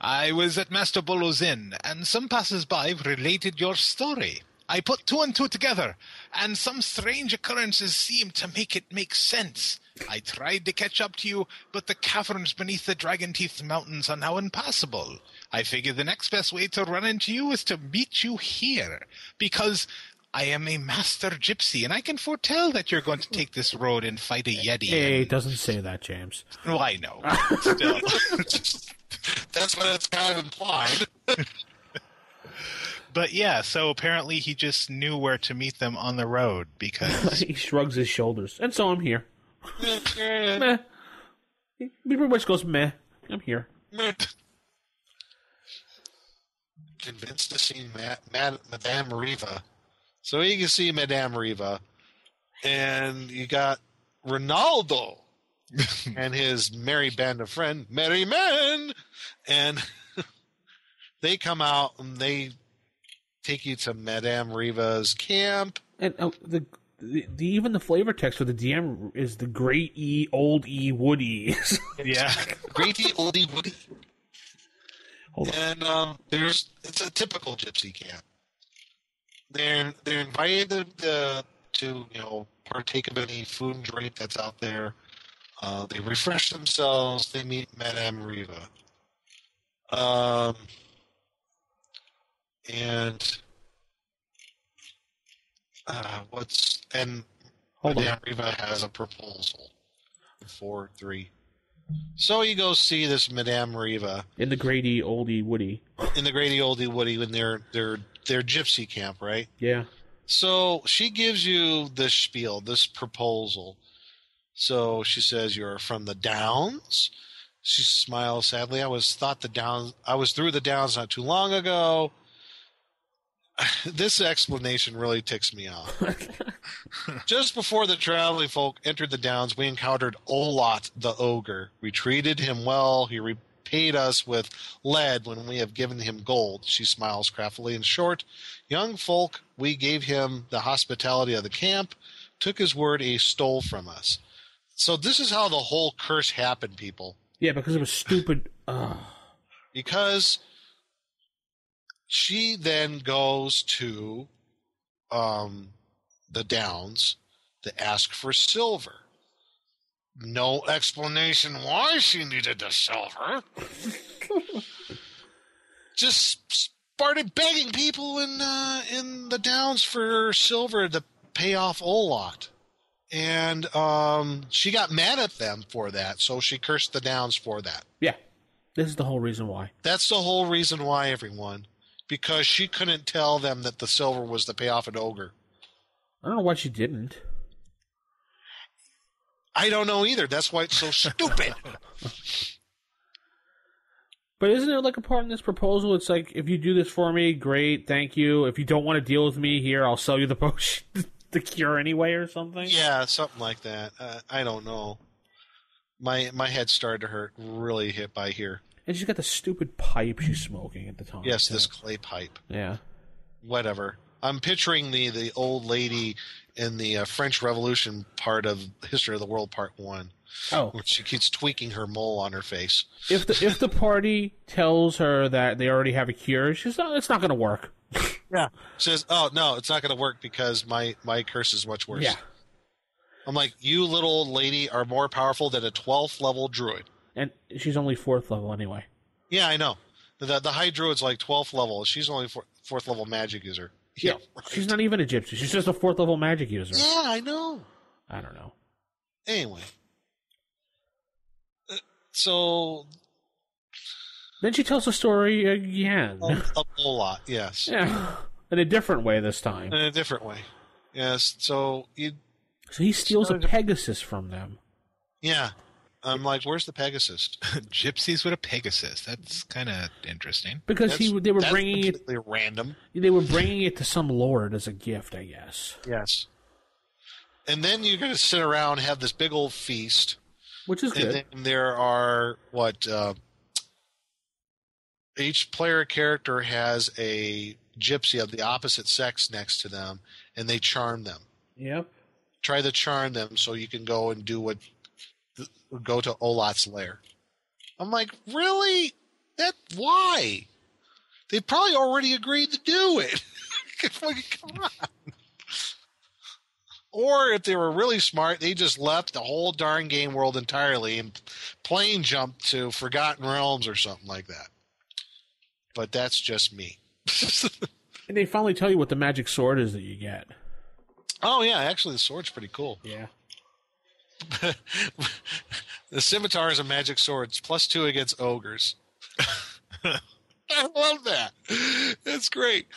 I was at Master Bolo's Inn, and some passers-by related your story. I put 2 and 2 together, and some strange occurrences seemed to make it make sense. I tried to catch up to you, but the caverns beneath the Dragon Teeth Mountains are now impassable. I figured the next best way to run into you is to meet you here, because I am a master gypsy, and I can foretell that you're going to take this road and fight a Yeti. Hey, it doesn't say that, James. Well, I know. Still. That's what it's kind of implied. But yeah, so apparently he just knew where to meet them on the road because... He shrugs his shoulders. And so I'm here. Meh. He pretty much goes, meh. I'm here. Convinced to see Madame Riva. So you can see Madame Riva. And you got Ronaldo and his merry band of friends, merry men. And they come out and they take you to Madame Riva's camp. And even the flavor text for the DM is the Great E, Old E, Wood E. Yeah. Great E, Old E, Wood E. And it's a typical gypsy camp. They're invited to partake of any food and drink that's out there. They refresh themselves. They meet Madame Riva. Madame Riva has a proposal. 4-3. So you go see this Madame Riva in the Grady Oldie Woody. In the Grady Oldie Woody in their gypsy camp, right? Yeah. So she gives you this spiel, this proposal. So she says, "You're from the Downs." She smiles sadly. I was through the Downs not too long ago. This explanation really ticks me off. Just before the traveling folk entered the Downs, we encountered Olot the ogre. We treated him well. He repaid us with lead when we have given him gold. She smiles craftily. In short, young folk, we gave him the hospitality of the camp, took his word, he stole from us. So this is how the whole curse happened, people. Yeah, because it was stupid. Because she then goes to the Downs to ask for silver. No explanation why she needed the silver. Just started begging people in the Downs for silver to pay off Olot. And she got mad at them for that, so she cursed the Downs for that. Yeah. This is the whole reason why. That's the whole reason why, everyone. Because she couldn't tell them that the silver was to pay off an ogre. I don't know why she didn't. I don't know either. That's why it's so stupid. But isn't there like a part in this proposal? It's like, if you do this for me, great, thank you. If you don't want to deal with me here, I'll sell you the potion, the cure anyway, or something. Yeah, something like that. I don't know. My head started to hurt really hit by here. And she's got the stupid pipe she's smoking at the time. Yes, too. this clay pipe. Yeah. Whatever. I'm picturing the old lady in the French Revolution part of History of the World Part 1. Oh. Where she keeps tweaking her mole on her face. If the party tells her that they already have a cure, she's not. It's not going to work. Yeah. She says, "Oh no, it's not going to work because my curse is much worse." Yeah. I'm like, you little old lady are more powerful than a 12th level druid. And she's only 4th level anyway. Yeah, I know. The high druid's like 12th level. She's only 4th level magic user. Yeah, right. She's not even a gypsy. She's just a 4th level magic user. Yeah, I know. I don't know. Anyway. So... Then she tells the story again. A whole lot, yes. Yeah, in a different way this time. In a different way. Yes, so he steals a Pegasus from them. Yeah. I'm like, where's the Pegasus? Gypsies with a Pegasus. That's kind of interesting. Because they were bringing it random. They were bringing it to some lord as a gift, I guess. Yes. And then you're going to sit around and have this big old feast, which is good. And then there are each player character has a gypsy of the opposite sex next to them, and they charm them. Yep. Try to charm them so you can go and go to Olot's lair. I'm like, really? Why? They probably already agreed to do it. Come on. Or if they were really smart, they just left the whole darn game world entirely and plane jumped to Forgotten Realms or something like that. But that's just me. And they finally tell you what the magic sword is that you get. Oh, yeah. Actually, the sword's pretty cool. Yeah. The scimitar is a magic sword. It's +2 against ogres. I love that. It's great.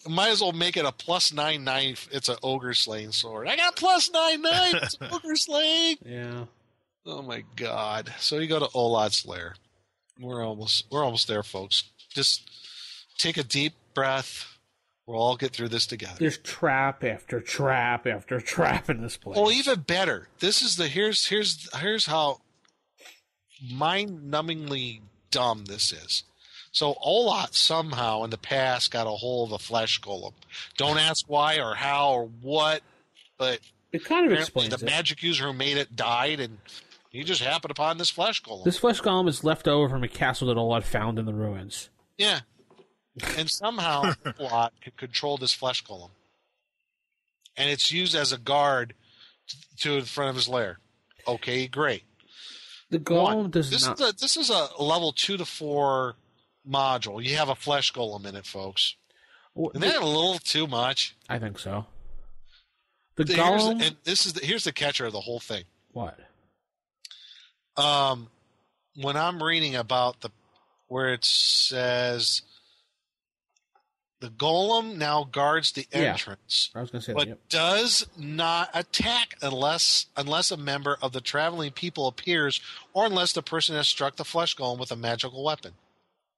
Might as well make it a +9 knife. It's an ogre slaying sword. I got +9 knife. It's ogre slaying. Yeah. Oh my God. So you go to Olot's lair. We're almost there, folks. Just take a deep breath. We'll all get through this together. There's trap after trap after trap in this place. Oh, even better. This is here's how mind-numbingly dumb this is. So Olot somehow in the past got a hold of a flesh golem. Don't ask why or how or what, but it kind of explains the magic user who made it died, and he just happened upon this flesh golem. This flesh golem is left over from a castle that Olot found in the ruins. Yeah. And somehow Olot could control this flesh golem. And it's used as a guard to the front of his lair. Okay, great. The golem does not... This is a level 2 to 4 module. You have a flesh golem in it, folks. Isn't that a little too much? I think so. Golem... Here's the catcher of the whole thing. What? When I'm reading about where it says the golem now guards the entrance, I was going to say but that, yep. does not attack unless a member of the traveling people appears, or unless the person has struck the flesh golem with a magical weapon.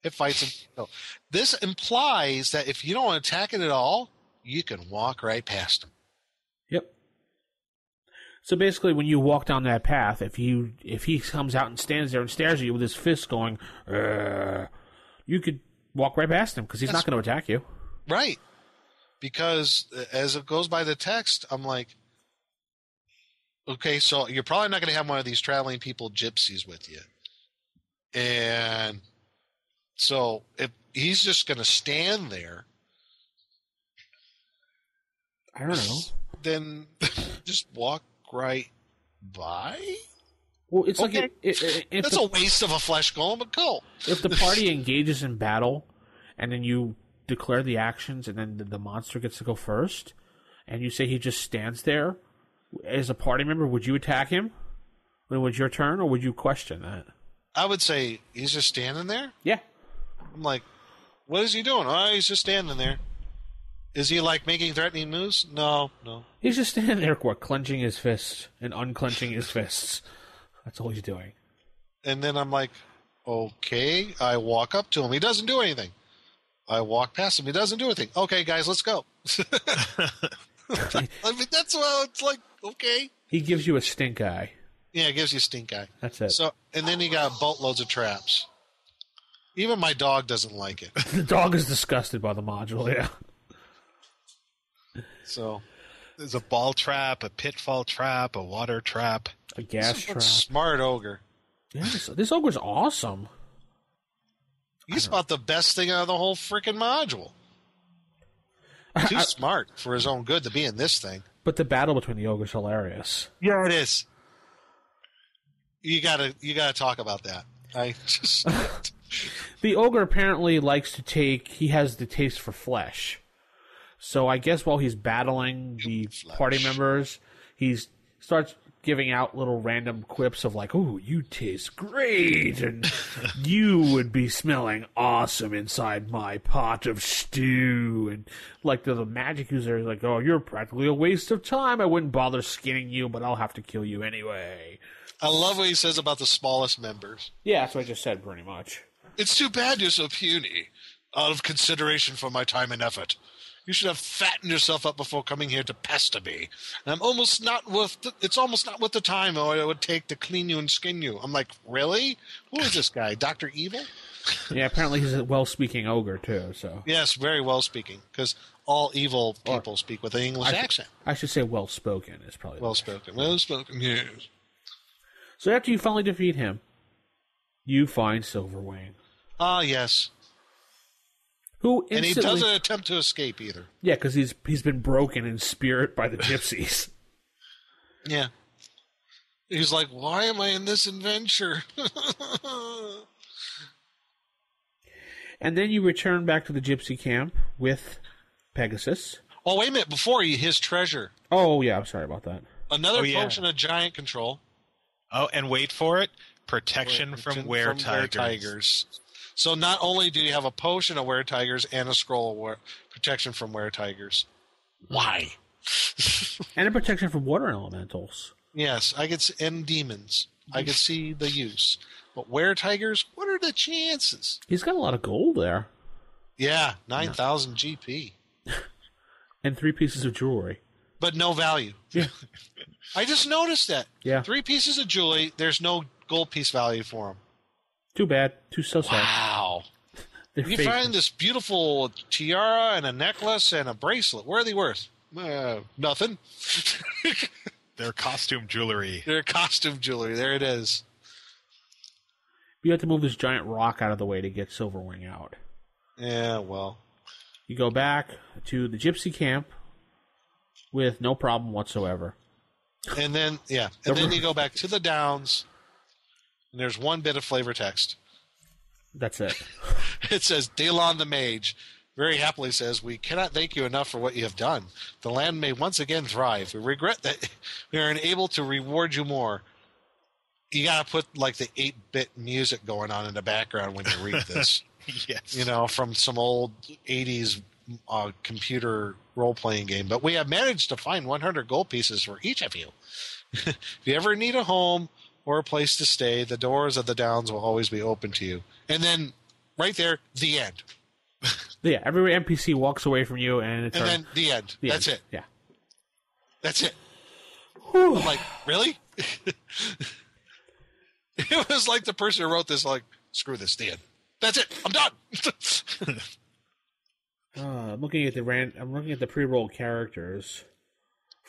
It fights him. This implies that if you don't attack it at all, you can walk right past him. Yep. So basically, when you walk down that path, if he comes out and stands there and stares at you with his fist going, you could walk right past him because he's not going to attack you. Right. Because as it goes by the text, I'm like, okay, so you're probably not going to have one of these traveling people gypsies with you. And so if he's just going to stand there, I don't know. Then just walk right by? Well, it's okay. like it's a waste of a flesh golem, but go. If the party engages in battle, and then you declare the actions, and then the monster gets to go first, and you say he just stands there, as a party member, would you attack him when it was your turn, or would you question that? I would say he's just standing there. Yeah. I'm like, what is he doing? Oh, he's just standing there. Is he like making threatening moves? No. He's just standing there, clenching his fists and unclenching his fists. That's all he's doing. And then I'm like, Okay, I walk up to him. He doesn't do anything. I walk past him. He doesn't do anything. Okay, guys, let's go. I mean, that's well. It's like, okay. He gives you a stink eye. Yeah, it gives you stink eye. That's it. So, and then he got boatloads of traps. Even my dog doesn't like it. The dog is disgusted by the module. Yeah. So There's a ball trap, a pitfall trap, a water trap. A gas this is a trap. smart ogre. Yeah, this ogre's awesome. He's about the best thing out of the whole freaking module. Too smart for his own good to be in this thing. But the battle between the ogres is hilarious. Yeah, it is. You gotta talk about that. I just The ogre apparently likes to he has the taste for flesh. So I guess while he's battling the party members, he starts giving out little random quips of like, "Ooh, you taste great, and you would be smelling awesome inside my pot of stew." And like the magic user is like, "Oh, you're practically a waste of time. I wouldn't bother skinning you, but I'll have to kill you anyway." I love what he says about the smallest members. Yeah, that's what I just said, pretty much. It's too bad you're so puny. Out of consideration for my time and effort, you should have fattened yourself up before coming here to pester me. And it's almost not worth the time it would take to clean you and skin you. I'm like, really? Who is this guy? Dr. Evil? Yeah, apparently he's a well-speaking ogre too. So Yes, very well speaking, because all evil people speak with an English accent. I should say well-spoken is probably Well spoken. Well spoken. Yes. So after you finally defeat him, you find Silverwing. Ah, yes. Who And he instantly... doesn't attempt to escape either. Yeah, because he's been broken in spirit by the gypsies. Yeah. He's like, why am I in this adventure? And then you return back to the gypsy camp with Pegasus. Oh, wait a minute. Before his treasure. Oh, yeah, I'm sorry about that. Another potion of giant control. Oh, and wait for it. Protection from were-tigers. So not only do you have a potion of were-tigers and a scroll of protection from were-tigers. Why? And a protection from water elementals. Yes, and demons. I could see the use. But were-tigers, what are the chances? He's got a lot of gold there. Yeah, 9,000 GP. And 3 pieces of jewelry. But no value. Yeah. I just noticed that. Yeah. 3 pieces of jewelry, there's no gold piece value for them. Too bad. So sad. Wow. They're You fake. find this beautiful tiara and a necklace and a bracelet. What are they worth? Nothing. Their costume jewelry. They're costume jewelry. There it is. You have to move this giant rock out of the way to get Silverwing out. Yeah, well. You go back to the gypsy camp with no problem whatsoever. And then, then you go back to the Downs, and there's one bit of flavor text. That's it. It says, Dalon the Mage very happily says, we cannot thank you enough for what you have done. The land may once again thrive. We regret that we are unable to reward you more. You got to put like the 8-bit music going on in the background when you read this. Yes. You know, from some old 80s computer role-playing game. But we have managed to find 100 gold pieces for each of you. If you ever need a home or a place to stay, the doors of the Downs will always be open to you. And then, right there, the end. Yeah, every NPC walks away from you, and then the end. That's it. Yeah. That's it. I'm like, really? It was like the person who wrote this, like, screw this, the end. That's it. I'm done. I'm looking at the pre-roll characters.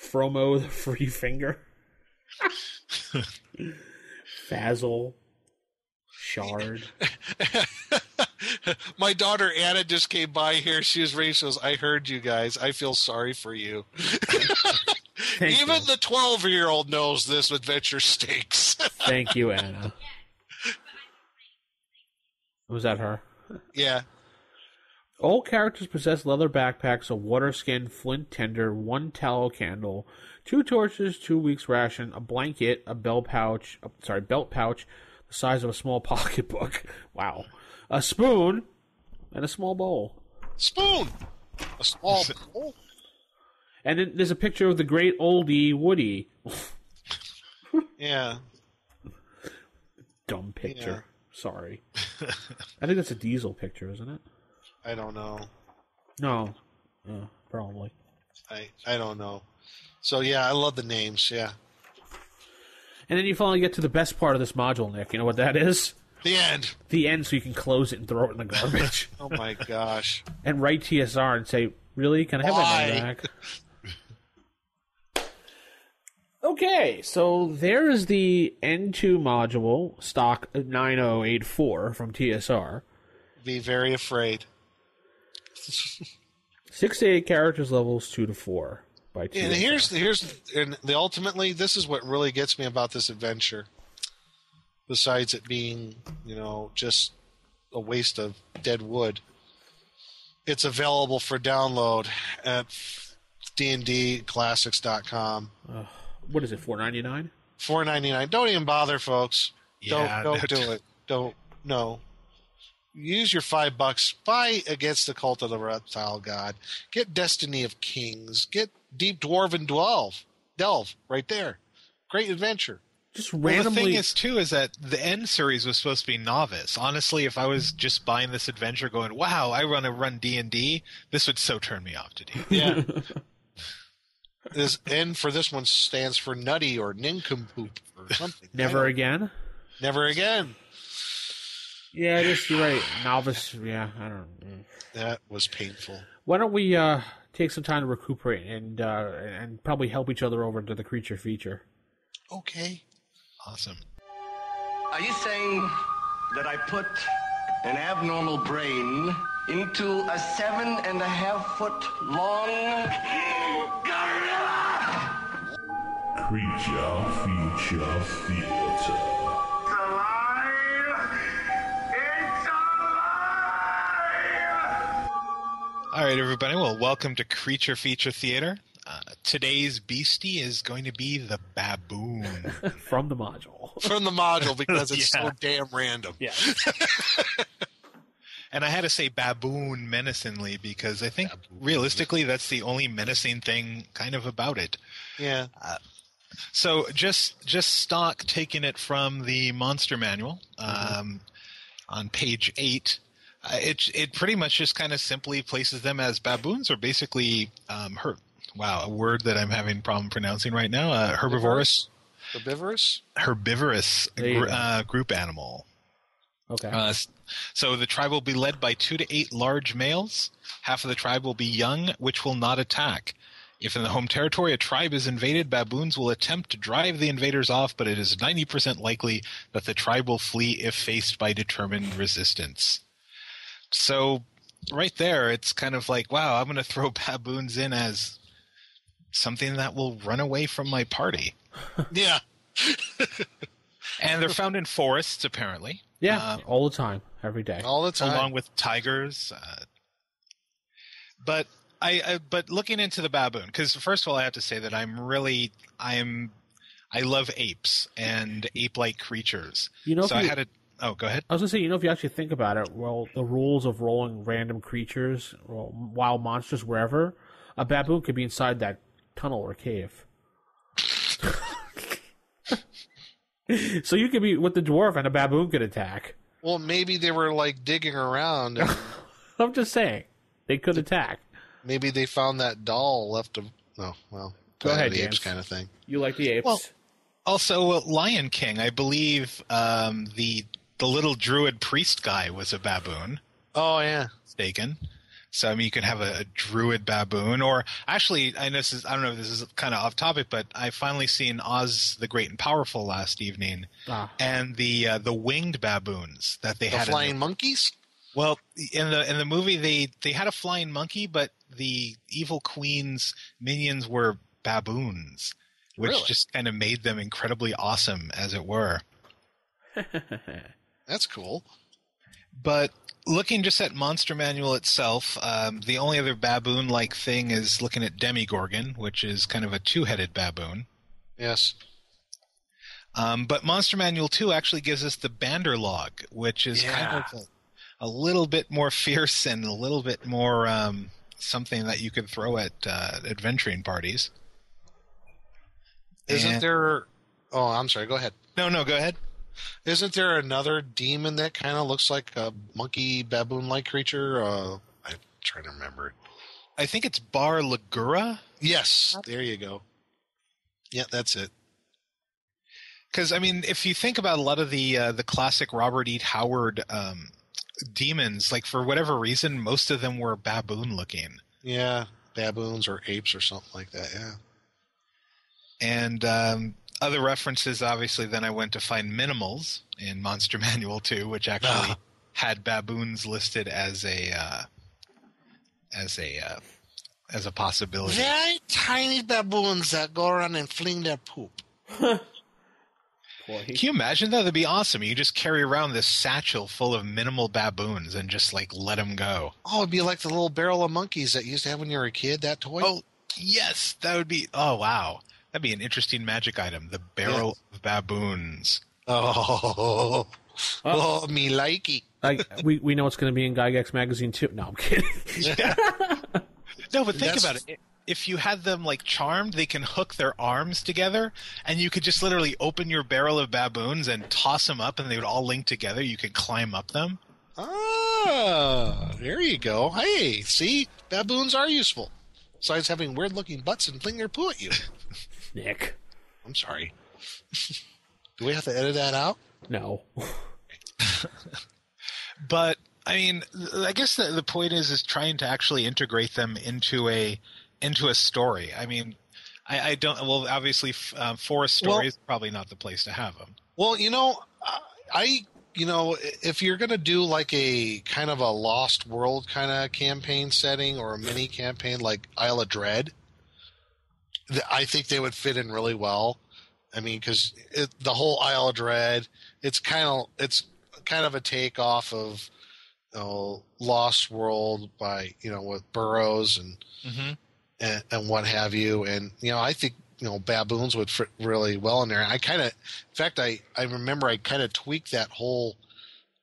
Fromo the Free Finger. Fazzle. Shard. My daughter Anna just came by here. She was raised. She goes, I heard you guys. I feel sorry for you. Even the 12-year-old knows this adventure stinks. Thank you, Anna. Was that her? Yeah. All characters possess leather backpacks, a water skin, flint tender, 1 tallow candle, 2 torches, 2 weeks' ration, a blanket, a belt pouch, the size of a small pocketbook. Wow. A spoon, and a small bowl. Spoon! A small bowl? And then there's a picture of the great oldie Woody. Yeah. Dumb picture. Yeah. Sorry. I think that's a Diesel picture, isn't it? I don't know. No. Probably. I don't know. So, yeah, I love the names, yeah. And then you finally get to the best part of this module, Nick. You know what that is? The end. The end, so you can close it and throw it in the garbage. Oh, my gosh. And write TSR and say, really? Can I have that money back? Okay, so there is the N2 module, stock 9084 from TSR. Be very afraid. 6 to 8 characters, levels 2 to 4 by TSR. And ultimately, this is what really gets me about this adventure. Besides it being, just a waste of dead wood. It's available for download at dndclassics.com. What is it, $4.99? $4.99. Don't even bother, folks. Yeah, don't do it. No. Use your $5. Buy Against the Cult of the Reptile God. Get Destiny of Kings. Get Deep Dwarven Delve right there. Great adventure. Just randomly. Well, the thing is, too, is that the end series was supposed to be novice. Honestly, if I was just buying this adventure going, wow, I want to run D&D, this would so turn me off to D&D. Yeah. This N for this one stands for nutty or nincompoop or something. Never again? Never again. Yeah, you're right. Novice, yeah, I don't know. That was painful. Why don't we take some time to recuperate and probably help each other over to the creature feature? Okay. Awesome. Are you saying that I put an abnormal brain into a 7.5-foot long gorilla? Creature Feature Theater. All right, everybody. Well, welcome to Creature Feature Theater. Today's beastie is going to be the baboon. From the module. From the module, because it's so damn random. Yeah. And I had to say baboon menacingly because I think realistically that's the only menacing thing kind of about it. Yeah. So just stock taking it from the monster manual on page 8. It pretty much just kind of simply places them as baboons, or basically a word that I'm having a problem pronouncing right now. Herbivorous group animal. Okay. So the tribe will be led by 2 to 8 large males. Half of the tribe will be young, which will not attack. If in the home territory a tribe is invaded, baboons will attempt to drive the invaders off, but it is 90% likely that the tribe will flee if faced by determined resistance. So right there, it's kind of like, wow, I'm going to throw baboons in as something that will run away from my party. Yeah. And they're found in forests, apparently. Yeah, all the time, every day. All the time. Along with tigers. But looking into the baboon, because first of all, I have to say that I love apes and ape-like creatures. Oh, go ahead. I was going to say, if you actually think about it, well, the rules of rolling random creatures, wild monsters, wherever, a baboon could be inside that tunnel or cave. So you could be with the dwarf and a baboon could attack. Well, maybe they were, digging around. And I'm just saying. They could attack. Maybe they found that doll left of... Oh, well. Go ahead, the James. apes kind of thing. You like the apes? Well, also, Lion King, I believe the little druid priest guy was a baboon. Oh, yeah. Mistaken. So, you could have a druid baboon. Or, actually, I don't know if this is kind of off topic, but I finally seen Oz the Great and Powerful last evening. And the winged baboons that they had. The flying monkeys? Well, in the movie, they had a flying monkey, but the evil queen's minions were baboons, which just kind of made them incredibly awesome, as it were. That's cool. But looking just at Monster Manual itself, the only other baboon-like thing is looking at Demigorgon, which is kind of a two-headed baboon. Yes. But Monster Manual 2 actually gives us the Banderlog, which is kind of a little bit more fierce and a little bit more something that you could throw at adventuring parties. Isn't there... Oh, I'm sorry. Go ahead. No, go ahead. Isn't there another demon that kind of looks like a monkey baboon-like creature? I'm trying to remember it. I think it's Bar Lagura. Yes, there you go. Yeah, that's it. Because, I mean, if you think about a lot of the classic Robert E. Howard demons, like, for whatever reason, most of them were baboon-looking. Yeah, baboons or apes or something like that, yeah. And other references, obviously, then I went to find Minimals in Monster Manual 2, which actually had baboons listed as a possibility. Very tiny baboons that go around and fling their poop. Can you imagine that? That'd be awesome. You just carry around this satchel full of minimal baboons and just, like, let them go. Oh, it'd be like the little barrel of monkeys that you used to have when you were a kid, that toy. Oh, yes. That would be... Oh, wow. That'd be an interesting magic item. The barrel of baboons. Oh, me likey. We know it's going to be in Gygax magazine too. No, I'm kidding. No, but think about it. If you had them, like, charmed, they can hook their arms together, and you could just literally open your barrel of baboons and toss them up, and they would all link together. You could climb up them. Ah, there you go. Hey, see? Baboons are useful. Besides having weird-looking butts and fling their poo at you. Nick. I'm sorry. Do we have to edit that out? No. But, I mean, I guess the point is trying to actually integrate them into a story. I mean, I don't. Well, obviously, Forest Story is probably not the place to have them. Well, if you're going to do like a kind of a Lost World kind of campaign setting or a mini campaign like Isle of Dread, I think they would fit in really well. I mean, because the whole Isle of Dread, it's kind of a takeoff of Lost World by with Burroughs and what have you, and I think baboons would fit really well in there. In fact, I remember I kind of tweaked that whole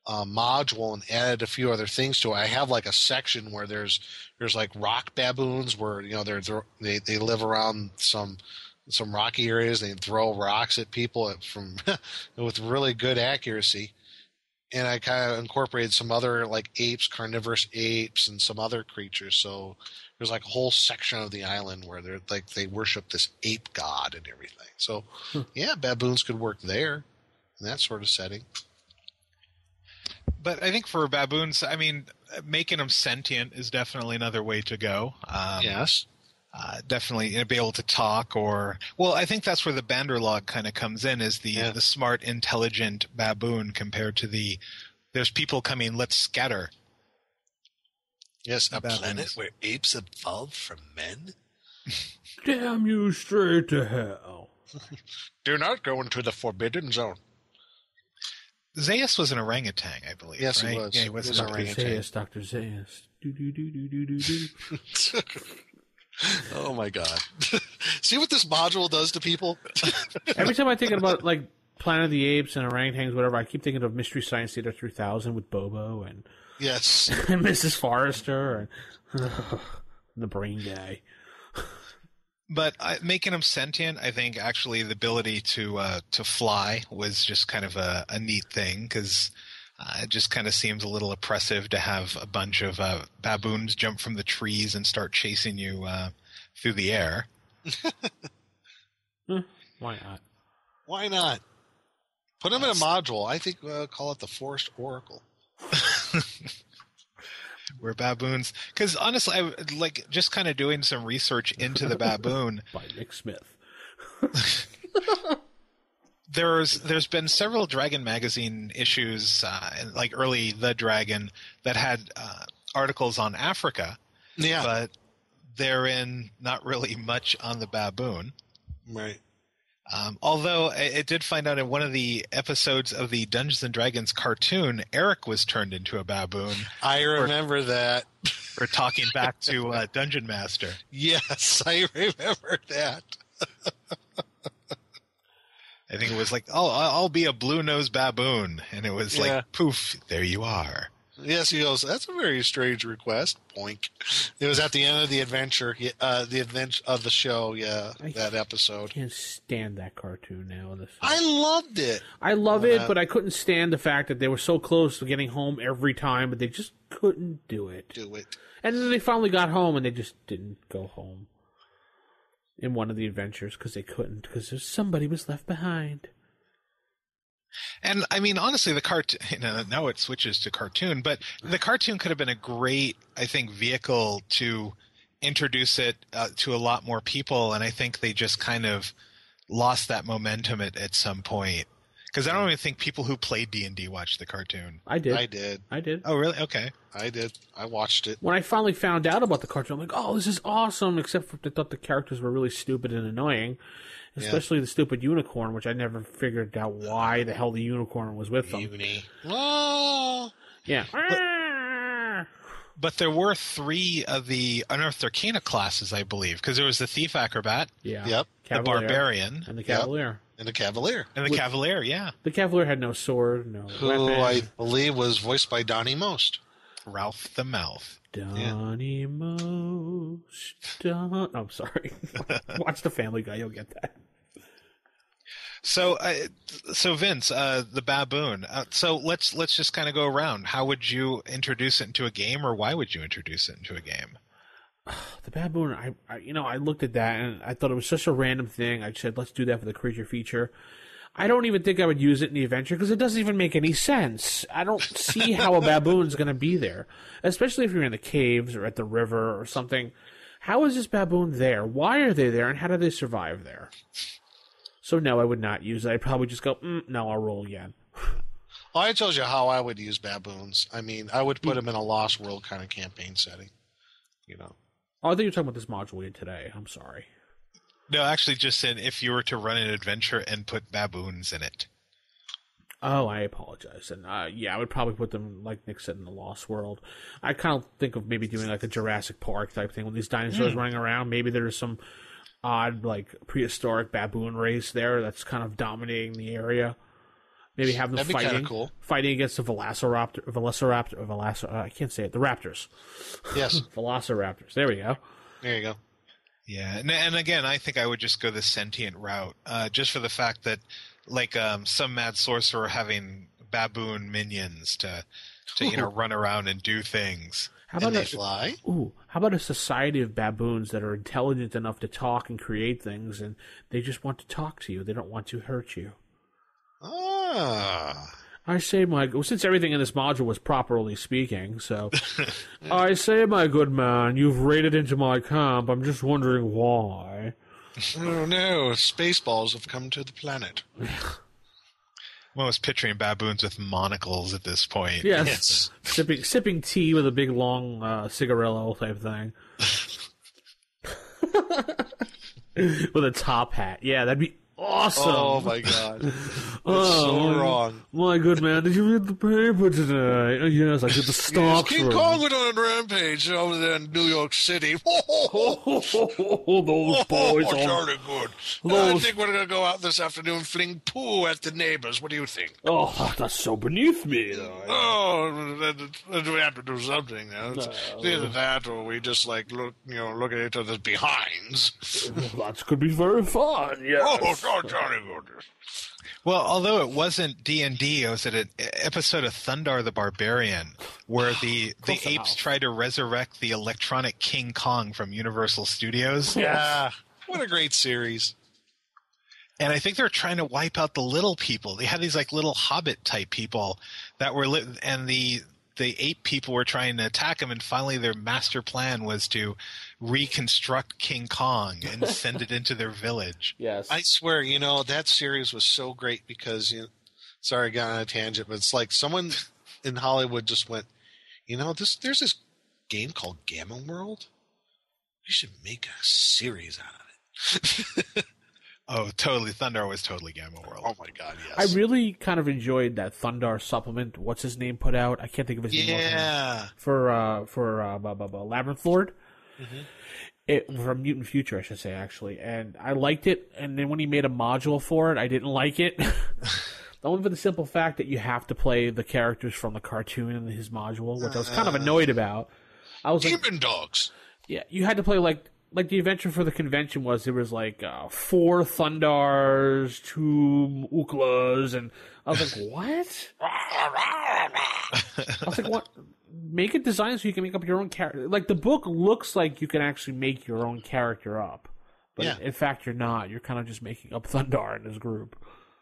module and added a few other things to it. I have like a section where there's like rock baboons where they live around some rocky areas. They throw rocks at people with really good accuracy. And I kind of incorporated some other like apes, carnivorous apes, and some other creatures. So there's like a whole section of the island where they worship this ape god and everything. So yeah, baboons could work there in that sort of setting. But I think for baboons, I mean, making them sentient is definitely another way to go. Yes. Definitely be able to talk I think that's where the Banderlog kind of comes in, is the smart, intelligent baboon compared to there's people coming, let's scatter. Yes, a planet where apes evolved from men? Damn you straight to hell. Do not go into the Forbidden Zone. Zaius was an orangutan, I believe. Yes, right? he was. Yeah, he was an orangutan. Dr. Zaius. Oh my god. See what this module does to people? Every time I think about like Planet of the Apes and orangutans, whatever, I keep thinking of Mystery Science Theater 3000 with Bobo and yes, and Mrs. Forrester and the brain guy. But making them sentient, I think actually the ability to fly was just kind of a neat thing, because it just kind of seems a little oppressive to have a bunch of baboons jump from the trees and start chasing you through the air. Why not? Why not? Put them in a module. I think call it the Forest Oracle. We're baboons. Because honestly, I like just kind of doing some research into the baboon. By Nick Smith. There's been several Dragon magazine issues, like early The Dragon, that had articles on Africa. Yeah. But therein not really much on the baboon. Right. Although it did find out in one of the episodes of the Dungeons and Dragons cartoon, Eric was turned into a baboon. I remember that. For talking back to Dungeon Master. Yes, I remember that. I think it was like, oh, I'll be a blue-nosed baboon. And it was like, poof, there you are. Yes, he goes, that's a very strange request. Boink. It was at the end of the adventure, the adventure of the show, that episode. I can't stand that cartoon now. I loved it. I love it, but I couldn't stand the fact that they were so close to getting home every time, but they just couldn't do it. And then they finally got home, and they just didn't go home in one of the adventures because they couldn't, because somebody was left behind. And I mean, honestly, the cartoon, now it switches to cartoon, but the cartoon could have been a great, I think, vehicle to introduce it to a lot more people. And I think they just kind of lost that momentum at some point. Because I don't even think people who played D&D watched the cartoon. I did. I did. Oh, really? Okay. I did. I watched it. When I finally found out about the cartoon, I'm like, oh, this is awesome, except for I thought the characters were really stupid and annoying. Especially the stupid unicorn, which I never figured out why the hell the unicorn was with them. Oh. Yeah. But there were 3 of the Unearthed Arcana classes, I believe, because there was the Thief Acrobat, Yep, the Barbarian, and the Cavalier. Yep. And the Cavalier. Cavalier, yeah. The Cavalier had no sword, no weapon. I believe was voiced by Donnie Most. Ralph the Mouth. Donnie Most. Oh, I'm sorry. Watch the Family Guy, you'll get that. So Vince, the baboon. So let's just kind of go around. How would you introduce it into a game, or why would you introduce it into a game? The baboon, I looked at that and I thought it was such a random thing. I said, let's do that for the creature feature. I don't even think I would use it in the adventure because it doesn't even make any sense. I don't see how a baboon's going to be there, especially if you're in the caves or at the river or something. How is this baboon there? Why are they there, and how do they survive there? So no, I would not use it. I'd probably just go, no, I'll roll again. Well, I told you how I would use baboons. I mean, I would put them in a Lost World kind of campaign setting. Oh, I think you're talking about this module we had today. I'm sorry. No, actually, just said if you were to run an adventure and put baboons in it. Oh, I apologize. And I would probably put them, like Nick said, in the Lost World. I kind of think of maybe doing like a Jurassic Park type thing with these dinosaurs running around. Maybe there's some odd, like, prehistoric baboon race there that's kind of dominating the area. Maybe have them fighting against the Velociraptor. I can't say it. The Raptors. Yes. Velociraptors. There we go. There you go. Yeah, and again, I think I would just go the sentient route, just for the fact that, like, some mad sorcerer having baboon minions to run around and do things. How about they fly? Ooh, how about a society of baboons that are intelligent enough to talk and create things, and they just want to talk to you. They don't want to hurt you. I say, since everything in this module was properly speaking, so I say, my good man, you've raided into my camp. I'm just wondering why. Oh no, Spaceballs have come to the planet. Well, I was picturing baboons with monocles at this point. Yes. Sipping tea with a big long cigarillo type thing. With a top hat. Yeah, that'd be awesome. Oh my god. That's so wrong. My good man, did you read the paper today? Yes, I did the stocks. King Kong went on a rampage over there in New York City. Those boys are jolly good. I think we're going to go out this afternoon and fling poo at the neighbors. What do you think? Oh, that's so beneath me, though. Oh, we have to do something now. It's either that or we just look at each other's behinds. That could be very fun, yes. Oh, jolly good. Well, although it wasn't D&D, it was an episode of Thundar the Barbarian where the apes try to resurrect the electronic King Kong from Universal Studios. Yeah. What a great series. And I think they're trying to wipe out the little people. They had these little hobbit type people that were and the ape people were trying to attack them, and finally their master plan was to reconstruct King Kong and send it into their village. Yes. I swear, that series was so great because, sorry I got on a tangent, but it's like someone in Hollywood just went, there's this game called Gamma World. You should make a series out of it. Oh, totally. Thundar was totally Gamma World. Oh, my God, yes. I really kind of enjoyed that Thundar supplement. What's his name put out? I can't think of his name. Yeah. For Labyrinth Lord. Mm-hmm. From Mutant Future, I should say, actually. And I liked it. And then when he made a module for it, I didn't like it. Only for the simple fact that you have to play the characters from the cartoon in his module, which I was kind of annoyed about. I was like, Demon Dogs. Yeah, you had to play like the adventure for the convention was. There was like 4 Thundars, 2 Ooklas, and I was like, what? I was like, what? Make it designed so you can make up your own character. Like, the book looks like you can actually make your own character up. But in fact, you're not. You're kind of just making up Thundar in this group.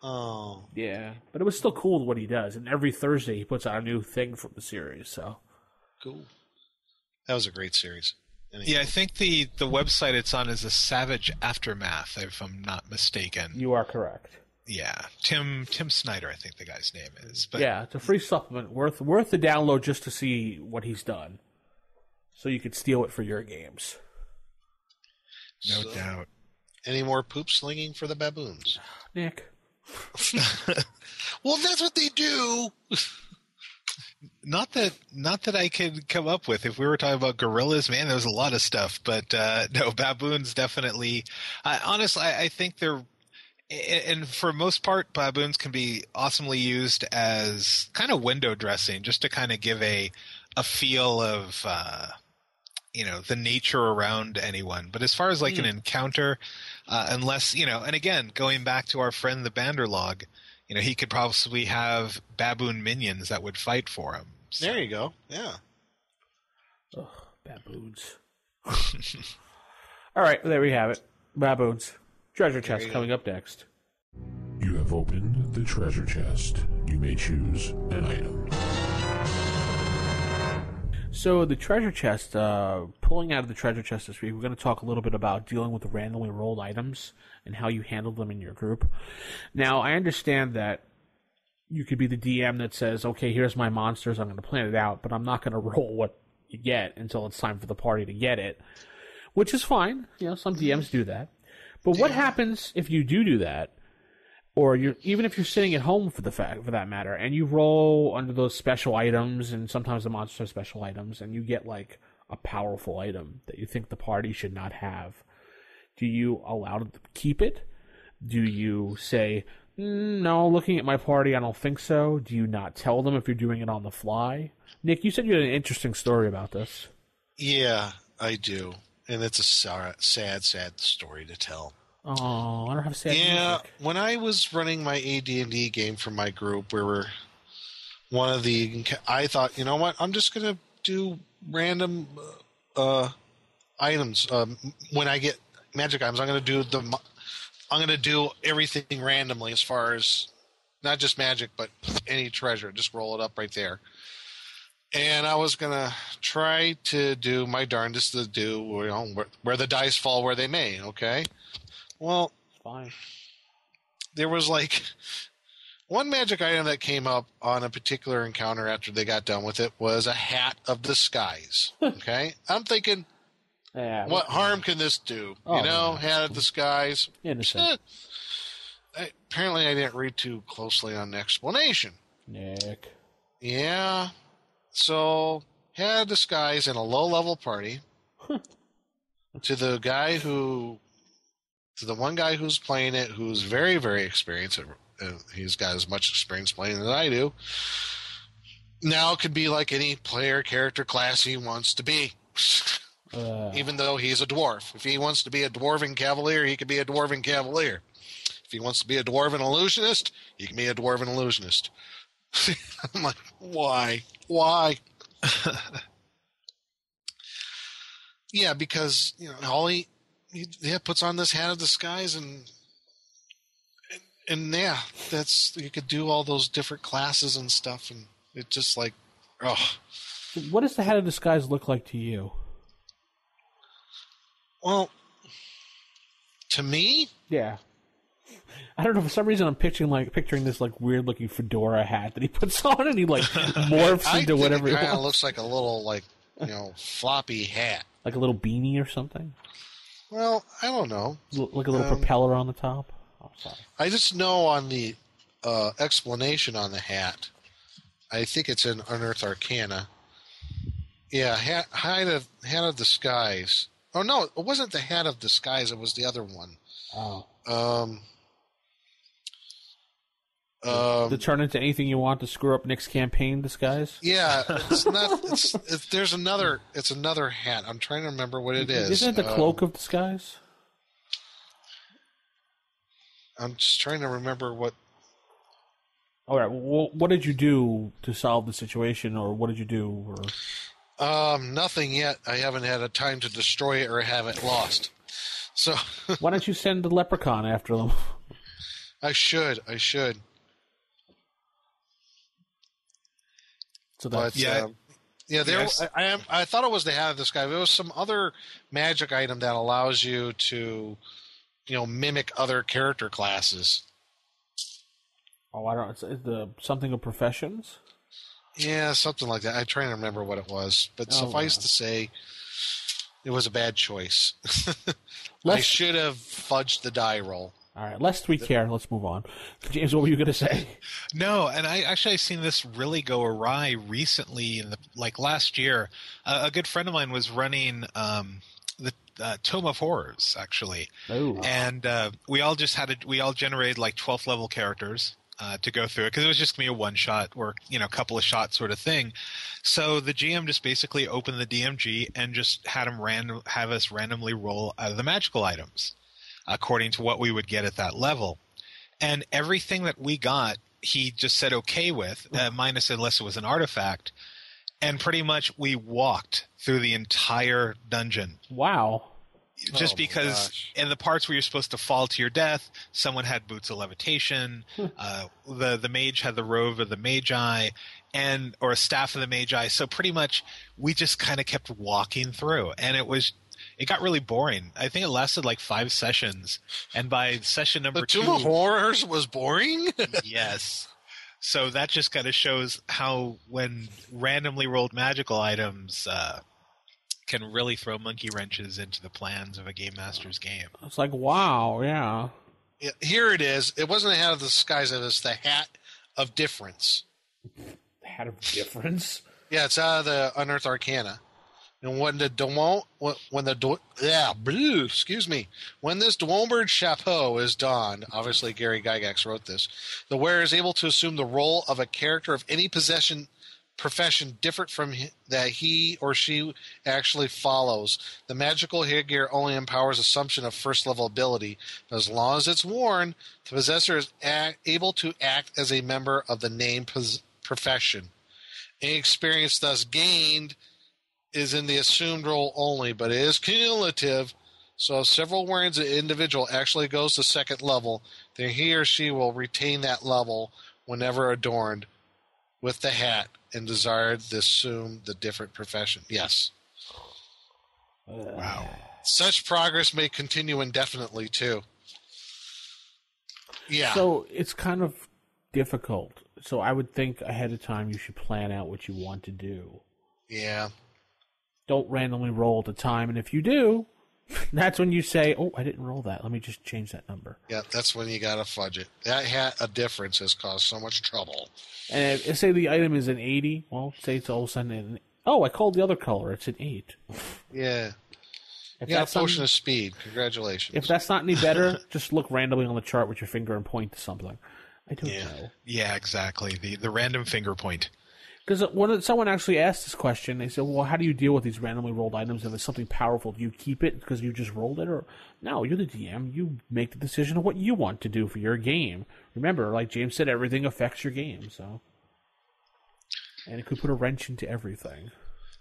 Oh. Yeah. But it was still cool what he does. And every Thursday he puts out a new thing from the series. So Cool. That was a great series. Anyway. Yeah, I think the website it's on is a Savage Aftermath, if I'm not mistaken. You are correct. Yeah, Tim Snyder, I think the guy's name is. But yeah, it's a free supplement worth the download just to see what he's done, so you could steal it for your games. No doubt. Any more poop slinging for the baboons? Nick. Well, that's what they do. Not that I could come up with. If we were talking about gorillas, man, there was a lot of stuff. But no, baboons definitely. Honestly, I think they're. And for most part, baboons can be awesomely used as kind of window dressing, just to kind of give a feel of, the nature around anyone. But as far as like an encounter, unless, and again, going back to our friend the Banderlog, he could possibly have baboon minions that would fight for him. So. There you go. Yeah. Ugh, baboons. All right, there we have it. Baboons. Treasure chest coming up next. You have opened the treasure chest. You may choose an item. So the treasure chest, pulling out of the treasure chest this week, we're going to talk a little bit about dealing with the randomly rolled items and how you handle them in your group. Now, I understand that you could be the DM that says, okay, here's my monsters, I'm going to plan it out, but I'm not going to roll what you get until it's time for the party to get it, which is fine. Some DMs do that. But what happens if you do that, or even if you're sitting at home for that matter, and you roll under those special items, and sometimes the monsters have special items, and you get like a powerful item that you think the party should not have? Do you allow them to keep it? Do you say, no, looking at my party, I don't think so? Do you not tell them if you're doing it on the fly? Nick, you said you had an interesting story about this. Yeah, I do. And it's a sad story to tell. Oh, I don't have sad music. When I was running my AD&D game for my group, we were I thought, you know what? I'm just going to do random items. When I get magic items, I'm going to do everything randomly as far as not just magic, but any treasure. Just roll it up right there. And I was going to try to do my darndest to do, where the dice fall where they may, okay? Well, fine. There was like one magic item that came up on a particular encounter after they got done with it was a hat of the skies, okay? I'm thinking, what harm can this do? Hat of the skies. Innocent. Apparently I didn't read too closely on the explanation. Nick. Yeah. So, had the skies in a low-level party to the one guy who's playing it, who's very, very experienced. He's got as much experience playing as I do. Now it could be like any player, character, class he wants to be. Even though he's a dwarf. If he wants to be a dwarven cavalier, he could be a dwarven cavalier. If he wants to be a dwarven illusionist, he can be a dwarven illusionist. I'm like, why? Yeah, because all he puts on this hat of the skies, and that's, you could do all those different classes and stuff, and it just like, What does the hat of the skies look like to you? Well, to me, yeah. I don't know. For some reason, I'm picturing this like weird looking fedora hat that he puts on, and he like morphs into whatever. It kind of looks like a little floppy hat, like a little beanie or something. Well, I don't know. Like a little propeller on the top. Oh, sorry. I just know on the explanation on the hat, I think it's in Unearthed Arcana. Yeah, hat of the skies. Oh no, it wasn't the hat of the skies. It was the other one. Oh. To turn into anything you want to screw up Nick's campaign disguise? Yeah, it's not. There's another. It's another hat. I'm trying to remember what it is. Isn't it the cloak of disguise? I'm just trying to remember what. All right. Well, what did you do to solve the situation, or what did you do? Or... Nothing yet. I haven't had a time to destroy it or have it lost. So why don't you send the leprechaun after them? I should. So that's, I thought it was the hat of this guy. There was some other magic item that allows you to, mimic other character classes. Oh, I don't. It's the something of professions. Yeah, something like that. I'm trying to remember what it was, but suffice to say, it was a bad choice. I should have fudged the die roll. All right, lest we care, let's move on. James, what were you going to say? No, and I've seen this really go awry recently. Last year, a good friend of mine was running the Tome of Horrors, actually. Oh. And we all generated 12th level characters to go through it, because it was just going to be a one shot or a couple of shots sort of thing. So the GM just basically opened the DMG and just had have us randomly roll out of the magical items according to what we would get at that level. And everything that we got, he just said okay with, minus unless it was an artifact. And pretty much we walked through the entire dungeon. Wow. Just because in the parts where you're supposed to fall to your death, someone had boots of levitation, the mage had the robe of the magi, or a staff of the magi. So pretty much we just kind of kept walking through. And it got really boring. I think it lasted 5 sessions. And by session number 2... The Tomb of Horrors was boring? Yes. So that just kind of shows how when randomly rolled magical items can really throw monkey wrenches into the plans of a game master's game. It's wow, yeah. Here it is. It wasn't a hat of the disguise. It was the hat of difference. The hat of difference? Yeah, it's out of the Unearthed Arcana. And when this Dwomber's chapeau is donned, obviously Gary Gygax wrote this, the wearer is able to assume the role of a character of any profession different from that he or she actually follows. The magical headgear only empowers assumption of first level ability, but as long as it's worn, the possessor is able to act as a member of the named profession. Any experience thus gained is in the assumed role only, but it is cumulative, so if several wearings an individual actually goes to second level, then he or she will retain that level whenever adorned with the hat and desired to assume the different profession. Yes. Wow. Such progress may continue indefinitely, too. Yeah. So it's kind of difficult. So I would think ahead of time you should plan out what you want to do. Yeah. Don't randomly roll at the time, and if you do, that's when you say, oh, I didn't roll that. Let me just change that number. Yeah, that's when you got to fudge it. That hat of difference has caused so much trouble. And if say the item is an 80, well, say it's all of a sudden I called the other color. It's an 8. Yeah. If you got a potion of speed. Congratulations. If that's not any better, just look randomly on the chart with your finger and point to something. I don't know. Yeah, exactly. The random finger point. Because when someone actually asked this question, they said, well, how do you deal with these randomly rolled items? If it's something powerful, do you keep it because you just rolled it? Or no, you're the DM. You make the decision of what you want to do for your game. Remember, like James said, everything affects your game. And it could put a wrench into everything.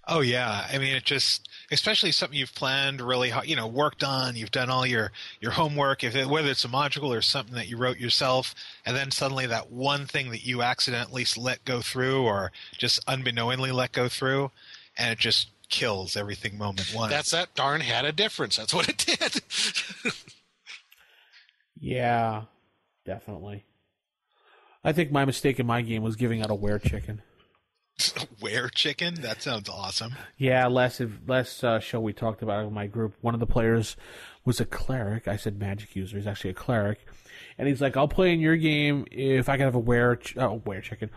Oh, yeah. I mean, it just, especially something you've planned really hard, worked on, you've done all your homework, whether it's a module or something that you wrote yourself, and then suddenly that one thing that you accidentally let go through or just unbeknowingly let go through, and it just kills everything moment one. That's that darn hat of difference. That's what it did. Yeah, definitely. I think my mistake in my game was giving out a were chicken. Were chicken? That sounds awesome. Yeah, last show we talked about it with my group. One of the players was a cleric. I said magic user. He's actually a cleric. And he's like, I'll play in your game if I can have a war chicken.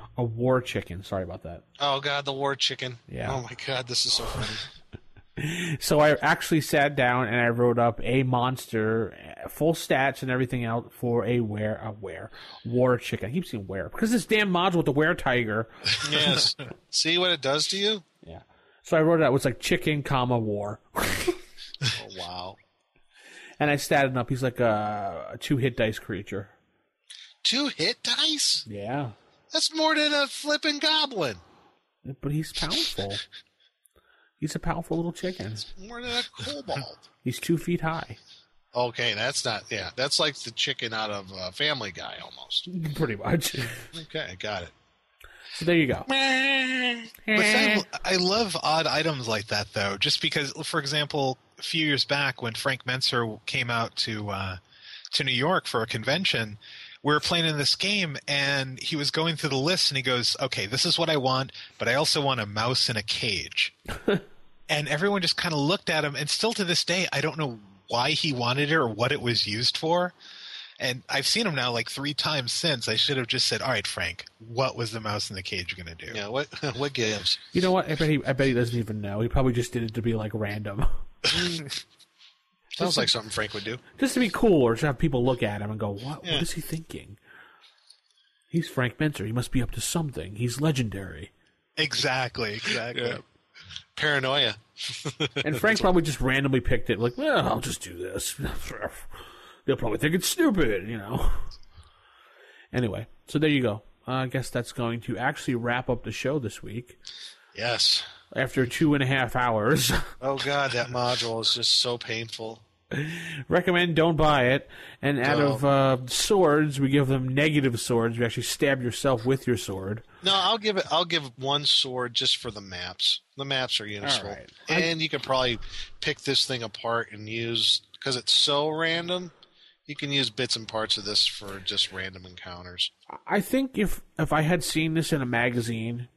Sorry about that. Oh, God, the war chicken. Yeah. Oh, my God, this is so funny. So I actually sat down and I wrote up a monster, full stats and everything else for a war chicken. I keep saying were because this damn module with the were tiger. Yes. See what it does to you? Yeah. So I wrote it out. It was like chicken, war. Oh, wow. And I statted him up. He's like a 2-hit dice creature. 2-hit dice? Yeah. That's more than a flipping goblin. But he's powerful. He's a powerful little chicken. It's more than a kobold. He's 2 feet high. Okay, that's not... Yeah, that's like the chicken out of Family Guy, almost. Pretty much. Okay, got it. So there you go. But I love odd items like that, though, just because, for example, a few years back when Frank Menser came out to New York for a convention, we were playing in this game, and he was going through the list, and he goes, okay, this is what I want, but I also want a mouse in a cage. And everyone just kind of looked at him, and still to this day, I don't know why he wanted it or what it was used for. And I've seen him now like 3 times since. I should have just said, all right, Frank, what was the mouse in the cage going to do? Yeah, what gives? You know what? I bet he doesn't even know. He probably just did it to be like random. Sounds like something Frank would do. Just to be cool, or to have people look at him and go, what is he thinking? He's Frank Menser. He must be up to something. He's legendary. Exactly. Yeah. Paranoia. And Frank probably just randomly picked it, like, well, I'll just do this. They'll probably think it's stupid, you know. Anyway, so there you go. I guess that's going to actually wrap up the show this week. Yes. After 2.5 hours. Oh, God, that module is just so painful. Recommend don't buy it. And out of swords, we give them negative swords. You actually stab yourself with your sword. No, I'll give 1 sword just for the maps. The maps are useful. Right. And you could probably pick this thing apart and use, because it's so random, you can use bits and parts of this for just random encounters. I think if I had seen this in a magazine,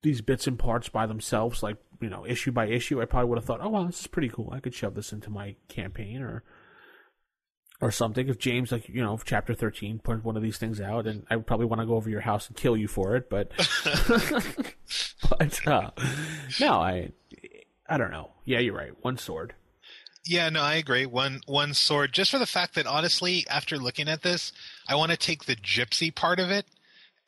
these bits and parts by themselves, like, you know, issue by issue, I probably would have thought, oh, wow, this is pretty cool. I could shove this into my campaign or something. If James, like, you know, Chapter 13 put one of these things out, and I would probably want to go over your house and kill you for it, but no, I don't know. Yeah, you're right. 1 sword. Yeah, no, I agree. One sword, just for the fact that, honestly, after looking at this, I want to take the gypsy part of it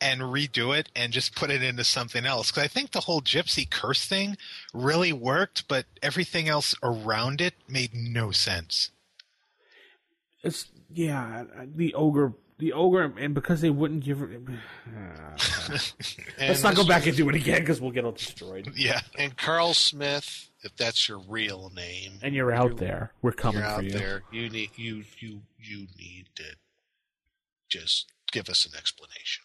and redo it and just put it into something else. Because I think the whole gypsy curse thing really worked, but everything else around it made no sense. The ogre, and because they wouldn't give her... let's not go back and do it again, because we'll get all destroyed. Yeah, and Carl Smith, if that's your real name... And you're out there. We're coming for you. You're out there. You need to just give us an explanation.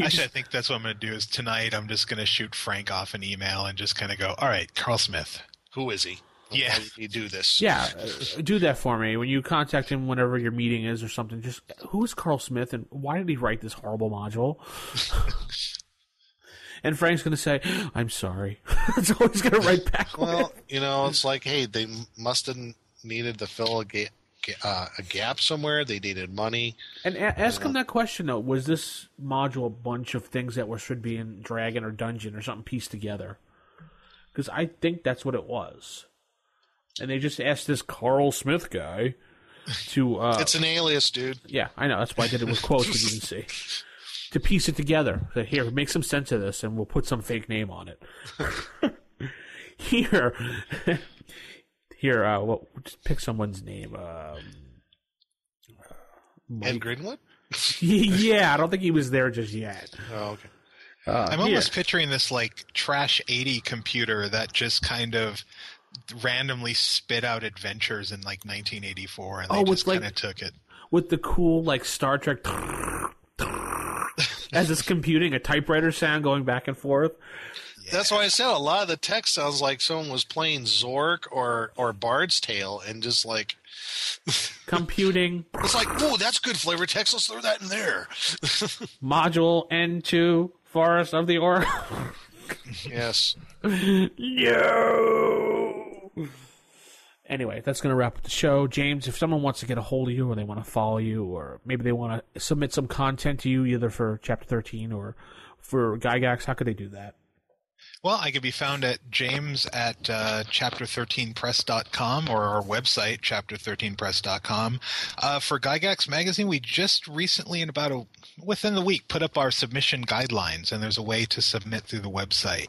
Actually, I think that's what I'm going to do is tonight I'm just going to shoot Frank off an email and just kind of go, all right, Carl Smith. Who is he? Yeah. Why did he do this? Yeah, do that for me. When you contact him whenever your meeting is or something, just, who is Carl Smith and why did he write this horrible module? And Frank's going to say, I'm sorry. That's all he's going to write back Well, with. you know, it's like, hey, they must have needed to fill a gap somewhere. They needed money. And ask him that question, though. Was this module a bunch of things that should be in Dragon or Dungeon or something pieced together? Because I think that's what it was. And they just asked this Carl Smith guy to... it's an alias, dude. Yeah, I know. That's why I did it with quotes, as you can see. To piece it together. Say, here, make some sense of this, and we'll put some fake name on it. Here, just pick someone's name. Ed Greenwood? Yeah, I don't think he was there just yet. Oh, okay. I'm almost picturing this like Trash 80 computer that just kind of randomly spit out adventures in like 1984, and they just kind of took it with the cool like Star Trek as it's computing a typewriter sound going back and forth. Yeah. That's why I said a lot of the text sounds like someone was playing Zork or Bard's Tale and just like computing. It's like, oh, that's good flavor text. Let's throw that in there. Module N2 Forest of the Oracle. Yes. No. Anyway, that's going to wrap up the show. James, if someone wants to get a hold of you or they want to follow you or maybe they want to submit some content to you either for Chapter 13 or for Gygax, how could they do that? Well, I could be found at James at chapter13press.com or our website, chapter13press.com. For Gygax Magazine, we just recently, within the week, put up our submission guidelines, and there's a way to submit through the website.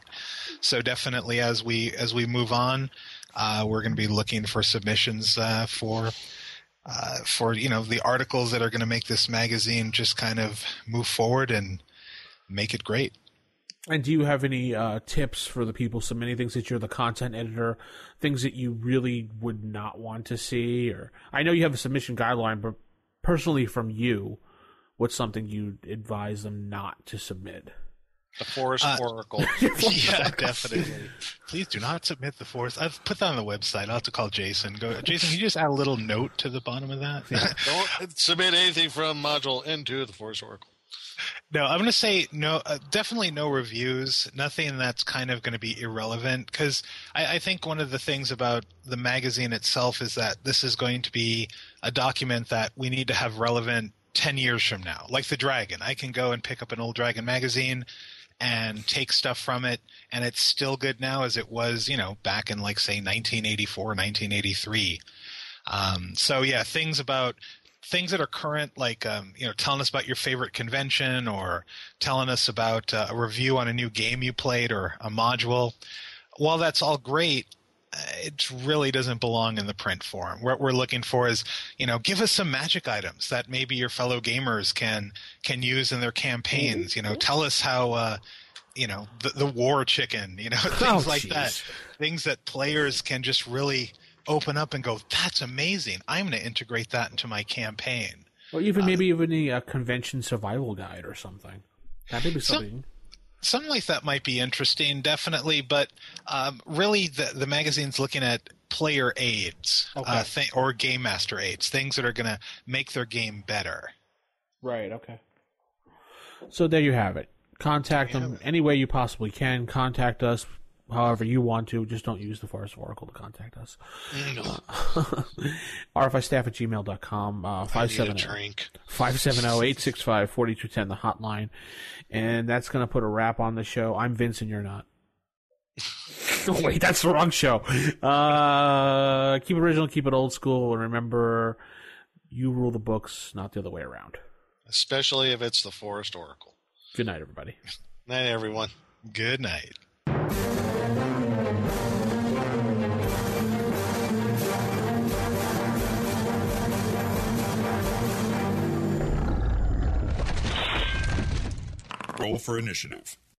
So definitely as we move on, we're going to be looking for submissions for the articles that are going to make this magazine just kind of move forward and make it great. And do you have any tips for the people submitting things that you're the content editor, things that you really would not want to see? Or I know you have a submission guideline, but personally from you, what's something you'd advise them not to submit? The Forest Oracle. Yeah, definitely. Please do not submit the Forest. I've put that on the website. I'll have to call Jason. Jason, can you just add a little note to the bottom of that? Don't submit anything from module into the Forest Oracle. No, I'm going to say no. Definitely no reviews. Nothing that's kind of going to be irrelevant. Because I think one of the things about the magazine itself is that this is going to be a document that we need to have relevant 10 years from now. Like the Dragon. I can go and pick up an old Dragon magazine and take stuff from it, and it's still good now as it was, back in, like, say, 1984, 1983. So, yeah, things that are current, like, telling us about your favorite convention or telling us about a review on a new game you played or a module. While that's all great, it really doesn't belong in the print form. What we're looking for is, give us some magic items that maybe your fellow gamers can use in their campaigns. Tell us how, the war chicken, things like that. Things that players can just really open up and go, that's amazing. I'm going to integrate that into my campaign. Or even maybe a convention survival guide or something. That may be something. Something like that might be interesting, definitely. But really, the magazine's looking at player aids, or game master aids, things that are going to make their game better. Right. Okay. So there you have it. Contact them any way you possibly can. Contact us however you want to. Just don't use the Forest Oracle to contact us. rfistaff@gmail.com. 570-865-4210, the hotline. And that's going to put a wrap on the show. I'm Vince and you're not. Oh, wait, that's the wrong show. Keep it original, keep it old school, and remember, you rule the books, not the other way around. Especially if it's the Forest Oracle. Good night, everybody. Night, everyone. Good night. Roll for initiative.